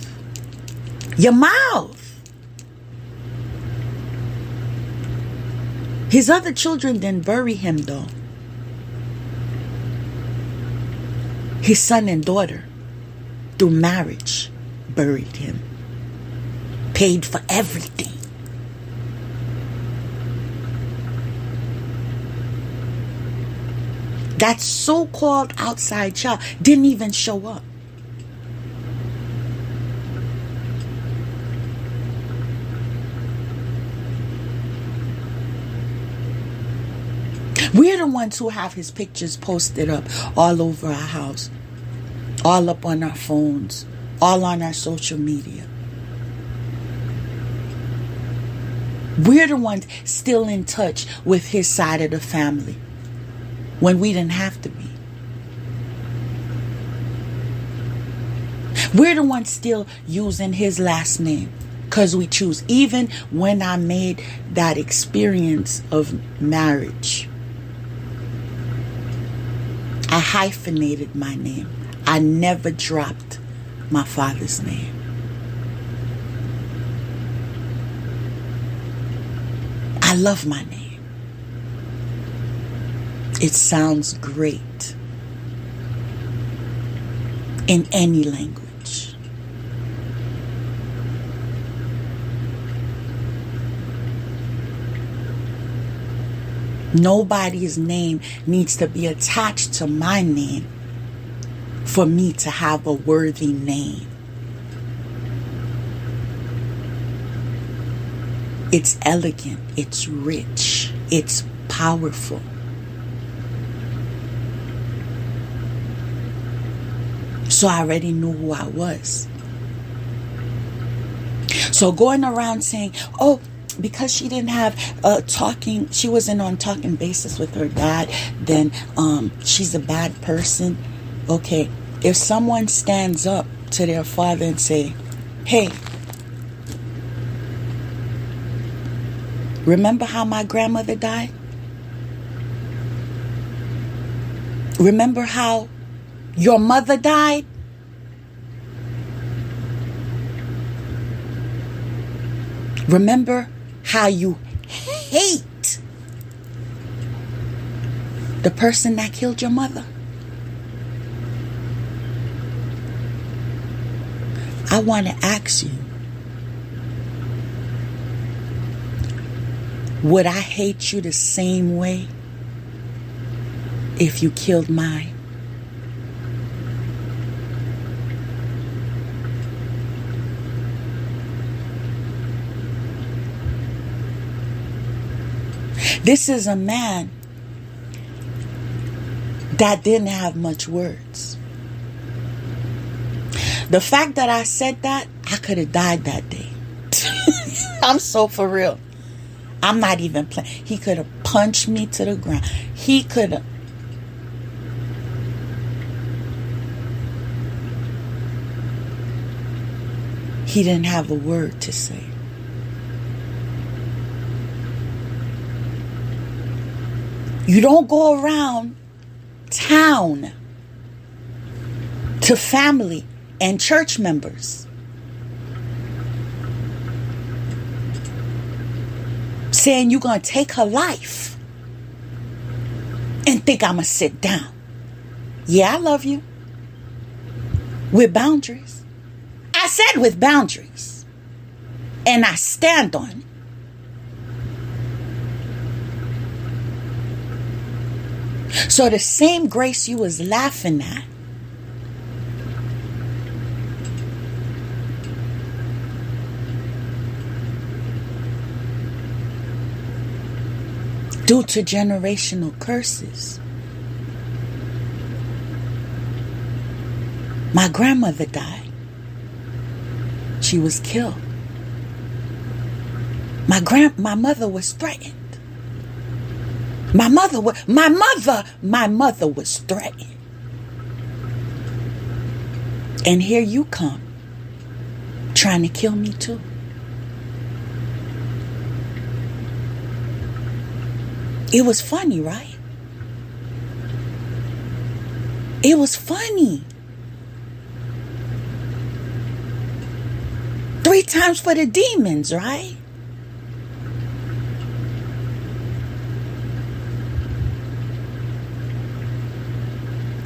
His other children didn't bury him though. His son and daughter, through marriage, buried him. Paid for everything. That so-called outside child didn't even show up. We're the ones who have his pictures posted up all over our house, all up on our phones, all on our social media. We're the ones still in touch with his side of the family when we didn't have to be. We're the ones still using his last name because we choose. Even when I made that experience of marriage, I hyphenated my name. I never dropped my father's name. I love my name. It sounds great in any language. Nobody's name needs to be attached to my name for me to have a worthy name. It's elegant, it's rich, it's powerful. So I already knew who I was. So going around saying, oh, because she didn't have she wasn't on talking basis with her dad, then she's a bad person. Okay, if someone stands up to their father and say, hey, remember how my grandmother died? Remember how your mother died? Remember how you hate the person that killed your mother? I want to ask you, would I hate you the same way if you killed mine? This is a man that didn't have much words. The fact that I said that, I could have died that day. I'm so for real. I'm not even playing. He could have punched me to the ground. He could have. He didn't have a word to say. You don't go around town to family and church members saying you're going to take her life and think I'm going to sit down. Yeah, I love you. With boundaries. I said with boundaries. And I stand on it. So the same Grace you was laughing at due to generational curses. My grandmother died. She was killed. My mother was threatened. My mother was threatened. And here you come, trying to kill me too. It was funny, right? It was funny. 3 times for the demons, right?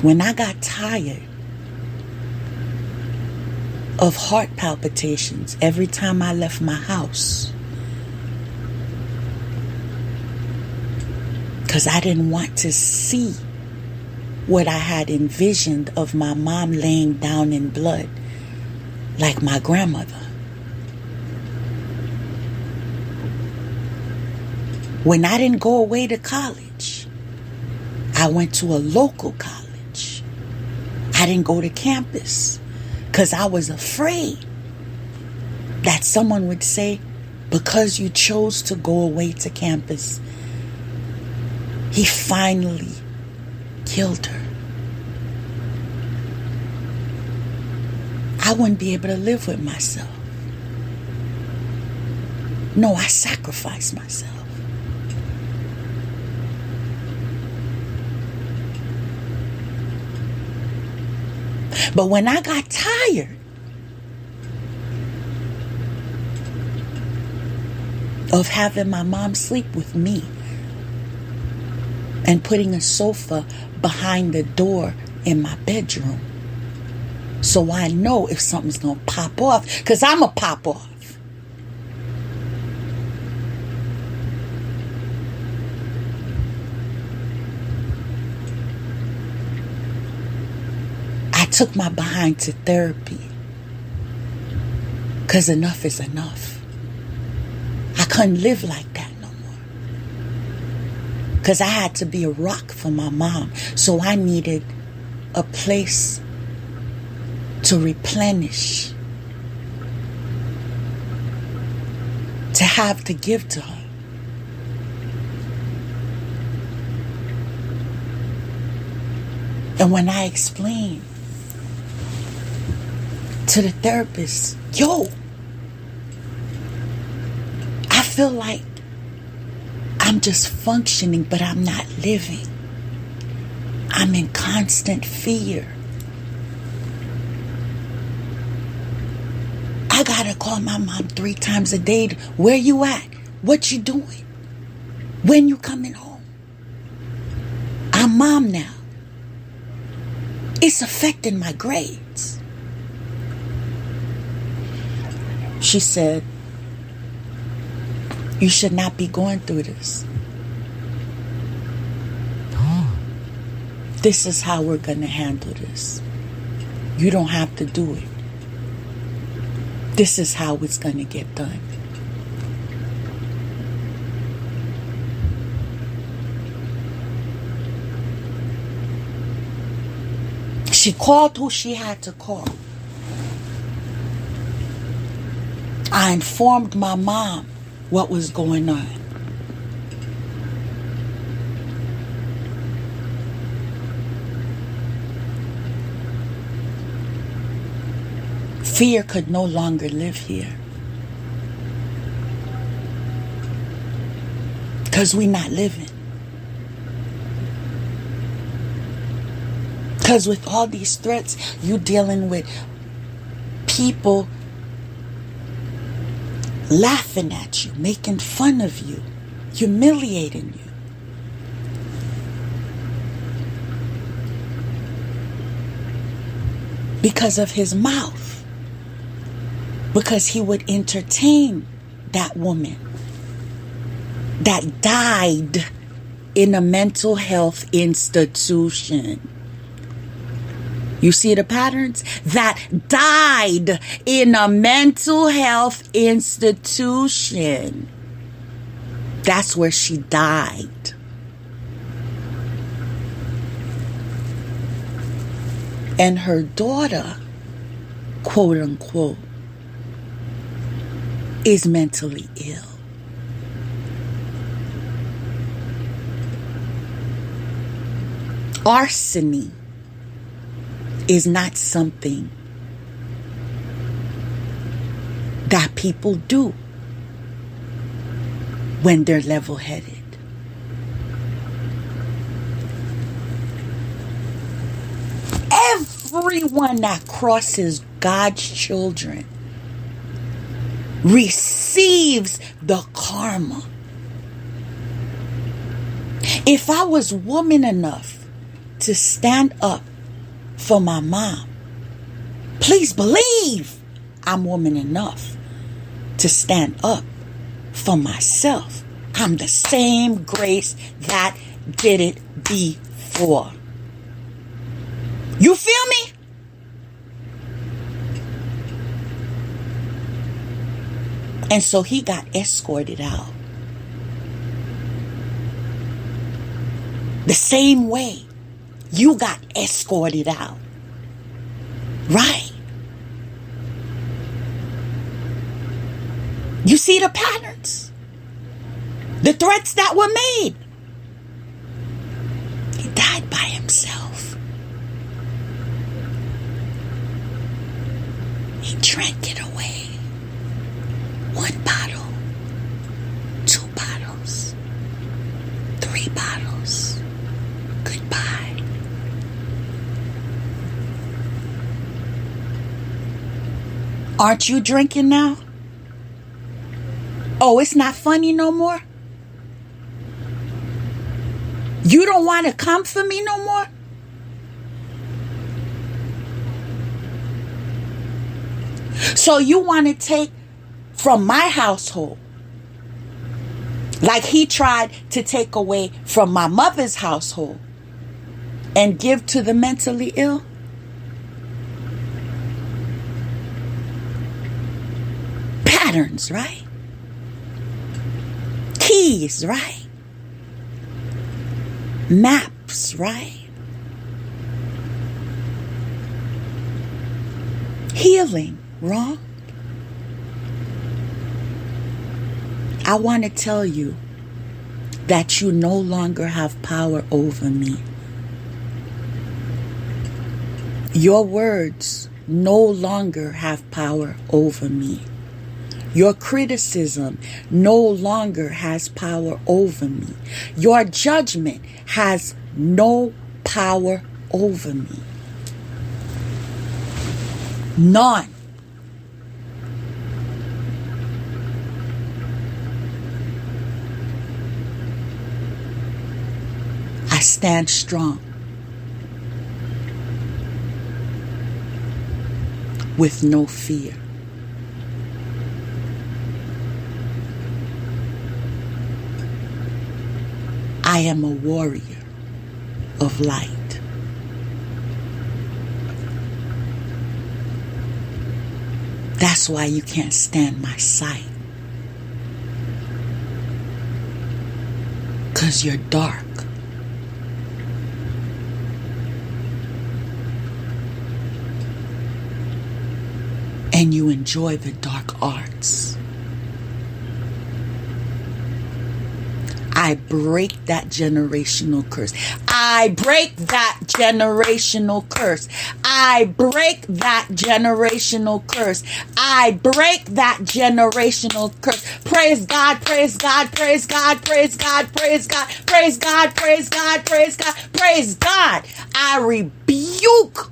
When I got tired of heart palpitations every time I left my house, because I didn't want to see what I had envisioned of my mom laying down in blood like my grandmother. When I didn't go away to college, I went to a local college. I didn't go to campus because I was afraid that someone would say, because you chose to go away to campus, he finally killed her. I wouldn't be able to live with myself. No, I sacrificed myself. But when I got tired of having my mom sleep with me and putting a sofa behind the door in my bedroom, so I know if something's going to pop off, because I'm going to pop off. I took my behind to therapy, because enough is enough. I couldn't live like that no more, because I had to be a rock for my mom. So I needed a place to replenish, to have to give to her. And when I explained to the therapist, yo, I feel like I'm just functioning, but I'm not living. I'm in constant fear. I gotta call my mom 3 times a day. Where you at? What you doing? When you coming home? I'm mom now. It's affecting my grades. She said, you should not be going through this. This is how we're going to handle this. You don't have to do it. This is how it's going to get done. She called who she had to call. I informed my mom what was going on. Fear could no longer live here, because we're not living. Because with all these threats, you dealing with people laughing at you, making fun of you, humiliating you. Because of his mouth. Because he would entertain that woman that died in a mental health institution. You see the patterns? That died in a mental health institution. That's where she died. And her daughter, quote unquote, is mentally ill. Larceny is not something that people do when they're level-headed. Everyone that crosses God's children receives the karma. If I was woman enough to stand up for my mom, please believe I'm woman enough to stand up for myself. I'm the same Grace that did it before. You feel me? And so he got escorted out. The same way you got escorted out. Right? You see the patterns? The threats that were made. He died by himself. He drank it away. 1 bottle, 2 bottles, 3 bottles. Goodbye. Aren't you drinking now? Oh, it's not funny no more? You don't want to come for me no more? So you want to take from my household, like he tried to take away from my mother's household, and give to the mentally ill? Patterns, right? Keys, right? Maps, right? Healing, wrong? I want to tell you that you no longer have power over me. Your words no longer have power over me. Your criticism no longer has power over me. Your judgment has no power over me. None. I stand strong with no fear. I am a warrior of light. That's why you can't stand my sight. 'Cause you're dark. And you enjoy the dark arts. I break that generational curse. I break that generational curse. I break that generational curse. I break that generational curse. Praise God, praise God, praise God, praise God, praise God, praise God, praise God, praise God, praise God. I rebuke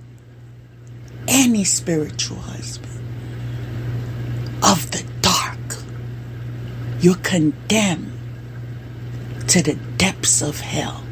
any spiritual husband of the dark. You're condemned to the depths of hell.